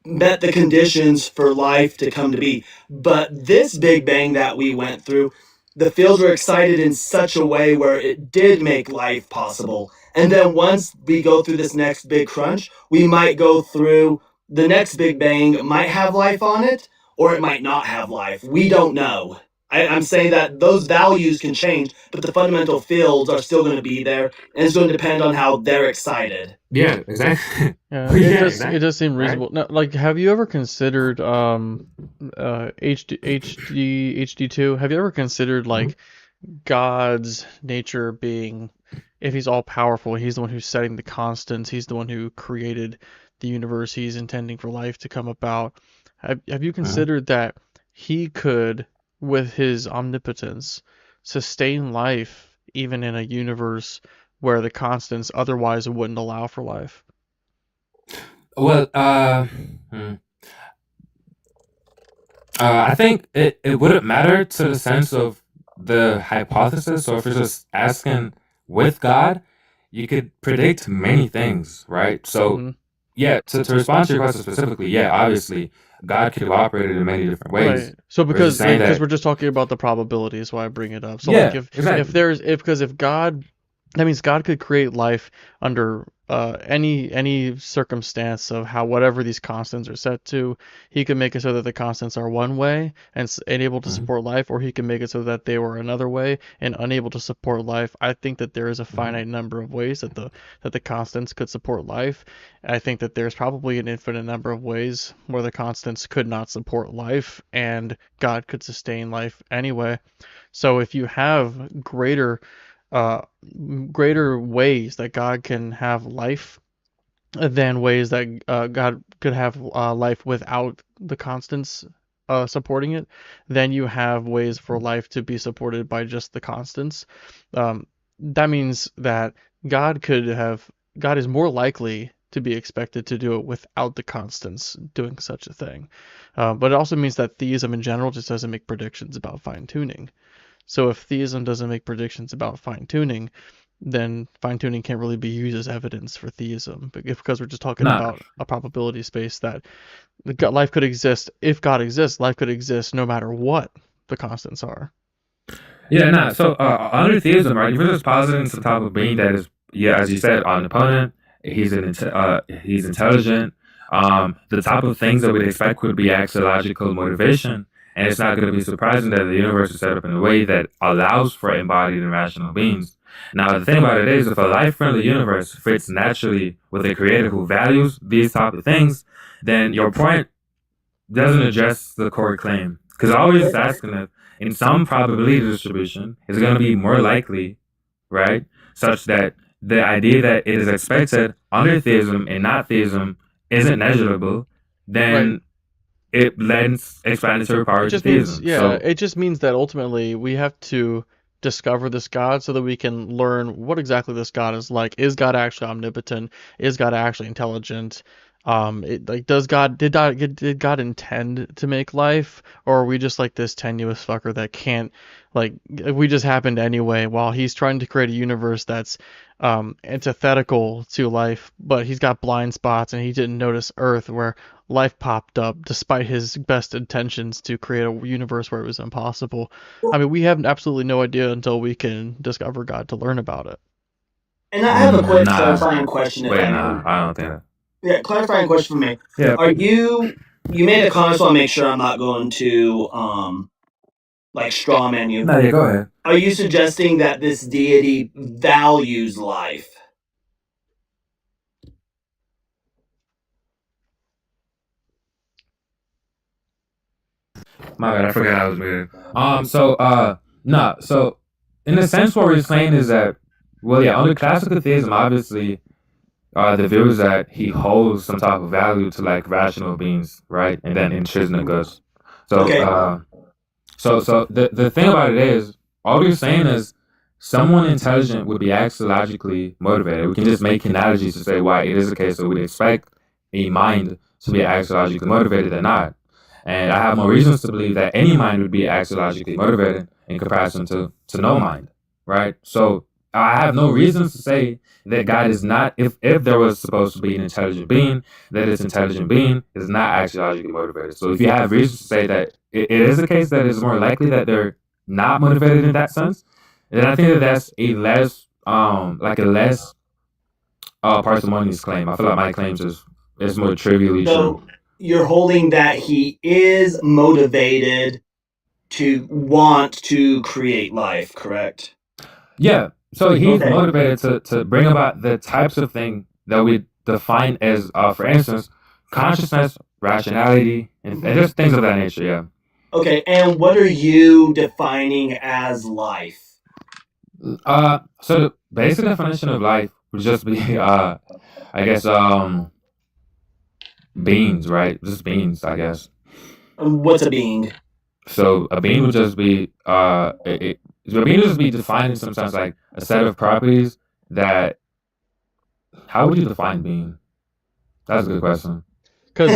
[SPEAKER 7] met the conditions for life to come to be. But this Big Bang that we went through, the fields were excited in such a way where it did make life possible. And then once we go through this next big crunch, we might go through the next Big Bang, might have life on it, or it might not have life. We don't know. I'm saying that those values can change, but the fundamental fields are still going to be there, and it's going to depend on how they're excited.
[SPEAKER 8] Yeah, exactly.
[SPEAKER 1] Yeah, it does seem reasonable. Now, like, have you ever considered HD2? Have you ever considered like God's nature being, if he's all powerful, he's the one who's setting the constants, he's the one who created the universe, he's intending for life to come about. Have you considered that he could, with his omnipotence, sustain life even in a universe where the constants otherwise wouldn't allow for life?
[SPEAKER 8] Well, I think it wouldn't matter to the sense of the hypothesis. So if you're just asking with God, you could predict many things, right? So yeah, to respond to your question specifically, yeah, obviously God could have operated in many different ways.
[SPEAKER 1] Right. So because we're just talking about the probability is why I bring it up. So
[SPEAKER 8] yeah,
[SPEAKER 1] like
[SPEAKER 8] exactly.
[SPEAKER 1] if God, that means God could create life under any circumstance of whatever these constants are set to. He could make it so that the constants are one way and able to support life, or he can make it so that they were another way and unable to support life. I think that there is a finite number of ways that the constants could support life. I think that there's probably an infinite number of ways where the constants could not support life and God could sustain life anyway. So if you have greater ways that God can have life than ways that God could have life without the constants supporting it, then you have ways for life to be supported by just the constants. That means that God is more likely to be expected to do it without the constants doing such a thing. But it also means that theism in general just doesn't make predictions about fine-tuning. So if theism doesn't make predictions about fine-tuning, then fine-tuning can't really be used as evidence for theism, because we're just talking
[SPEAKER 8] Nah.
[SPEAKER 1] about a probability space that life could exist. If God exists, life could exist no matter what the constants are.
[SPEAKER 8] Yeah, nah. So under theism, right? If we're just positing some type of being that is, yeah, as you said, omnipotent. He's he's intelligent. The type of things that we'd expect would be axiological motivation, and it's not going to be surprising that the universe is set up in a way that allows for embodied and rational beings. Now, the thing about it is, if a life-friendly universe fits naturally with a creator who values these type of things, then your point doesn't address the core claim. Because I always asking if in some probability distribution is going to be more likely, right? Such that the idea that it is expected under theism and not theism isn't measurable, then it lends explanatory power to theism.
[SPEAKER 1] It just means that ultimately we have to discover this God so that we can learn what exactly this God is like. Is God actually omnipotent? Is God actually intelligent? Did God intend to make life, or are we just like this tenuous fucker that can't, like, we just happened anyway while he's trying to create a universe that's antithetical to life, but he's got blind spots and he didn't notice Earth where life popped up despite his best intentions to create a universe where it was impossible. I mean, we have absolutely no idea until we can discover God to learn about it.
[SPEAKER 7] And I have a quick clarifying question.
[SPEAKER 8] Wait, nah, I don't think that.
[SPEAKER 7] Yeah, clarifying question for me.
[SPEAKER 8] Yeah.
[SPEAKER 7] Are you made a comment, so I'll make sure I'm not going to like straw man you.
[SPEAKER 8] No, yeah, go ahead.
[SPEAKER 7] Are you suggesting that this deity values life?
[SPEAKER 8] My bad, I forgot I was muted. No, so in a sense, what we're saying is that, well, yeah, under classical theism, obviously, the view is that he holds some type of value to like rational beings, right? And then intrinsic us. So,
[SPEAKER 7] Okay.
[SPEAKER 8] So the thing about it is, all you're saying is someone intelligent would be axiologically motivated. We can just make analogies to say why it is the case that we expect a mind to be axiologically motivated or not. And I have more reasons to believe that any mind would be axiologically motivated in comparison to no mind, right? So I have no reasons to say that God is not, if there was supposed to be an intelligent being, that this intelligent being is not axiologically motivated. So if you have reasons to say that it is the case that it's more likely that they're not motivated in that sense, then I think that that's a less, parsimonious claim. I feel like my claims is more trivially true.
[SPEAKER 7] You're holding that he is motivated to want to create life, correct?
[SPEAKER 8] Yeah. So he's motivated to bring about the types of thing that we define as, for instance, consciousness, rationality, and just things of that nature. Yeah.
[SPEAKER 7] Okay, and what are you defining as life?
[SPEAKER 8] So the basic definition of life would just be, I guess, beings, right? Just beings, I guess.
[SPEAKER 7] What's a being?
[SPEAKER 8] So a being would just be, a being would just be defined in some sense like a set of properties that. How would you define being? That's a good question.
[SPEAKER 1] Because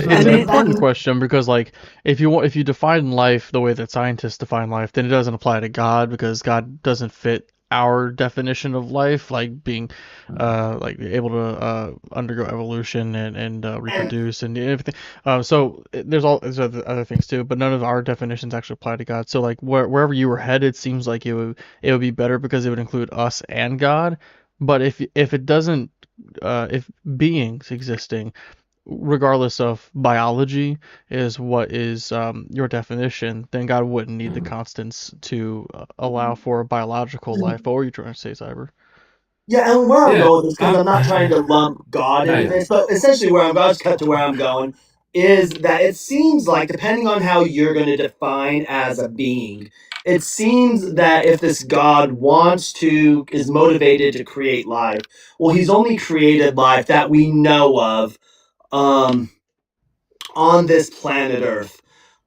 [SPEAKER 1] it's an important question, because like if you define life the way that scientists define life, then it doesn't apply to God, because God doesn't fit our definition of life, like being like able to undergo evolution and reproduce and everything. So there's other things too, but none of our definitions actually apply to God. So like wherever you were headed seems like it would be better because it would include us and God. But if it doesn't, if beings existing, regardless of biology, is what is your definition, then God wouldn't need the constants to allow for biological life. What were you trying to say, Cyber?
[SPEAKER 7] Yeah, and where I'm going is, because I'm not trying to lump God into this, but essentially where I'm going, cut to where I'm going, is that it seems like, depending on how you're going to define as a being, it seems that if this God is motivated to create life, well, he's only created life that we know of on this planet Earth.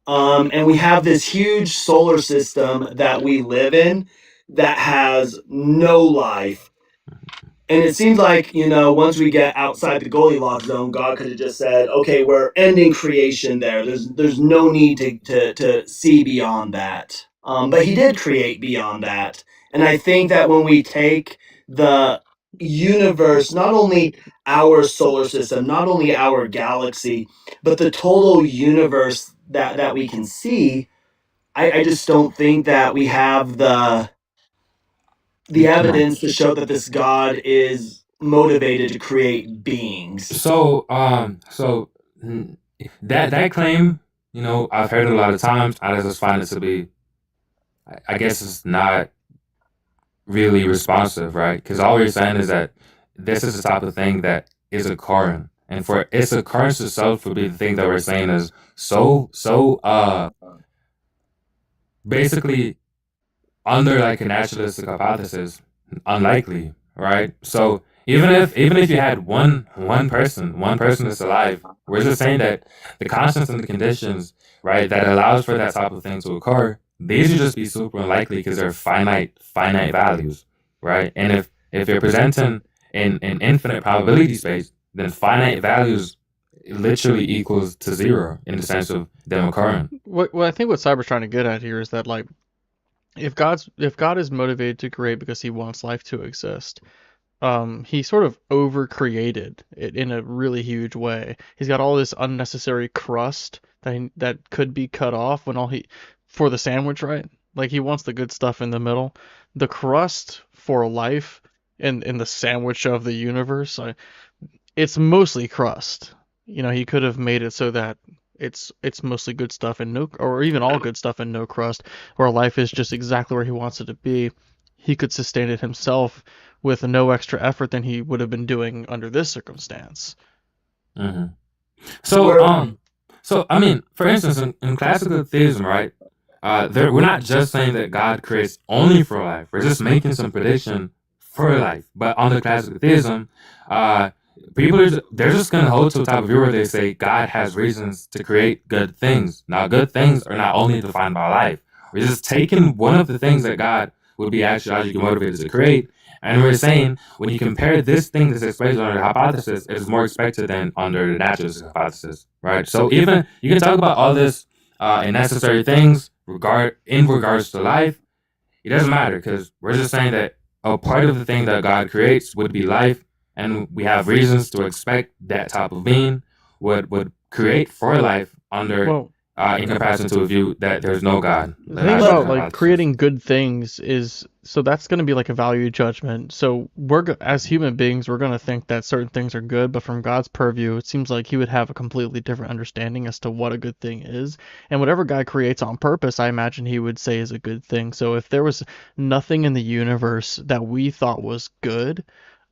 [SPEAKER 7] And we have this huge solar system that we live in that has no life. And it seems like, once we get outside the Goldilocks zone, God could have just said, okay, we're ending creation there. There's no need to see beyond that. But he did create beyond that. And I think that when we take the universe, not only our solar system, not only our galaxy, but the total universe that we can see, I just don't think that we have the evidence to show that this God is motivated to create beings.
[SPEAKER 8] So that claim, I've heard it a lot of times. I just find it to be, I guess it's not really responsive, right? Because all you're saying is that this is the type of thing that is occurring, and for its occurrence itself would be the thing that we're saying is so basically under like a naturalistic hypothesis, unlikely, right? So even if you had one person that's alive, we're just saying that the constants and the conditions, right, that allows for that type of thing to occur, these would just be super unlikely because they're finite values, right? And if you're presenting in infinite probability space, then finite values literally equals to zero in the sense of them occurring.
[SPEAKER 1] What I think what Cyber's trying to get at here is that, like, if God is motivated to create because he wants life to exist, he sort of overcreated it in a really huge way. He's got all this unnecessary crust that could be cut off for the sandwich, right? Like, he wants the good stuff in the middle. The crust for life in the sandwich of the universe, it's mostly crust. He could have made it so that it's mostly good stuff and or even all good stuff and no crust, where life is just exactly where he wants it to be. He could sustain it himself with no extra effort than he would have been doing under this circumstance.
[SPEAKER 8] Mm-hmm. So I mean, for instance, in classical theism, right? We're not just saying that God creates only for life. We're just making some prediction for life. But under classical theism, they're just gonna hold to a type of view where they say God has reasons to create good things. Now, good things are not only defined by life. We're just taking one of the things that God would be astrologically motivated to create, and we're saying when you compare this thing that's expressed under the hypothesis, it is more expected than under the naturalist hypothesis, right? So even you can talk about all this necessary things in regards to life. It doesn't matter because we're just saying that a part of the thing that God creates would be life, and we have reasons to expect that type of being would create for life under in comparison to a view that there's no God.
[SPEAKER 1] The thing about like creating good things is, so that's going to be like a value judgment. So as human beings, we're going to think that certain things are good, but from God's purview, it seems like he would have a completely different understanding as to what a good thing is. And whatever God creates on purpose, I imagine he would say is a good thing. So if there was nothing in the universe that we thought was good,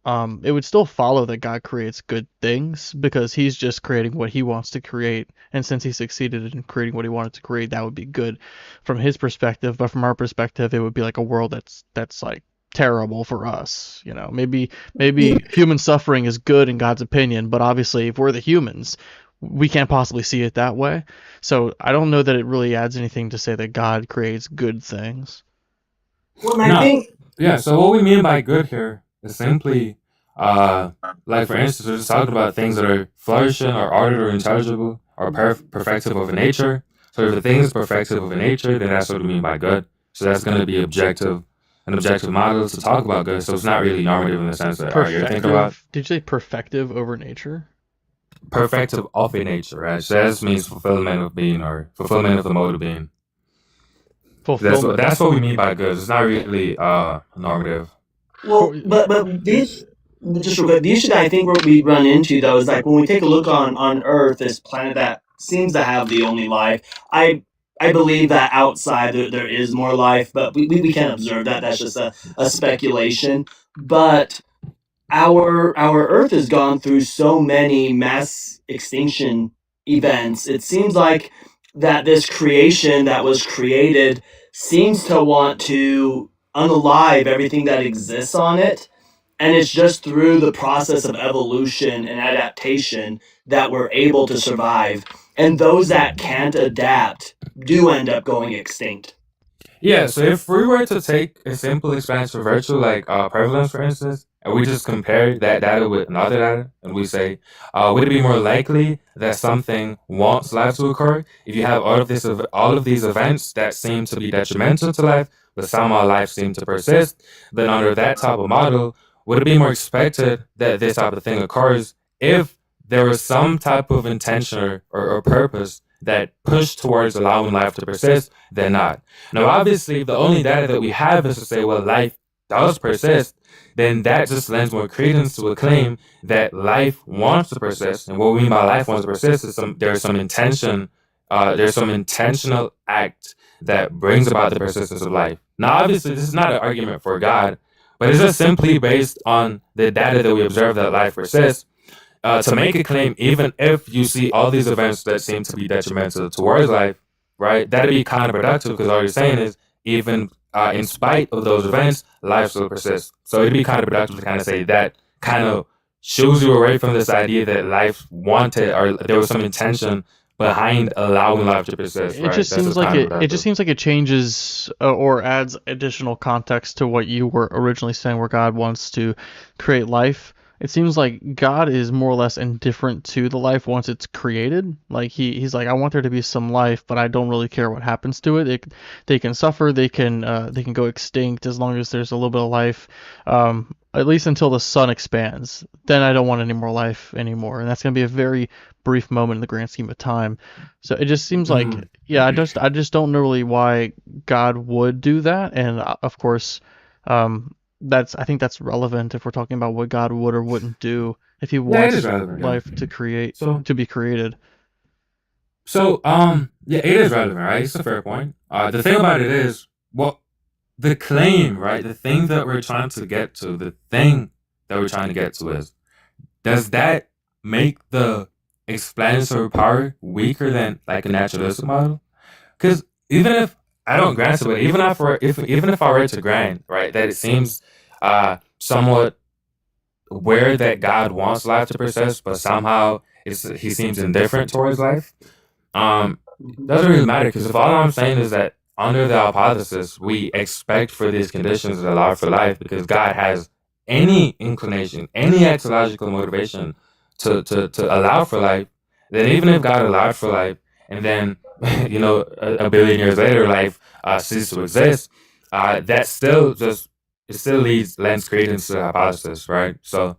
[SPEAKER 1] it would still follow that God creates good things because he's just creating what he wants to create. And since he succeeded in creating what he wanted to create, that would be good from his perspective. But from our perspective, it would be like a world that's like terrible for us. Maybe human suffering is good in God's opinion, but obviously if we're the humans, we can't possibly see it that way. So I don't know that it really adds anything to say that God creates good things.
[SPEAKER 7] Well, I think
[SPEAKER 8] so what we mean by good here is simply, like for instance, we're just talking about things that are flourishing or ordered or intelligible or perfective of a nature. So if the thing is perfective of a nature, then that's what we mean by good. So that's going to be an objective model to talk about good. So it's not really normative in the sense that you're thinking about.
[SPEAKER 1] Did you say perfective over nature?
[SPEAKER 8] Perfective of a nature, right? So that means fulfillment of being or fulfillment of the mode of being. That's what we mean by good. It's not really normative.
[SPEAKER 7] Well, but these, just real quick, the issue that I think we run into though is like when we take a look on Earth, this planet that seems to have the only life. I believe that outside there is more life, but we can't observe that. That's just a speculation. But our Earth has gone through so many mass extinction events. It seems like that this creation that was created seems to want to unalive everything that exists on it. And it's just through the process of evolution and adaptation that we're able to survive. And those that can't adapt do end up going extinct.
[SPEAKER 8] Yeah, so if we were to take a simple expansion of virtue, like prevalence, for instance, and we just compare that data with another data, and we say, would it be more likely that something wants life to occur if you have all of these events that seem to be detrimental to life, but somehow life seems to persist? Then under that type of model, would it be more expected that this type of thing occurs if there was some type of intention or purpose that pushed towards allowing life to persist than not? Now, obviously, if the only data that we have is to say, well, life does persist, then that just lends more credence to a claim that life wants to persist. And what we mean by life wants to persist is there's some intention, there's some intentional act that brings about the persistence of life. Now, obviously, this is not an argument for God, but it's just simply based on the data that we observe that life persists. To make a claim, even if you see all these events that seem to be detrimental towards life, right, that'd be counterproductive because all you're saying is even in spite of those events, life still persists. So it'd be counterproductive to kind of say that kind of shows you away from this idea that life wanted or there was some intention behind allowing life to persist.
[SPEAKER 1] It
[SPEAKER 8] Right?
[SPEAKER 1] just
[SPEAKER 8] That's
[SPEAKER 1] seems
[SPEAKER 8] just
[SPEAKER 1] like it
[SPEAKER 8] counterproductive.
[SPEAKER 1] just seems like it changes or adds additional context to what you were originally saying, where God wants to create life. It seems like God is more or less indifferent to the life once it's created. Like he's like, I want there to be some life, but I don't really care what happens to it. They can suffer, they can go extinct as long as there's a little bit of life. At least until the sun expands. Then I don't want any more life anymore, and that's gonna be a very brief moment in the grand scheme of time. So it just seems like,
[SPEAKER 8] Mhm.
[SPEAKER 1] yeah, I just don't know really why God would do that, and of course, I think that's relevant if we're talking about what God would or wouldn't do if He
[SPEAKER 8] Yeah, it is
[SPEAKER 1] wants
[SPEAKER 8] relevant. Yeah.
[SPEAKER 1] life to be created.
[SPEAKER 8] Yeah, it is relevant, right? It's a fair point. The thing about it is, well, the claim, right? The thing that we're trying to get to, the thing that we're trying to get to is, does that make the explanatory power weaker than like a naturalistic model? Because even if I don't grant it, but even if I were to grant, right, that it seems somewhat aware that God wants life to persist, but somehow he seems indifferent towards life. Doesn't really matter because if all I'm saying is that under the hypothesis we expect for these conditions to allow for life because God has any inclination, any axiological motivation to allow for life, then even if God allowed for life and then a billion years later life ceases to exist, that still just it still lends credence to the hypothesis, right? So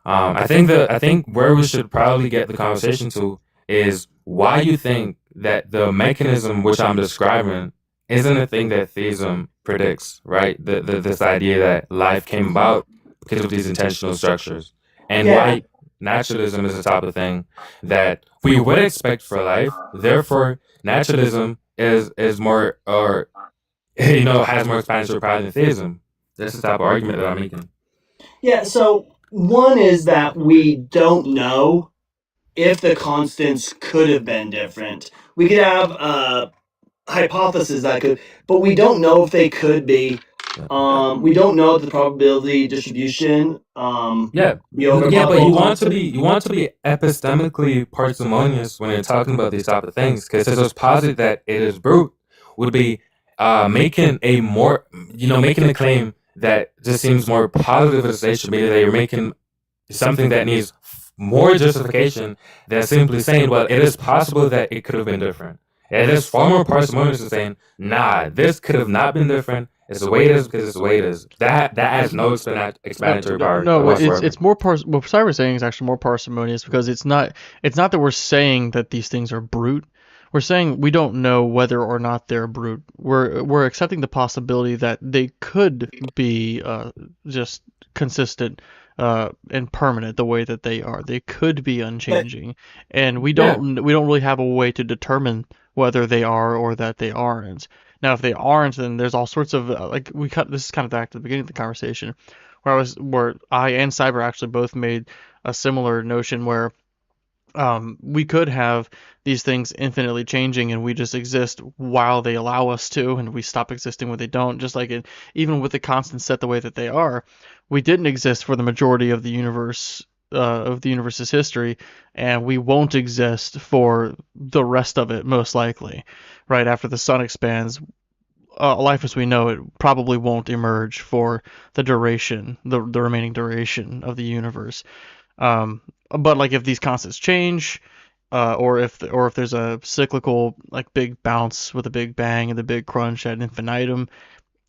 [SPEAKER 8] I think where we should probably get the conversation to is why you think that the mechanism which I'm describing isn't a thing that theism predicts, right? This idea that life came about because of these intentional structures, and
[SPEAKER 7] Yeah.
[SPEAKER 8] why naturalism is the type of thing that we would expect for life. Therefore, naturalism is more or has more explanatory power than theism. That's the type of argument that I'm making.
[SPEAKER 7] Yeah, so one is that we don't know if the constants could have been different. We could have a hypothesis that could, but we don't know if they could be. We don't know the probability distribution.
[SPEAKER 8] Yeah,
[SPEAKER 7] The over
[SPEAKER 8] yeah, but you want to be epistemically parsimonious when you're talking about these type of things, because to just posit that it is brute would be making a more making a claim that just seems more positive as they should be, that you're making something that needs more justification than simply saying, well, it is possible that it could have been different. It is far more parsimonious than saying, nah, this could have not been different. It's the way it is because it's the way it is. That has no explanatory power
[SPEAKER 1] No,
[SPEAKER 8] whatsoever.
[SPEAKER 1] it's more what Cyber's saying is actually more parsimonious because it's not that we're saying that these things are brute. We're saying we don't know whether or not they're brute. We're accepting the possibility that they could be just consistent and permanent the way that they are. They could be unchanging, and we don't really have a way to determine whether they are or that they aren't. Now, if they aren't, then there's all sorts of this is kind of back to the beginning of the conversation, where I and Cyber actually both made a similar notion where we could have these things infinitely changing and we just exist while they allow us to, and we stop existing when they don't. Just like even with the constants set the way that they are, we didn't exist for the majority of the universe. Of the universe's history, and we won't exist for the rest of it, most likely. Right after the sun expands, life as we know it probably won't emerge for the duration, the remaining duration of the universe. But like if these constants change, or if there's a cyclical like big bounce with a big bang and the big crunch at infinitum,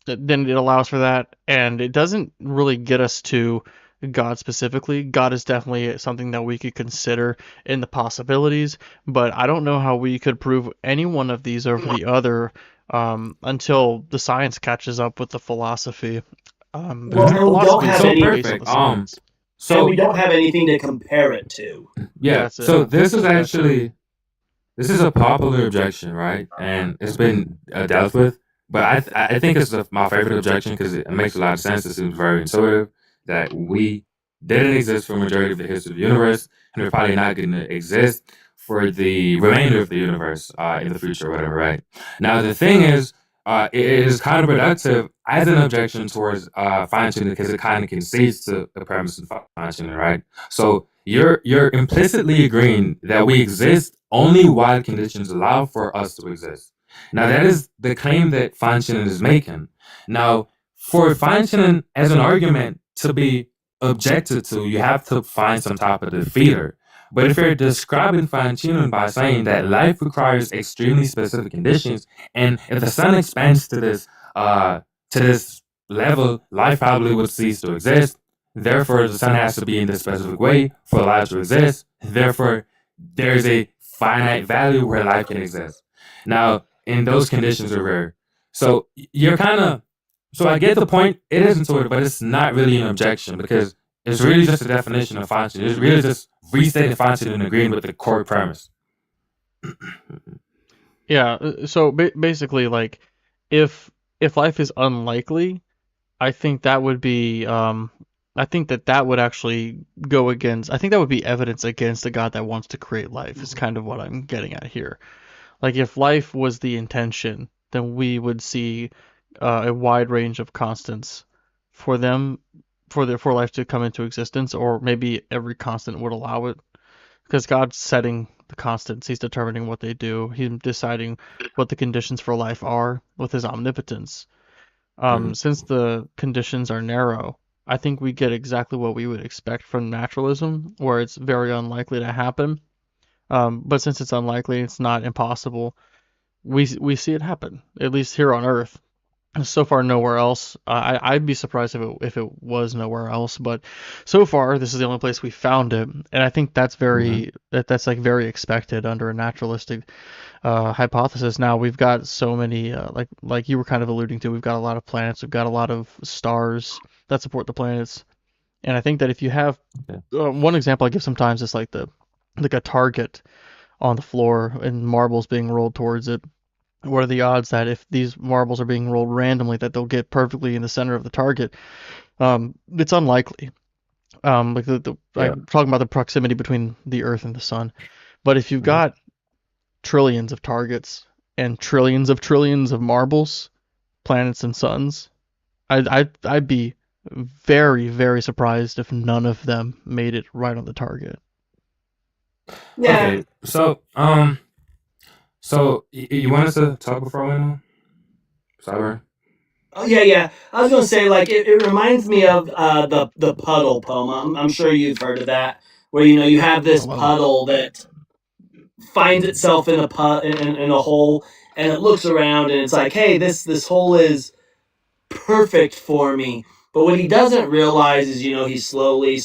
[SPEAKER 1] then it allows for that, and it doesn't really get us to God specifically. God is definitely something that we could consider in the possibilities, but I don't know how we could prove any one of these over the other until the science catches up with the philosophy. Because
[SPEAKER 7] Well,
[SPEAKER 1] the
[SPEAKER 7] and we don't
[SPEAKER 1] philosophy is
[SPEAKER 7] have
[SPEAKER 1] so
[SPEAKER 7] any,
[SPEAKER 1] based on
[SPEAKER 8] perfect.
[SPEAKER 1] the science.
[SPEAKER 7] and we
[SPEAKER 8] So
[SPEAKER 7] don't have anything to compare it to.
[SPEAKER 8] yeah.
[SPEAKER 1] That's it.
[SPEAKER 8] So this is actually this is a popular objection, right? And it's been dealt with. But I think it's my favorite objection because it makes a lot of sense. It seems very intuitive that we didn't exist for a majority of the history of the universe, and we're probably not going to exist for the remainder of the universe in the future, or whatever, right? Now, the thing is, it is counterproductive as an objection towards fine tuning because it kind of concedes to the premise of fine tuning, right? So you're implicitly agreeing that we exist only while conditions allow for us to exist. Now that is the claim that fine tuning is making. Now, for fine tuning as an argument to be objected to, you have to find some type of defeater. But if you're describing fine tuning by saying that life requires extremely specific conditions, and if the sun expands to this level, life probably would cease to exist. Therefore, the sun has to be in this specific way for life to exist. Therefore, there's a finite value where life can exist. Now, in those conditions are rare. So you're kind of, so I get the point. It is intuitive, but it's not really an objection because it's really just a definition of fine tuning. It's really just restating fine tuning and agreeing with the core premise.
[SPEAKER 1] Yeah. So basically, like, if life is unlikely, I think that would be I think that would actually go against. I think that would be evidence against a God that wants to create life. Is kind of what I'm getting at here. Like if life was the intention, then we would see a wide range of constants for them for life to come into existence, or maybe every constant would allow it. Because God's setting the constants, He's determining what they do. He's deciding what the conditions for life are with His omnipotence. Since the conditions are narrow, I think we get exactly what we would expect from naturalism, where it's very unlikely to happen. But since it's unlikely, it's not impossible. We see it happen, at least here on Earth. So far, nowhere else. I'd be surprised if it was nowhere else, but so far, this is the only place we found it, and I think that's that's like very expected under a naturalistic hypothesis. Now we've got so many, like you were kind of alluding to, we've got a lot of planets, we've got a lot of stars that support the planets, and I think that if you have one example I give sometimes is like a target on the floor and marbles being rolled towards it. What are the odds that if these marbles are being rolled randomly that they'll get perfectly in the center of the target? It's unlikely. Like I'm talking about the proximity between the Earth and the Sun. But if you've got trillions of targets and trillions of marbles, planets and suns, I'd be very, very surprised if none of them made it right on the target.
[SPEAKER 7] Yeah.
[SPEAKER 8] Okay, so you want us to talk before we went on? Sorry.
[SPEAKER 7] Oh, yeah. I was gonna say, like, it reminds me of the puddle poem. I'm sure you've heard of that, where you have this puddle that finds itself in in a hole, and it looks around and it's like, hey, this hole is perfect for me. But what he doesn't realize is, he's slowly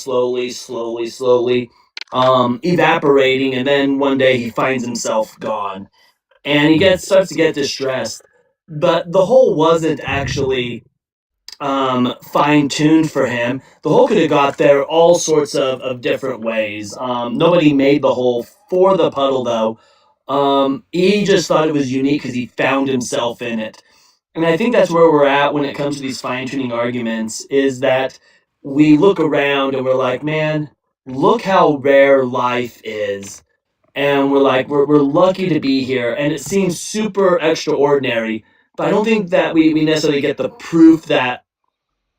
[SPEAKER 7] evaporating, and then one day he finds himself gone, and he starts to get distressed. But the hole wasn't actually fine tuned for him. The hole could have got there all sorts of different ways. Nobody made the hole for the puddle though. He just thought it was unique because he found himself in it. And I think that's where we're at when it comes to these fine tuning arguments, is that we look around and we're like, man, look how rare life is. And we're like, we're lucky to be here. And it seems super extraordinary. But I don't think that we necessarily get the proof that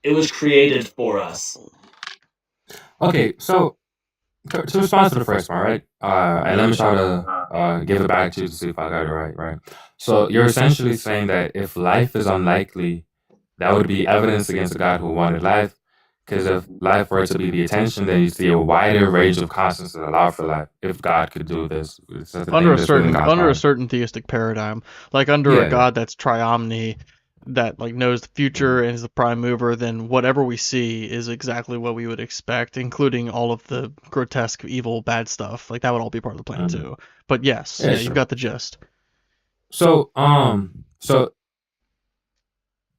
[SPEAKER 7] it was created for us.
[SPEAKER 8] Okay, so to respond to the first one, right? And let me try to give it back to you to see if I got it right, right? So you're essentially saying that if life is unlikely, that would be evidence against a God who wanted life. Because if life were to be the attention, then you see a wider range of constants that allow for life. If God could do this, it's a
[SPEAKER 1] Under
[SPEAKER 8] thing
[SPEAKER 1] a
[SPEAKER 8] that's within
[SPEAKER 1] certain
[SPEAKER 8] God's
[SPEAKER 1] under a
[SPEAKER 8] power.
[SPEAKER 1] certain theistic paradigm, like under a
[SPEAKER 8] Yeah.
[SPEAKER 1] God that's triomni, that like knows the future and is the prime mover, then whatever we see is exactly what we would expect, including all of the grotesque, evil, bad stuff. Like that would all be part of the plan
[SPEAKER 8] Mhm.
[SPEAKER 1] too. But yes,
[SPEAKER 8] Yeah,
[SPEAKER 1] yeah,
[SPEAKER 8] sure.
[SPEAKER 1] you've got the gist.
[SPEAKER 8] So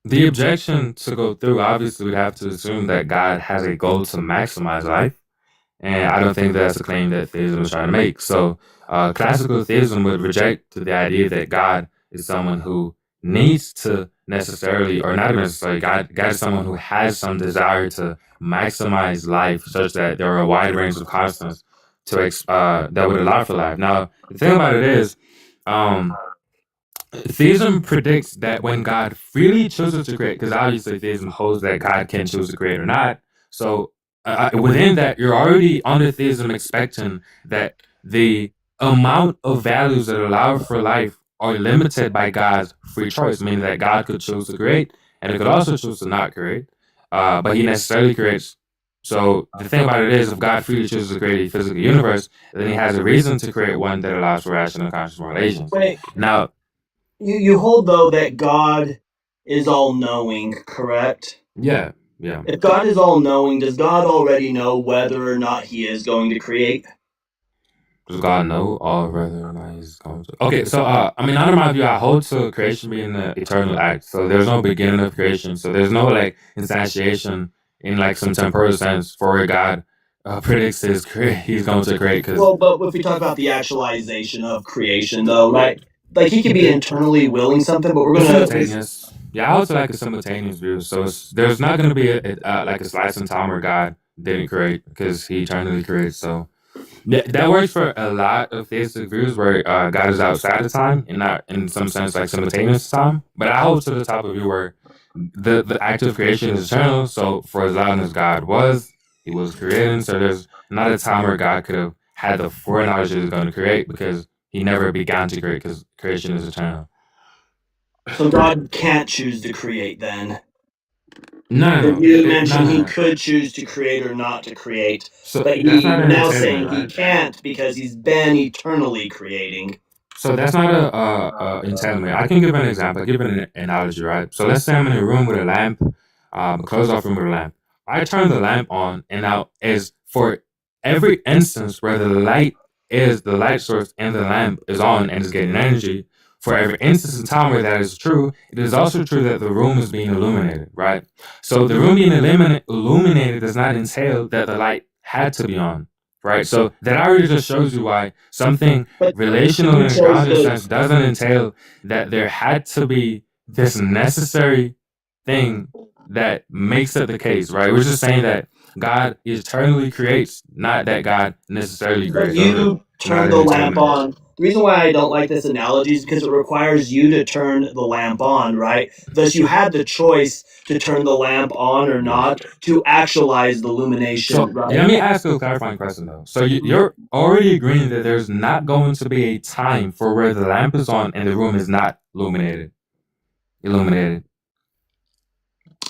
[SPEAKER 8] the objection to go through, obviously, we'd have to assume that God has a goal to maximize life. And I don't think that's a claim that theism is trying to make. So classical theism would reject the idea that God is someone who needs to necessarily, or not even necessarily, God is someone who has some desire to maximize life such that there are a wide range of constants that would allow for life. Now, the thing about it is, theism predicts that when God freely chooses to create, because obviously theism holds that God can choose to create or not. So within that, you're already under theism expecting that the amount of values that allow for life are limited by God's free choice, meaning that God could choose to create and it could also choose to not create, but he necessarily creates. So the thing about it is, if God freely chooses to create a physical universe, then he has a reason to create one that allows for rational and conscious moral agents.
[SPEAKER 7] Wait,
[SPEAKER 8] Now,
[SPEAKER 7] you hold though that God is all knowing, correct?
[SPEAKER 8] yeah.
[SPEAKER 7] If God is all knowing, does God already know whether or not he is going to create?
[SPEAKER 8] Does God know or whether or not he's going to? Okay, so I mean, under my view, I hold to creation being the eternal act. So there's no beginning of creation. So there's no like instantiation in like some temporal sense for where God predicts he's going to create. Cause
[SPEAKER 7] Well, but if we talk about the actualization of creation, though, right? Like he could be internally willing something, but we're
[SPEAKER 8] it's
[SPEAKER 7] gonna.
[SPEAKER 8] simultaneous. Yeah, I hold to like a simultaneous view. So there's not going to be like a slice in time where God didn't create because he eternally creates. So. Yeah, that works for a lot of theistic views where God is outside of time and not in some sense like simultaneous time. But I hold to the type of view where the act of creation is eternal. So for as long as God was, he was creating. So there's not a time where God could have had the foreknowledge that he was going to create because he never began to create because creation is eternal.
[SPEAKER 7] So God can't choose to create then.
[SPEAKER 8] No.
[SPEAKER 7] You mentioned he could choose to create or not to create,
[SPEAKER 8] So
[SPEAKER 7] but
[SPEAKER 8] that's not
[SPEAKER 7] he's
[SPEAKER 8] an
[SPEAKER 7] now
[SPEAKER 8] entailment,
[SPEAKER 7] saying he
[SPEAKER 8] right?
[SPEAKER 7] can't because he's been eternally creating.
[SPEAKER 8] So that's not a entailment. I can give an example. I give an analogy, right? So let's say I'm in a room with a lamp, a closed off room with a lamp. I turn the lamp on, and now is for every instance where the light source and the lamp is on and is getting energy. For every instance in time where that is true, it is also true that the room is being illuminated, right? So the room being illuminated does not entail that the light had to be on. Right, so that already just shows you why something relational in a grounded sense doesn't entail that there had to be this necessary thing that makes it the case, right? We're just saying that God eternally creates, not that God necessarily
[SPEAKER 7] But
[SPEAKER 8] creates.
[SPEAKER 7] you turn the lamp on. The reason why I don't like this analogy is because it requires you to turn the lamp on, right? Thus, you had the choice to turn the lamp on or not to actualize the illumination.
[SPEAKER 8] So
[SPEAKER 7] right?
[SPEAKER 8] let me ask you a clarifying question, though. So you're already agreeing that there's not going to be a time for where the lamp is on and the room is not illuminated.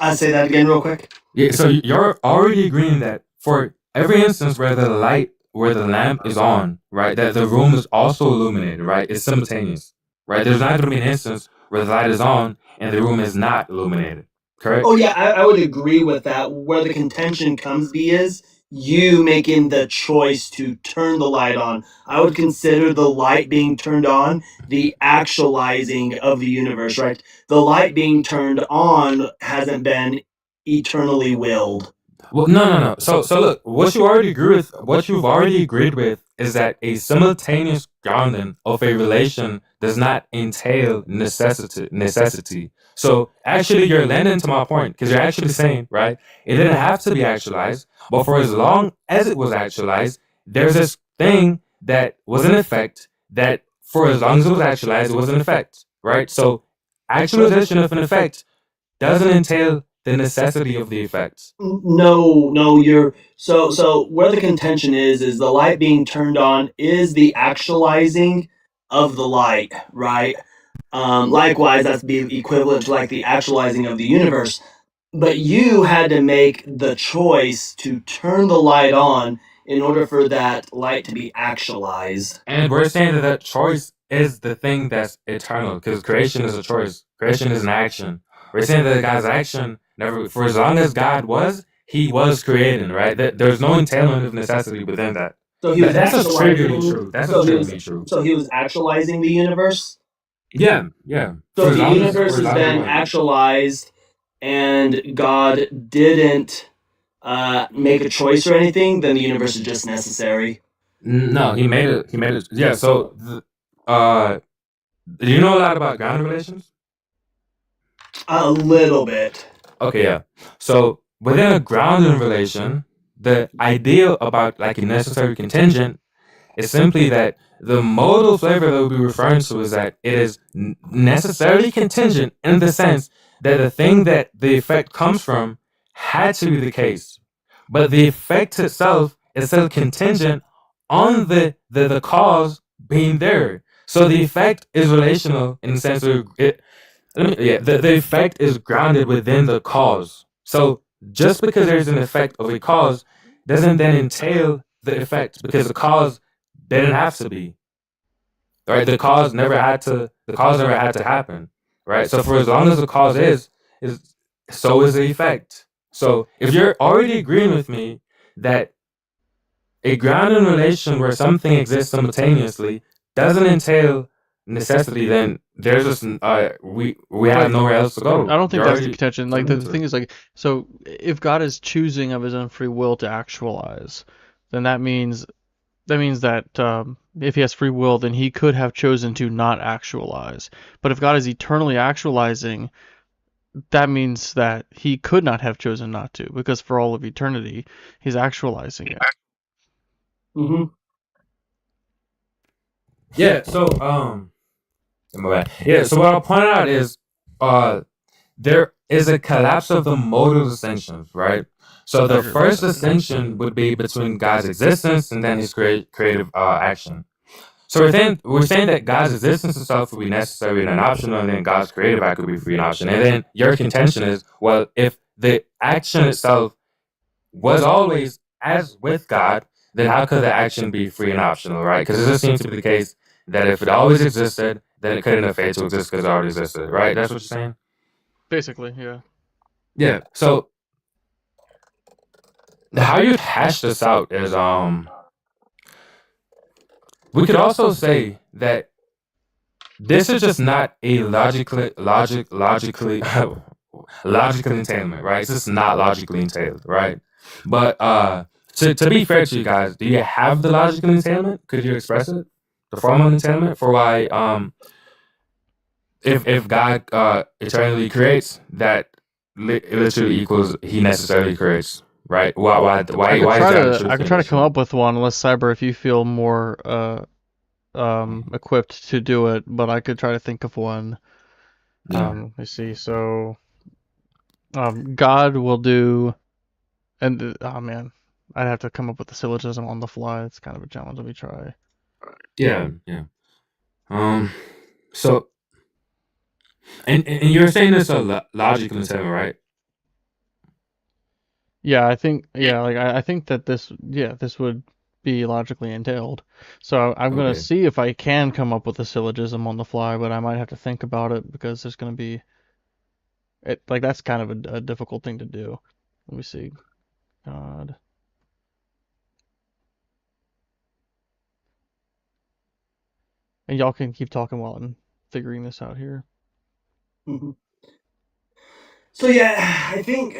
[SPEAKER 7] I say that again real quick.
[SPEAKER 8] Yeah, so you're already agreeing that for every instance where the lamp is on, right, that the room is also illuminated, right? It's simultaneous, right? There's not going to be an instance where the light is on and the room is not illuminated, correct?
[SPEAKER 7] Oh yeah, I would agree with that. Where the contention comes be is you making the choice to turn the light on. I would consider the light being turned on the actualizing of the universe, right? The light being turned on hasn't been eternally willed.
[SPEAKER 8] Well, no. So look, what you've already agreed with is that a simultaneous grounding of a relation does not entail necessity. So actually, you're landing to my point because you're actually saying, right, it didn't have to be actualized, but for as long as it was actualized, there's this thing that was in effect that for as long as it was actualized, it was in effect, right? So actualization of an effect doesn't entail the necessity of the effects.
[SPEAKER 7] No, you're so where the contention is the light being turned on is the actualizing of the light, right? Likewise, that's be equivalent to like the actualizing of the universe. But you had to make the choice to turn the light on in order for that light to be actualized.
[SPEAKER 8] And we're saying that that choice is the thing that's eternal, because creation is a choice. Creation is an action. We're saying that God's action never, for as long as God was, He was creating, right? There's no entailment of necessity within that.
[SPEAKER 7] So he was
[SPEAKER 8] That's just trivially
[SPEAKER 7] actualizing.
[SPEAKER 8] true. That's
[SPEAKER 7] So
[SPEAKER 8] just
[SPEAKER 7] he was.
[SPEAKER 8] trivially true.
[SPEAKER 7] So he was actualizing the universe.
[SPEAKER 8] Yeah.
[SPEAKER 7] So
[SPEAKER 8] For
[SPEAKER 7] if
[SPEAKER 8] as
[SPEAKER 7] the
[SPEAKER 8] long as
[SPEAKER 7] universe
[SPEAKER 8] for as
[SPEAKER 7] has
[SPEAKER 8] long as
[SPEAKER 7] been
[SPEAKER 8] it was.
[SPEAKER 7] actualized and God didn't make a choice or anything, then the universe is just necessary.
[SPEAKER 8] No, He made it. He made it. Yeah. So, do you know a lot about ground relations?
[SPEAKER 7] A little bit.
[SPEAKER 8] Okay, yeah. So within a grounding relation, the idea about like a necessary contingent is simply that the modal flavor that we'll be referring to is that it is necessarily contingent in the sense that the thing that the effect comes from had to be the case, but the effect itself is still contingent on the cause being there. So the effect is relational in the sense of the effect is grounded within the cause. So just because there's an effect of a cause doesn't then entail the effect, because the cause didn't have to be. Right? The cause never had to happen. Right? So for as long as the cause is so is the effect. So if you're already agreeing with me that a grounded relation where something exists simultaneously doesn't entail necessity, then there's just we have nowhere else to go.
[SPEAKER 1] I don't think
[SPEAKER 8] You're
[SPEAKER 1] that's the
[SPEAKER 8] already
[SPEAKER 1] contention. Like the
[SPEAKER 8] into it.
[SPEAKER 1] thing is, like, so if God is choosing of His own free will to actualize, then that means that if He has free will, then He could have chosen to not actualize. But if God is eternally actualizing, that means that He could not have chosen not to, because for all of eternity, He's actualizing it.
[SPEAKER 7] Mm-hmm.
[SPEAKER 8] Yeah. So So what I'll point out is there is a collapse of the modal distinctions, right? So the first distinction would be between God's existence and then His creative action. So we're saying that God's existence itself would be necessary and an optional, and then God's creative act would be free and optional. And then your contention is, well, if the action itself was always as with God, then how could the action be free and optional, right? Because it just seems to be the case that if it always existed, then it couldn't have failed to exist because it already existed, right? That's what you're saying?
[SPEAKER 1] Basically, yeah.
[SPEAKER 8] Yeah. So how you hash this out is we could also say that this is just not a logically entailment, right? It's just not logically entailed, right? But to be fair to you guys, do you have the logical entailment? Could you express it? The formal entailment for why if God eternally creates, that literally equals He necessarily creates, right? Why
[SPEAKER 1] I
[SPEAKER 8] is
[SPEAKER 1] could
[SPEAKER 8] that
[SPEAKER 1] I could try to come up with one, unless Cyber, if you feel more equipped to do it, but I could try to think of one. Let me see. So, God will do, and oh man, I'd have to come up with the syllogism on the fly. It's kind of a challenge. Let me try.
[SPEAKER 8] Yeah. So, and you're saying it's a logical entailment, right?
[SPEAKER 1] Yeah, I think I think that this would be logically entailed. So I'm gonna
[SPEAKER 8] Okay.
[SPEAKER 1] see if I can come up with a syllogism on the fly, but I might have to think about it because there's gonna be that's kind of a difficult thing to do. Let me see. God. And y'all can keep talking while I'm figuring this out here.
[SPEAKER 7] Mm-hmm. So yeah, I think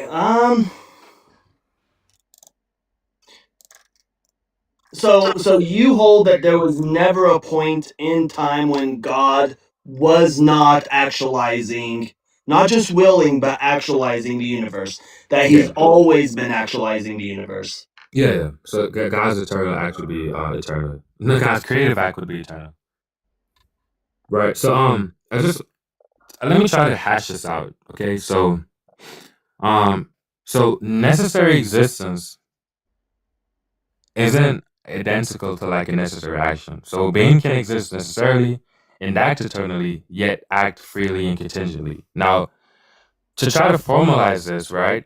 [SPEAKER 7] So you hold that there was never a point in time when God was not actualizing, not just willing, but actualizing the universe. That He's always been actualizing the universe.
[SPEAKER 8] Yeah. So God's eternal act would be eternal. No, God's creative act would be eternal. Right. So let me try to hash this out. Okay. So So necessary existence isn't identical to like a necessary action. So being can exist necessarily and act eternally, yet act freely and contingently. Now, to try to formalize this, right?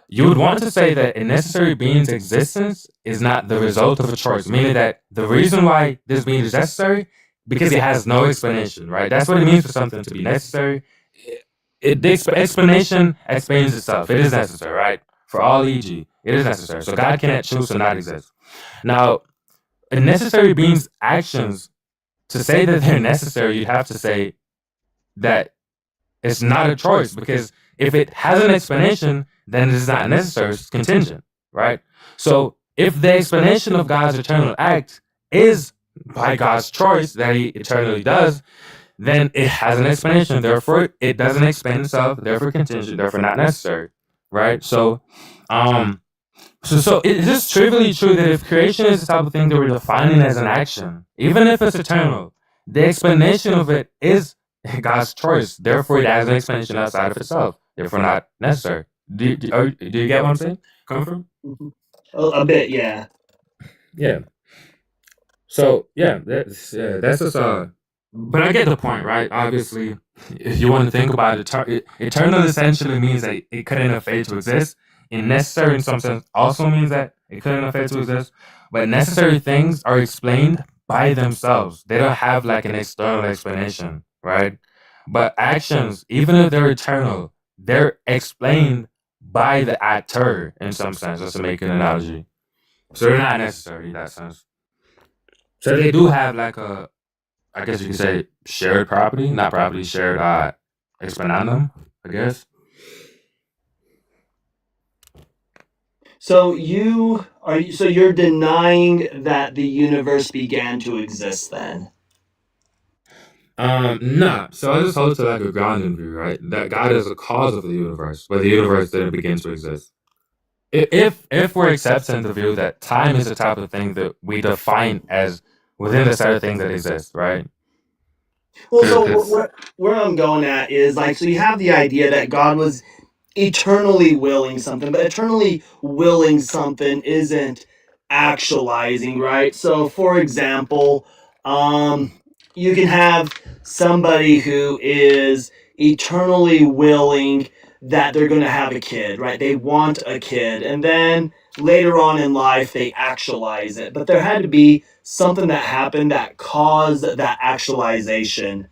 [SPEAKER 8] You would want to say that a necessary being's existence is not the result of a choice, meaning that the reason why this being is necessary because it has no explanation, right? That's what it means for something to be necessary. The explanation explains itself. It is necessary, right? For all e.g., it is necessary. So God cannot choose to not exist. Now, a necessary being's actions, to say that they're necessary, you'd have to say that it's not a choice, because if it has an explanation, then it is not necessary, it's contingent, right? So if the explanation of God's eternal act is by God's choice that he eternally does, then it has an explanation. Therefore, it doesn't explain itself, therefore contingent, therefore not necessary, right? So it is trivially true that if creation is the type of thing that we're defining as an action, even if it's eternal, the explanation of it is God's choice. Therefore, it has an explanation outside of itself. Therefore, not necessary. Do you get what I'm saying? Come from?
[SPEAKER 7] A bit, yeah.
[SPEAKER 8] Yeah. So yeah, that's just But I get the point, right? Obviously, if you want to think about it, eternal essentially means that it couldn't have failed to exist. And necessary in some sense also means that it couldn't have failed to exist. But necessary things are explained by themselves. They don't have like an external explanation, right? But actions, even if they're eternal, they're explained by the actor in some sense, just to make an analogy. So they're not necessary in that sense. So they do have like a, I guess you could say, shared property, not property, shared explanandum, I guess.
[SPEAKER 7] So you're denying that the universe began to exist then?
[SPEAKER 8] Nah. So I just hold to like a grounding view, right? That God is the cause of the universe, but the universe didn't begin to exist. If we're accepting the view that time is the type of thing that we define as within the set of things that exist, right?
[SPEAKER 7] Well, so where I'm going at is like, so you have the idea that God was eternally willing something, but eternally willing something isn't actualizing, right? So, for example, you can have somebody who is eternally willing that they're going to have a kid, right? They want a kid, and then later on in life they actualize it. But there had to be something that happened that caused that actualization.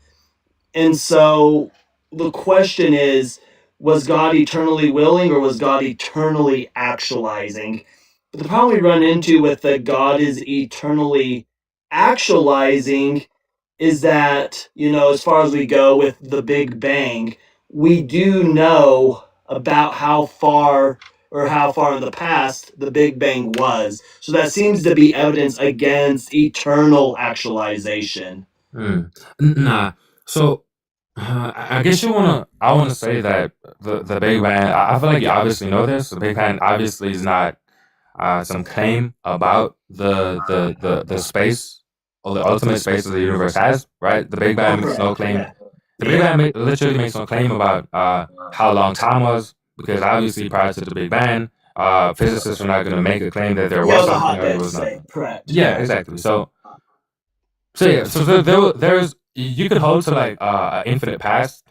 [SPEAKER 7] And so the question is, was God eternally willing or was God eternally actualizing? But the problem we run into with the God is eternally actualizing is that, as far as we go with the Big Bang, we do know about how far in the past the Big Bang was. So that seems to be evidence against eternal actualization.
[SPEAKER 8] Nah. So I guess I wanna say that the Big Bang. I feel like you obviously know this. The Big Bang obviously is not some claim about the space or the ultimate space that the universe has, right? The Big Bang makes no claim. The Big Bang literally makes no claim about how long time was, because obviously prior to the Big Bang, physicists are not going to make a claim that there was something or there was nothing.
[SPEAKER 7] Correct.
[SPEAKER 8] Yeah, exactly. So there's, you could hold to like infinite past,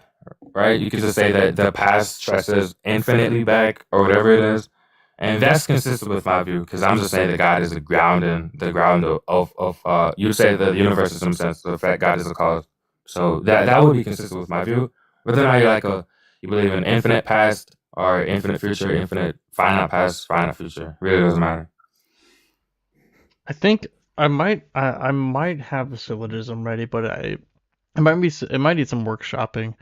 [SPEAKER 8] right? You could just say that the past stretches infinitely back or whatever it is. And that's consistent with my view, because I'm just saying that God is the ground of you say the universe in some sense, the fact God is the cause. So that would be consistent with my view. Whether or not you believe in infinite past or infinite future, infinite finite past, finite future, really doesn't matter.
[SPEAKER 1] I think I might have a syllogism ready, but it might need some workshopping.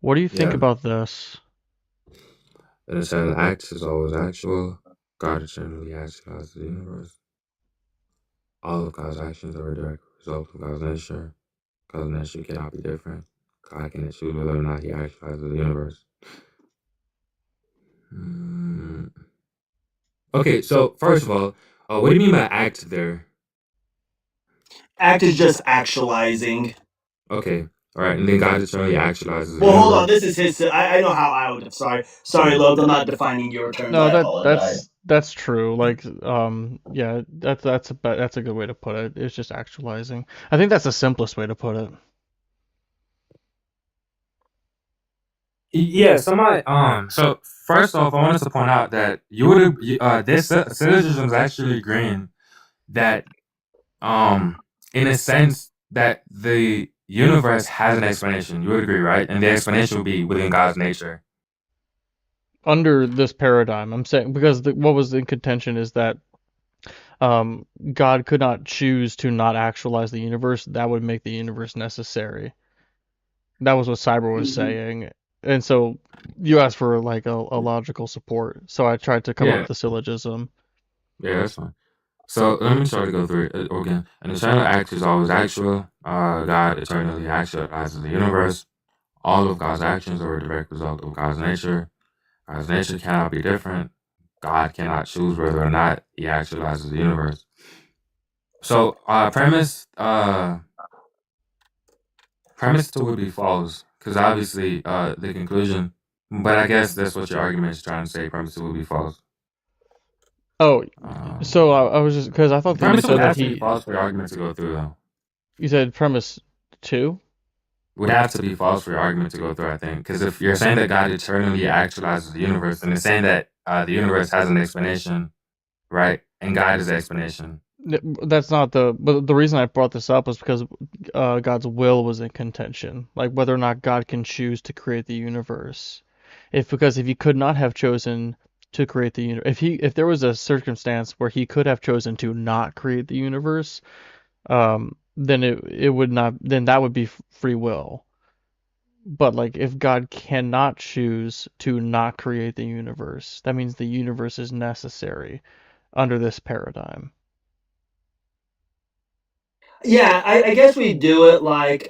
[SPEAKER 1] What do you think
[SPEAKER 8] Yeah.
[SPEAKER 1] about this?
[SPEAKER 8] An eternal act is always actual. God eternally actualizes the universe. All of God's actions are a direct result of God's nature. God's nature cannot be different. God can choose whether or not he actualizes the universe. Okay, so first of all, what do you mean by act there?
[SPEAKER 7] Act is just actualizing.
[SPEAKER 8] Okay, right? And then God eternally actualizes the
[SPEAKER 7] Well, hold on.
[SPEAKER 8] universe.
[SPEAKER 7] This is his. I know how I would. Sorry, Logan. I'm not defining your terms.
[SPEAKER 1] No,
[SPEAKER 7] I apologize.
[SPEAKER 1] that's true. Like, yeah, that's a good way to put it. It's just actualizing. I think that's the simplest way to put it.
[SPEAKER 8] Yeah, somebody. So first off, I wanted to point out that this syllogism is actually agreeing that, in a sense, that the universe has an explanation. You would agree, right? And the explanation would be within God's nature.
[SPEAKER 1] Under this paradigm, I'm saying, because what was in contention is that God could not choose to not actualize the universe. That would make the universe necessary. That was what Cyber was saying. And so you asked for like a logical support. So I tried to come up
[SPEAKER 8] Yeah,
[SPEAKER 1] with a syllogism.
[SPEAKER 8] yeah, that's fine. So let me try to go through it again. An eternal act is always actual. God eternally actualizes the universe. All of God's actions are a direct result of God's nature. God's nature cannot be different. God cannot choose whether or not He actualizes the universe. So, premise two would be false, because obviously, the conclusion. But I guess that's what your argument is trying to say. Premise two would be false.
[SPEAKER 1] Oh,
[SPEAKER 8] Um,
[SPEAKER 1] so I was just because I thought that you
[SPEAKER 8] premise would
[SPEAKER 1] said that
[SPEAKER 8] have to be false for your argument to go through, though.
[SPEAKER 1] you said premise 2.
[SPEAKER 8] Would have to be false for your argument to go through, I think. Because if you're saying that God eternally actualizes the universe, and it's saying that the universe has an explanation, right? And God is the explanation.
[SPEAKER 1] That's not but the reason I brought this up was because God's will was in contention, like whether or not God can choose to create the universe. Because if he could not have chosen to create the universe, if there was a circumstance where he could have chosen to not create the universe, then it would not, then that would be free will. But like if God cannot choose to not create the universe, that means the universe is necessary under this paradigm.
[SPEAKER 7] Yeah, I guess we do it like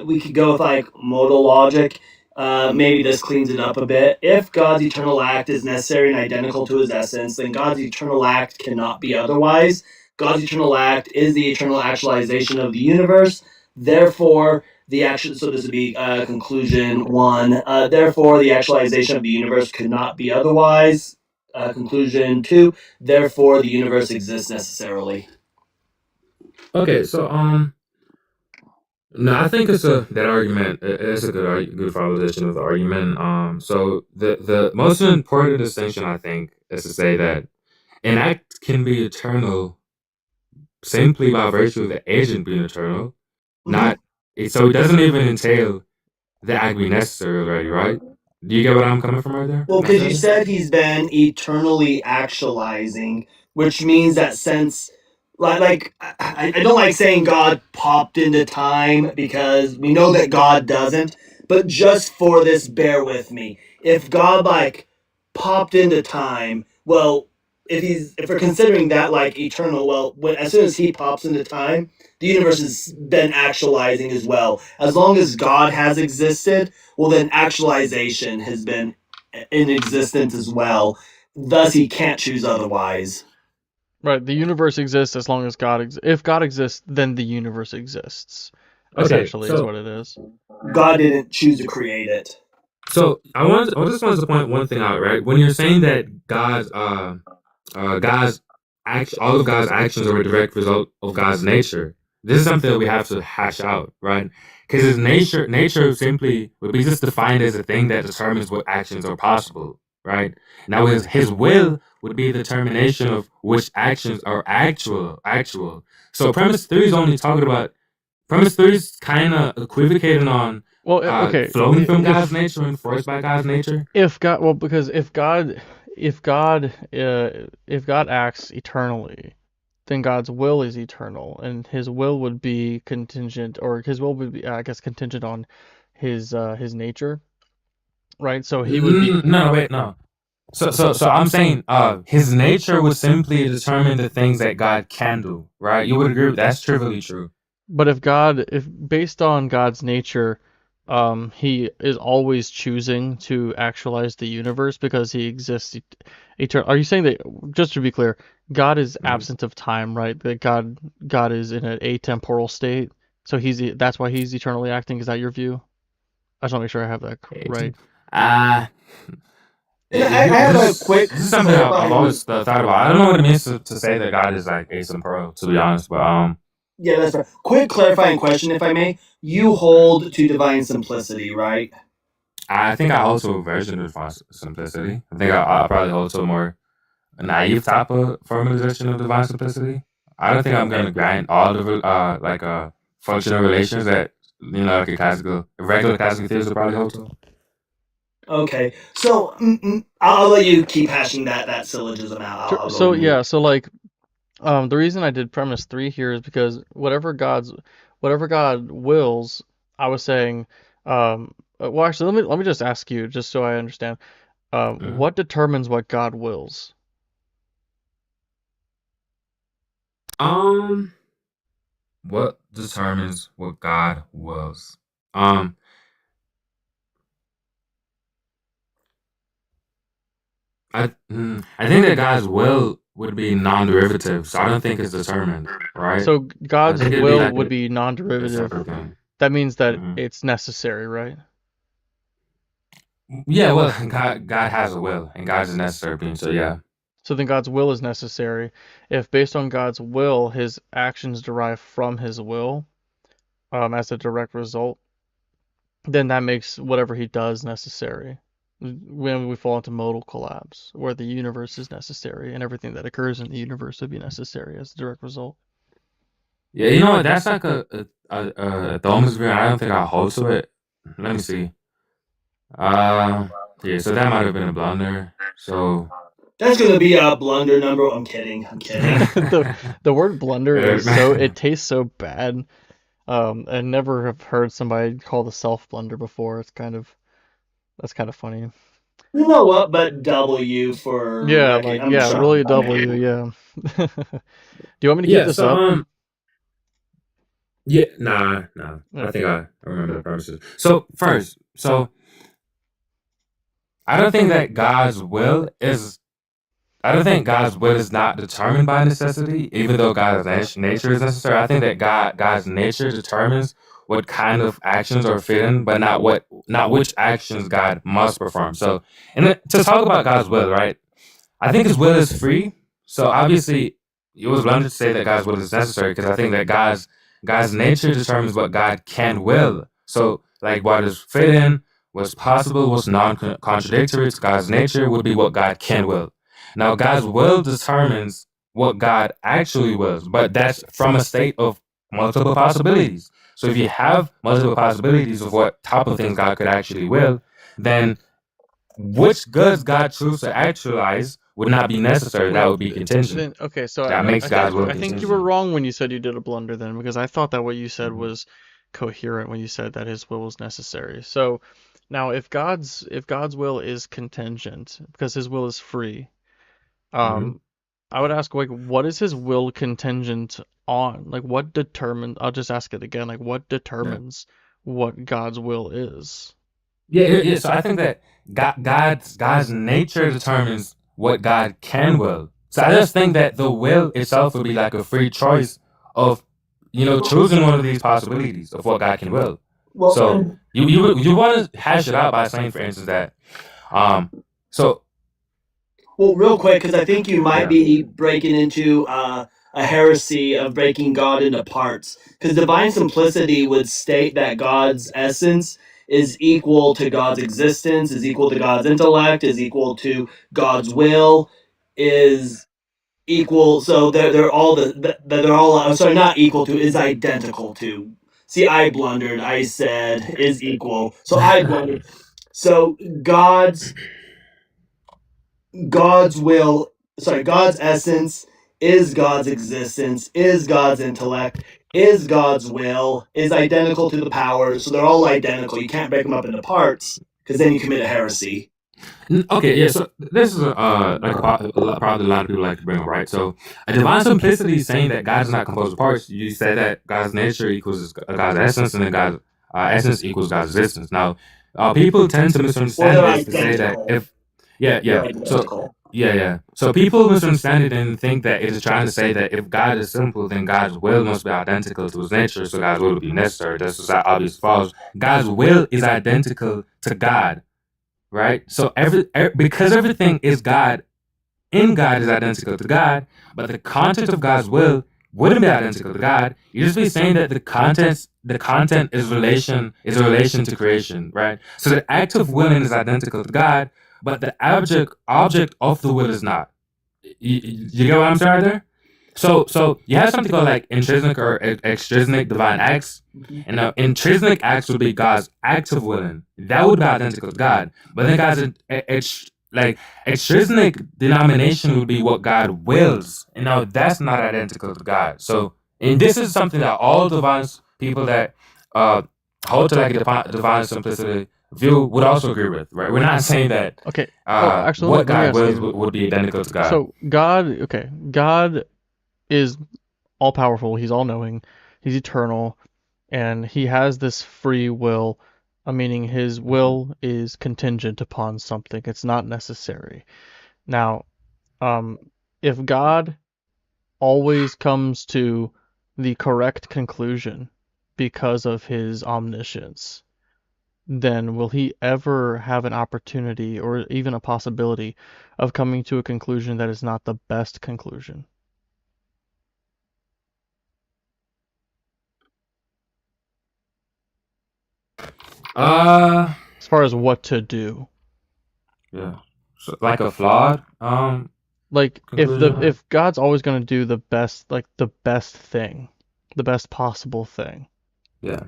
[SPEAKER 7] we could go with like modal logic. Maybe this cleans it up a bit. If God's eternal act is necessary and identical to his essence, then God's eternal act cannot be otherwise. God's eternal act is the eternal actualization of the universe. Therefore, the action. So this would be conclusion one. Therefore, the actualization of the universe could not be otherwise. Conclusion two. Therefore, the universe exists necessarily.
[SPEAKER 8] Okay, so no, I think that argument is a good validation of the argument. So the most important distinction, I think, is to say that an act can be eternal simply by virtue of the agent being eternal, not so it doesn't even entail the act being necessary already, right? Do you get what I'm coming from right there?
[SPEAKER 7] Well, because you said he's been eternally actualizing, which means that since, I don't like saying God popped into time because we know that God doesn't. But just for this, bear with me. If God like popped into time, well, if we're considering that like eternal, well, as soon as he pops into time, the universe has been actualizing as well. As long as God has existed, well, then actualization has been in existence as well. Thus, he can't choose otherwise.
[SPEAKER 1] Right, the universe exists as long as God exists. If God exists, then the universe exists.
[SPEAKER 8] Okay,
[SPEAKER 1] Essentially, is
[SPEAKER 8] so
[SPEAKER 1] what it is.
[SPEAKER 7] God didn't choose to create it.
[SPEAKER 8] so I just wanted to point one thing out, right? When you're saying that God's all of God's actions are a direct result of God's nature. This is something that we have to hash out, right? Because his nature simply would be just defined as a thing that determines what actions are possible, right? Now his will would be the determination of which actions are actual. So premise three is only talking about premise three is kind of equivocating on
[SPEAKER 1] Well, okay.
[SPEAKER 8] flowing from God's nature and forced by God's nature.
[SPEAKER 1] Because if God acts eternally, then God's will is eternal, and his will would be contingent, or his will would be, I guess, contingent on his nature, right? So he would be.
[SPEAKER 8] No, wait, no. So I'm saying his nature would simply determine the things that God can do, right? You would agree that's trivially true.
[SPEAKER 1] But if based on God's nature, he is always choosing to actualize the universe because he exists eternal. Are you saying that, just to be clear, God is absent of time, right? That God is in an atemporal state, So that's why he's eternally acting. Is that your view? I just want to make sure I have that right.
[SPEAKER 8] Uh,
[SPEAKER 7] I have a quick
[SPEAKER 8] This is something I've
[SPEAKER 7] clarifying-
[SPEAKER 8] always thought about. I don't know what it means to say that God is like atemporal, to be honest. But
[SPEAKER 7] Yeah, that's right. Quick clarifying question, if I may. You hold to divine simplicity, right?
[SPEAKER 8] I think I hold to a version of divine simplicity. I think I probably hold to a more naive type of formalization of divine simplicity. I don't think I'm gonna grant all the functional relations that like a regular classical theist would probably hold to.
[SPEAKER 7] Okay, so I'll let you keep hashing that syllogism out. I'll
[SPEAKER 1] So
[SPEAKER 7] go-
[SPEAKER 1] yeah, so like, the reason I did premise 3 here is because whatever God wills, I was saying, well, actually, let me just ask you, just so I understand, what determines what God wills?
[SPEAKER 8] What determines what God wills? I think that God's will would be non-derivative, so I don't think it's determined, right?
[SPEAKER 1] So God's
[SPEAKER 8] think it'd be
[SPEAKER 1] will
[SPEAKER 8] like
[SPEAKER 1] would
[SPEAKER 8] a-
[SPEAKER 1] be
[SPEAKER 8] A
[SPEAKER 1] non-derivative.
[SPEAKER 8] separate thing.
[SPEAKER 1] That means that
[SPEAKER 8] Mhm.
[SPEAKER 1] it's necessary, right?
[SPEAKER 8] Yeah, well, God has a will, and God's a necessary being, so yeah.
[SPEAKER 1] So then God's will is necessary. If based on God's will, his actions derive from his will, as a direct result, then that makes whatever he does necessary. When we fall into modal collapse, where the universe is necessary and everything that occurs in the universe would be necessary as a direct result.
[SPEAKER 8] Yeah, you know what? That's like a Thomas view. I don't think I hold to it. Let me see. Yeah, so that might have been a blunder. So
[SPEAKER 7] That's gonna be a blunder number. I'm kidding.
[SPEAKER 1] The word blunder is so, it tastes so bad. I never have heard somebody call the self blunder before. That's kind of funny.
[SPEAKER 7] You know what? But W for
[SPEAKER 1] Yeah,
[SPEAKER 7] record.
[SPEAKER 1] like,
[SPEAKER 7] I'm
[SPEAKER 1] yeah,
[SPEAKER 7] sorry.
[SPEAKER 1] really W, yeah. Do you want me to keep this up?
[SPEAKER 8] Yeah, nah. I think I remember the premises. So first, I don't think that God's will is. I don't think God's will is not determined by necessity, even though God's nature is necessary. I think that God's nature determines what kind of actions are fitting, but not which actions God must perform. So, to talk about God's will, right? I think His will is free. So obviously, it was blunder to say that God's will is necessary because I think that God's nature determines what God can will. So, like, what is fitting, what's possible, what's non-contradictory to God's nature would be what God can will. Now, God's will determines what God actually wills, but that's from a state of multiple possibilities. So if you have multiple possibilities of what type of things God could actually will, then which goods God chooses to actualize would not be necessary. That would be contingent.
[SPEAKER 1] Okay, so
[SPEAKER 8] That makes God's will
[SPEAKER 1] I think you
[SPEAKER 8] contingent.
[SPEAKER 1] were wrong when you said you did a blunder then, because I thought that what you said was coherent when you said that his will was necessary. So now if God's will is contingent because his will is free, I would ask, like, what is his will contingent on? Like, what determines, I'll just ask it again, like, what determines what God's will is?
[SPEAKER 8] Yeah. So I think that God's nature determines what God can will. So I just think that the will itself would be like a free choice of, choosing one of these possibilities of what God can will.
[SPEAKER 7] Well,
[SPEAKER 8] So you want to hash it out by saying, for instance, that so
[SPEAKER 7] Well, real quick, because I think you might be breaking into a heresy of breaking God into parts. Because divine simplicity would state that God's essence is equal to God's existence, is equal to God's intellect, is equal to God's will, is equal. So they're all they're all. I'm sorry, not equal to, is identical to. See, I blundered. I said is equal. So I blundered. So God's will, God's essence is God's existence, is God's intellect, is God's will, is identical to the powers. So they're all identical. You can't break them up into parts because then you commit a heresy.
[SPEAKER 8] Okay, yeah. So this is probably a lot of people like to bring up, right? So a divine simplicity is saying that God is not composed of parts. You said that God's nature equals God's essence, and then God's essence equals God's existence. Now, people tend to misunderstand this to say that Yeah, yeah. So
[SPEAKER 7] Identical.
[SPEAKER 8] yeah. So people misunderstand it and think that it is trying to say that if God is simple, then God's will must be identical to his nature, so God's will would be necessary. That's just obvious false. God's will is identical to God, right? So because everything is God in God is identical to God, but the content of God's will wouldn't be identical to God. You'd just be saying that the content is a relation to creation, right? So the act of willing is identical to God, but the object of the will is not. You get what I'm saying right there? So you have something called like intrinsic or extrinsic divine acts, and intrinsic acts would be God's act of willing. That would be identical to God, but then God's like extrinsic denomination would be what God wills, and now that's not identical to God. So, and this is something that all divine people that uh hold to like a divine simplicity view would also agree with, right? We're not saying that
[SPEAKER 1] Okay. Actually,
[SPEAKER 8] what
[SPEAKER 1] let me
[SPEAKER 8] God
[SPEAKER 1] ask
[SPEAKER 8] wills
[SPEAKER 1] you.
[SPEAKER 8] would be identical to God.
[SPEAKER 1] So God is all powerful. He's all knowing. He's eternal, and he has this free will. Meaning his will is contingent upon something. It's not necessary. Now, if God always comes to the correct conclusion because of his omniscience, then will he ever have an opportunity or even a possibility of coming to a conclusion that is not the best conclusion? As far as what to do.
[SPEAKER 8] Yeah. So, like a flawed
[SPEAKER 1] Like
[SPEAKER 8] conclusion.
[SPEAKER 1] if God's always going to do the best, like the best thing, the best possible thing,
[SPEAKER 8] Yeah.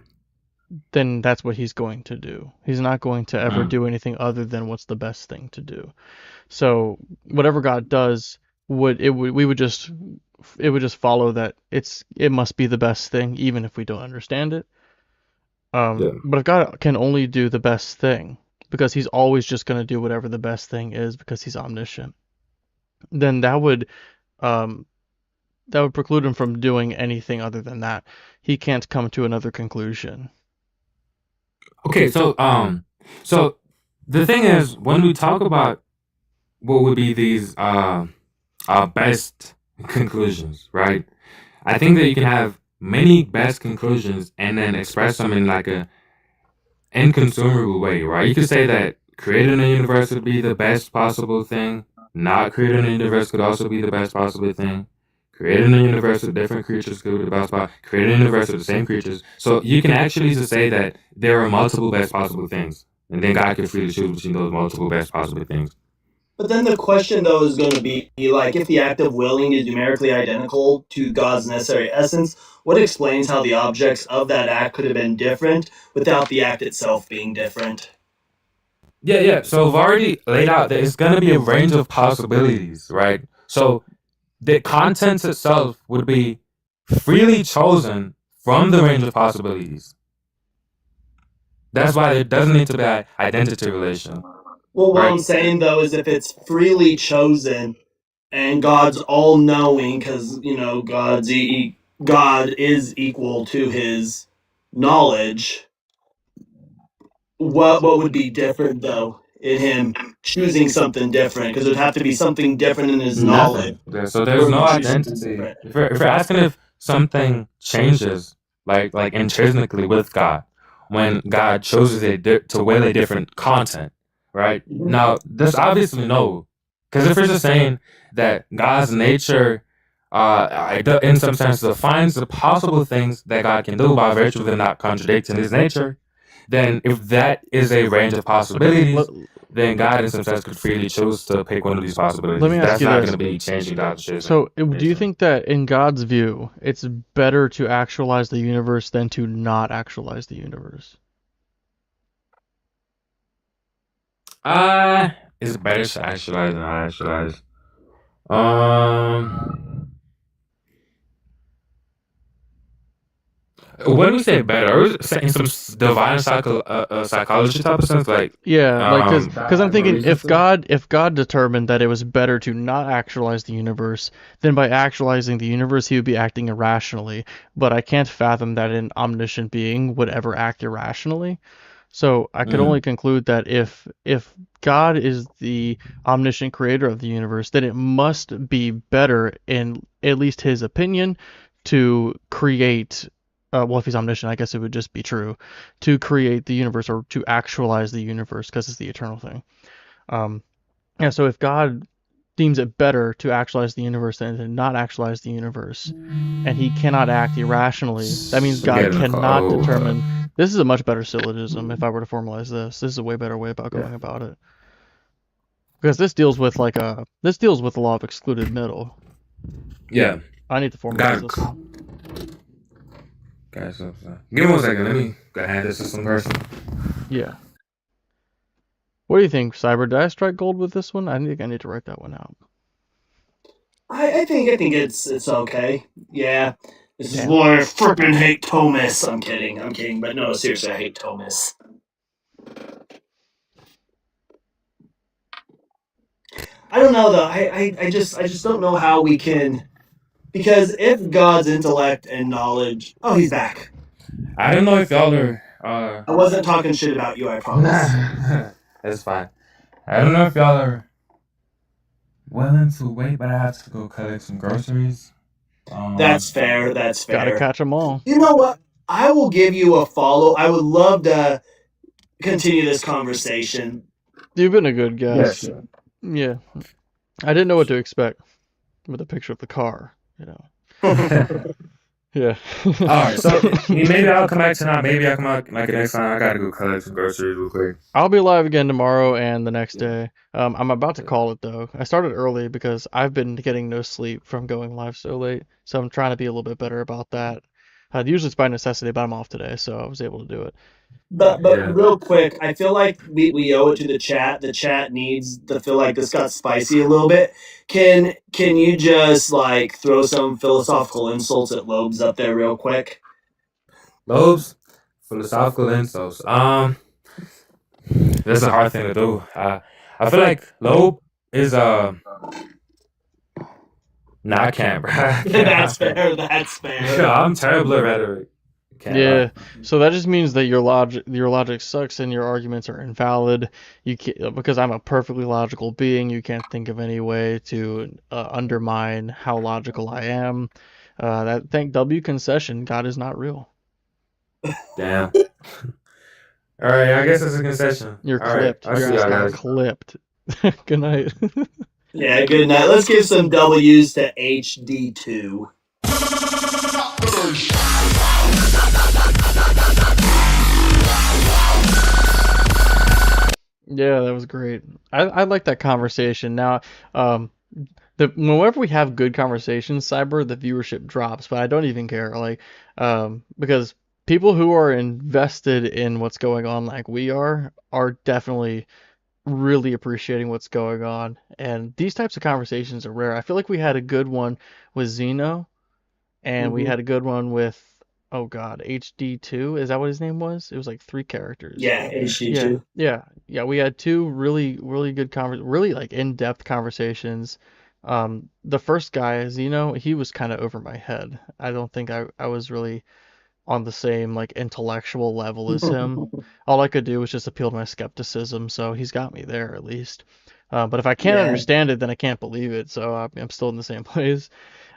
[SPEAKER 1] then that's what he's going to do. He's not going to ever do anything other than what's the best thing to do. So whatever God does it would just follow that it must be the best thing even if we don't understand it.
[SPEAKER 8] Yeah.
[SPEAKER 1] But if God can only do the best thing because he's always just going to do whatever the best thing is because he's omniscient, then that would preclude him from doing anything other than that. He can't come to another conclusion.
[SPEAKER 8] Okay, so the thing is, when we talk about what would be these best conclusions, right? I think that you can have many best conclusions and then express them in like a inconsumable way, right? You could say that creating a universe would be the best possible thing. Not creating a universe could also be the best possible thing. Creating a universe with different creatures could be the best possible. Creating a universe with the same creatures. So you can actually just say that there are multiple best possible things, and then God can freely choose between those multiple best possible things.
[SPEAKER 7] But then the question, though, is going to be like, if the act of willing is numerically identical to God's necessary essence, what explains how the objects of that act could have been different without the act itself being different?
[SPEAKER 8] Yeah. So I've already laid out that it's going to be a range of possibilities, right? So the content itself would be freely chosen from the range of possibilities. That's why there doesn't need to be an identity relation.
[SPEAKER 7] Well, what
[SPEAKER 8] Right.
[SPEAKER 7] I'm saying, though, is if it's freely chosen and God's all-knowing, because, God is equal to his knowledge, what would be different, though, in him choosing something different? Because it would have to be something different in his knowledge.
[SPEAKER 8] Nothing. So there's no identity. If you're asking if something changes, like intrinsically with God, when God chooses to will a different content, right? Now, there's obviously no, because if we're just saying that God's nature, in some sense, defines the possible things that God can do by virtue of them not contradicting His nature, then if that is a range of possibilities, then God in some sense could freely choose to pick one of these possibilities.
[SPEAKER 1] Let me ask
[SPEAKER 8] That's
[SPEAKER 1] you
[SPEAKER 8] not
[SPEAKER 1] this.
[SPEAKER 8] going to be changing God's choosing.
[SPEAKER 1] So, do you think that in God's view, it's better to actualize the universe than to not actualize the universe?
[SPEAKER 8] It's better to actualize than not actualize. When we say better, are we saying some divine psychology type of sense, like
[SPEAKER 1] because I'm thinking if God determined that it was better to not actualize the universe, then by actualizing the universe he would be acting irrationally. But I can't fathom that an omniscient being would ever act irrationally. So I could only conclude that if God is the omniscient creator of the universe, then it must be better, in at least his opinion, to create. Well, if he's omniscient, I guess it would just be true to create the universe or to actualize the universe because it's the eternal thing. Yeah. So if God deems it better to actualize the universe than to not actualize the universe, and he cannot act irrationally, that means God cannot determine. This is a much better syllogism if I were to formalize this. This is a way better way about going about it. Because this deals with the law of excluded middle.
[SPEAKER 8] Yeah.
[SPEAKER 1] I need to formalize this.
[SPEAKER 8] Okay, so give me 1 second. Let me go hand this to some person.
[SPEAKER 1] Yeah. What do you think, Cyber? Did I strike gold with this one? I think I need to write that one out.
[SPEAKER 7] I think it's okay. Yeah. This is why I frippin' hate Thomas. I'm kidding. But no, seriously, I hate Thomas. I don't know though. I just don't know how we can, because if God's intellect and knowledge. Oh, he's back.
[SPEAKER 8] I don't know if y'all are.
[SPEAKER 7] I wasn't talking shit about you. I promise.
[SPEAKER 8] That's fine. I don't know if y'all are willing to wait, but I have to go collect some groceries.
[SPEAKER 7] That's fair.
[SPEAKER 1] Gotta catch them all.
[SPEAKER 7] You know what? I will give you a follow. I would love to continue this conversation.
[SPEAKER 1] You've been a good guest.
[SPEAKER 7] Yes.
[SPEAKER 1] Yeah. I didn't know what to expect with a picture of the car, you know. Yeah.
[SPEAKER 8] Alright, so maybe I'll come back tonight. Maybe I'll come out like next time. I gotta go collect some groceries real quick.
[SPEAKER 1] I'll be live again tomorrow and the next day. I'm about to call it though. I started early because I've been getting no sleep from going live so late, so I'm trying to be a little bit better about that. Usually it's by necessity, but I'm off today, so I was able to do it.
[SPEAKER 7] But real quick, I feel like we owe it to the chat. The chat needs to feel like this got spicy a little bit. Can you just like throw some philosophical insults at Lobes up there real quick?
[SPEAKER 8] Lobes? Philosophical insults. That's a hard thing to do. I feel like Loeb is No, I can't, bro.
[SPEAKER 7] That's fair.
[SPEAKER 8] Yeah, I'm terrible at rhetoric.
[SPEAKER 1] Yeah, so that just means that your logic sucks and your arguments are invalid. You can't, because I'm a perfectly logical being. You can't think of any way to undermine how logical I am. Thank W concession. God is not real.
[SPEAKER 8] Damn. All right, I guess it's a concession.
[SPEAKER 1] You're
[SPEAKER 8] All
[SPEAKER 1] clipped.
[SPEAKER 8] Right,
[SPEAKER 1] Your ass got clipped. Good night.
[SPEAKER 7] Yeah, good night. Let's give some W's to HD2.
[SPEAKER 1] Yeah, that was great. I like that conversation. Now, whenever we have good conversations, Cyber, the viewership drops, but I don't even care. Like, because people who are invested in what's going on, like we are definitely really appreciating what's going on. And these types of conversations are rare. I feel like we had a good one with Zeno, and we had a good one with, oh god, HD2. Is that what his name was? It was like 3 characters.
[SPEAKER 7] Yeah, HD2.
[SPEAKER 1] Yeah. We had 2 really good really like in-depth conversations. The first guy, Zeno, he was kind of over my head. I don't think I was really on the same like intellectual level as him. All I could do was just appeal to my skepticism, so he's got me there at least. But if I can't understand it, then I can't believe it, so I'm still in the same place.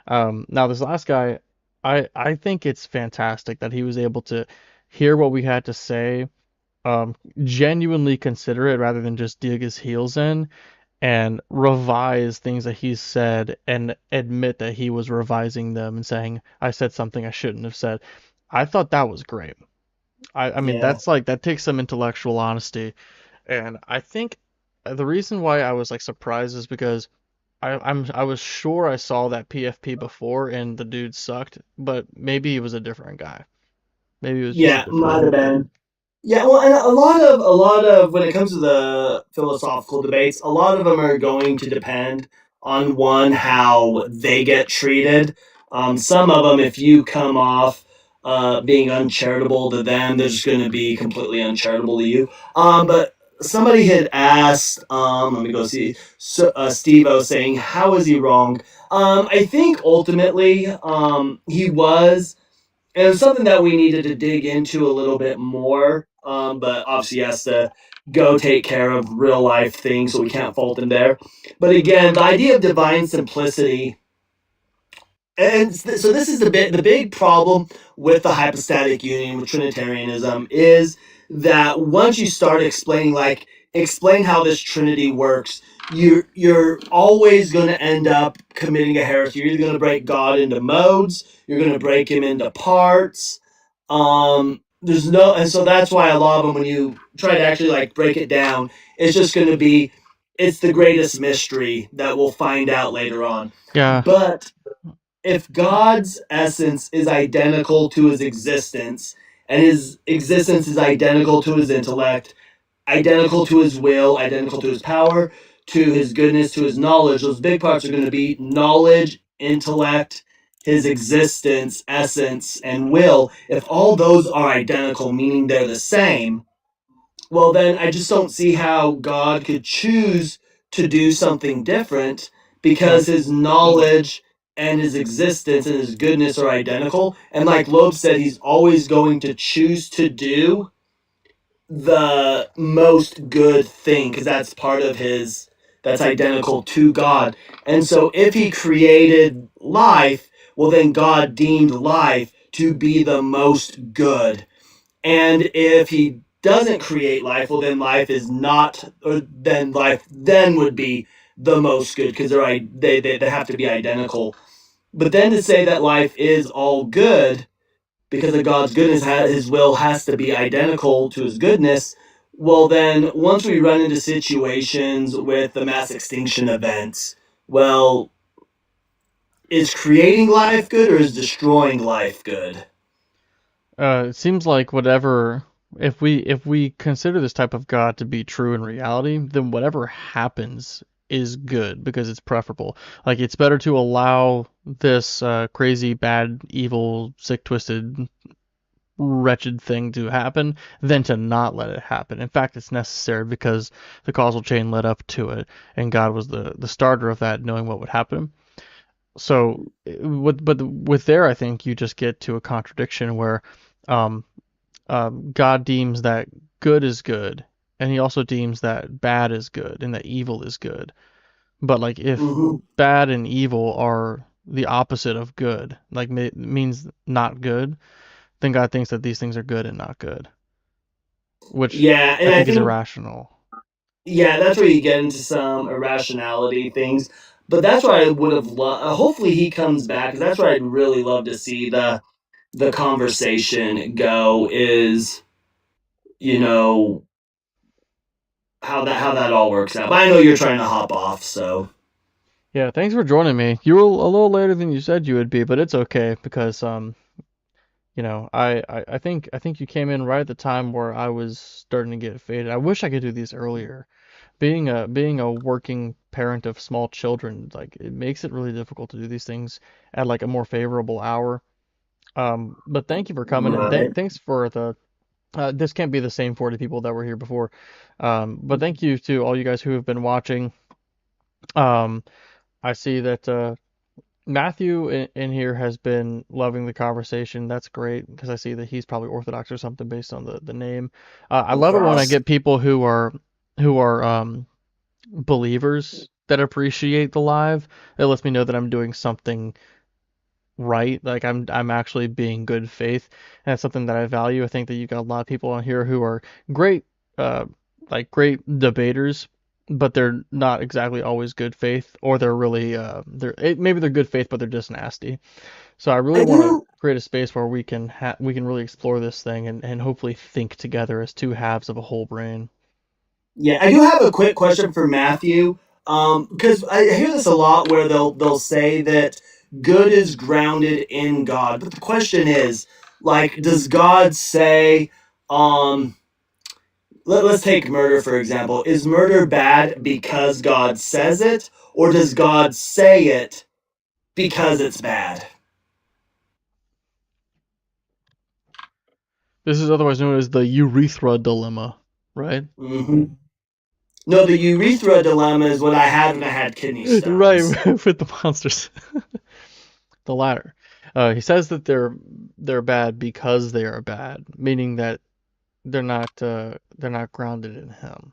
[SPEAKER 1] Now this last guy, I think it's fantastic that he was able to hear what we had to say, genuinely consider it rather than just dig his heels in, and revise things that he said and admit that he was revising them and saying, I said something I shouldn't have said. I thought that was great. I mean, that's like, that takes some intellectual honesty. And I think the reason why I was like surprised is because I was sure I saw that PFP before and the dude sucked, but maybe he was a different guy. Maybe it was
[SPEAKER 7] might have been. Yeah, well, and a lot of when it comes to the philosophical debates, a lot of them are going to depend on how they get treated. Some of them, if you come off being uncharitable to them, they're just going to be completely uncharitable to you. But somebody had asked, let me go see, Steve-O saying, how is he wrong? I think ultimately he was. and it's something that we needed to dig into a little bit more. But obviously, he has to go take care of real life things, so we can't fault him there. But again, the idea of divine simplicity, and so this is the big problem with the hypostatic union with Trinitarianism is that once you start explain how this Trinity works, you're always going to end up committing a heresy. You're either going to break God into modes, you're going to break him into parts. There's no, and so that's why a lot of them, when you try to actually like break it down, it's just going to be, it's the greatest mystery that we'll find out later on.
[SPEAKER 1] Yeah.
[SPEAKER 7] But if God's essence is identical to his existence, and his existence is identical to his intellect, identical to his will, identical to his power, to his goodness, to his knowledge, those big parts are going to be knowledge, intellect, his existence, essence, and will. If all those are identical, meaning they're the same, well, then I just don't see how God could choose to do something different because his knowledge and his existence and his goodness are identical. And like Loeb said, he's always going to choose to do the most good thing because that's part of his, that's identical to God. And so if he created life, well, then God deemed life to be the most good. And if he doesn't create life, well, then life is not, or then life then would be the most good because they have to be identical. But then to say that life is all good because of God's goodness, his will has to be identical to his goodness. Well, then once we run into situations with the mass extinction events, well, is creating life good or is destroying life good?
[SPEAKER 1] It seems like whatever, if we consider this type of God to be true in reality, then whatever happens is good because it's preferable. Like it's better to allow this crazy, bad, evil, sick, twisted, wretched thing to happen than to not let it happen. In fact, it's necessary because the causal chain led up to it, and God was the starter of that, knowing what would happen. So, with there, I think you just get to a contradiction where um, God deems that good is good, and he also deems that bad is good and that evil is good. But like if bad and evil are the opposite of good, like means not good, then God thinks that these things are good and not good, which
[SPEAKER 7] Yeah, and
[SPEAKER 1] I
[SPEAKER 7] I
[SPEAKER 1] think is
[SPEAKER 7] think
[SPEAKER 1] irrational.
[SPEAKER 7] yeah, that's where you get into some irrationality things. But that's where I would have loved. Hopefully, he comes back because that's where I'd really love to see the conversation go. Is, you know, how that all works out. But I know you're trying to hop off, so
[SPEAKER 1] Yeah, thanks for joining me. You were a little later than you said you would be, but it's okay because I think you came in right at the time where I was starting to get faded. I wish I could do these earlier. Being a working parent of small children, like it makes it really difficult to do these things at like a more favorable hour. But thank you for coming and
[SPEAKER 7] right.
[SPEAKER 1] thanks for the this can't be the same 40 people that were here before. But thank you to all you guys who have been watching. Um, I see that Matthew in here has been loving the conversation. That's great because I see that he's probably Orthodox or something based on the name. I love it when I get people who are believers that appreciate the live. It lets me know that I'm doing something right. Like I'm actually being good faith, and that's something that I value. I think that you got a lot of people on here who are great, uh, like great debaters, but they're not exactly always good faith, or they're really maybe they're good faith, but they're just nasty. So I really
[SPEAKER 7] I
[SPEAKER 1] want to
[SPEAKER 7] do.
[SPEAKER 1] create a space where we can really explore this thing and hopefully think together as two halves of a whole brain.
[SPEAKER 7] Yeah, I do have a quick question for Matthew. Because I hear this a lot where they'll say that good is grounded in God, but the question is, like, does God say, um, let's take murder for example. Is murder bad because God says it, or does God say it because it's bad?
[SPEAKER 1] This is otherwise known as the urethra dilemma, right?
[SPEAKER 7] hmm No, the urethra dilemma is what I had when I had kidney
[SPEAKER 1] Right,
[SPEAKER 7] stones.
[SPEAKER 1] with the monsters. The latter. He says that they're bad because they are bad, meaning that they're not grounded in him.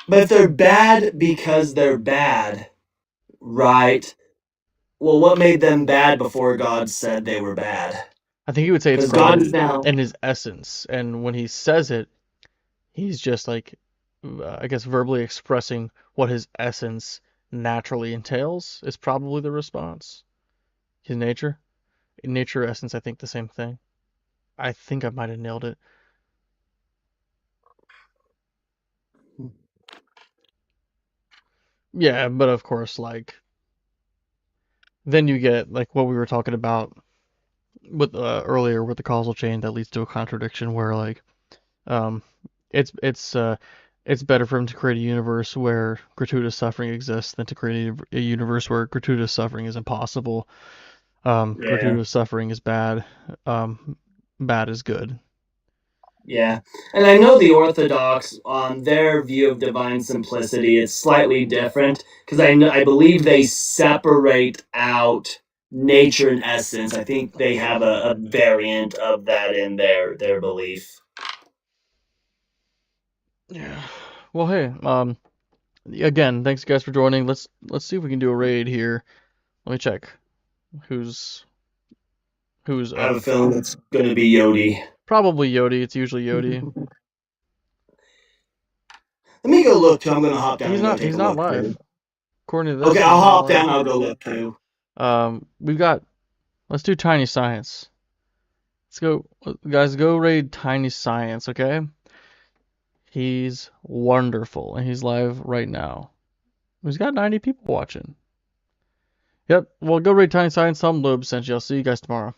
[SPEAKER 7] But if they're bad because they're bad, right? Well, what made them bad before God said they were bad?
[SPEAKER 1] I think he would say it's
[SPEAKER 7] Because God
[SPEAKER 1] grounded
[SPEAKER 7] is now.
[SPEAKER 1] in his essence, and when he says it, he's just like, I guess, verbally expressing what his essence naturally entails is probably the response. His nature, essence, I think the same thing. I think I might have nailed it. Yeah, but of course, like, then you get like what we were talking about with earlier with the causal chain that leads to a contradiction where like, um, it's better for him to create a universe where gratuitous suffering exists than to create a universe where gratuitous suffering is impossible. Gratuitous suffering is bad. Bad is good.
[SPEAKER 7] Yeah. And I know the Orthodox, on their view of divine simplicity, is slightly different because I believe they separate out nature and essence. I think they have a variant of that in their belief.
[SPEAKER 1] Yeah. Well, hey, again, thanks guys for joining. Let's see if we can do a raid here. Let me check. Who's
[SPEAKER 7] I have a feeling it's going to be Yodi.
[SPEAKER 1] Probably Yodi. It's usually Yodi.
[SPEAKER 7] Let me go look too. I'm going to hop down.
[SPEAKER 1] He's not live.
[SPEAKER 7] Too.
[SPEAKER 1] According to this.
[SPEAKER 7] Okay, I'll hop down. I'll go look too.
[SPEAKER 1] We've got. Let's do Tiny Science. Let's go, guys. Go raid Tiny Science, okay? He's wonderful, and he's live right now. He's got 90 people watching. Yep. Well, go raid Tiny Science. Some lube sent you. I'll see you guys tomorrow.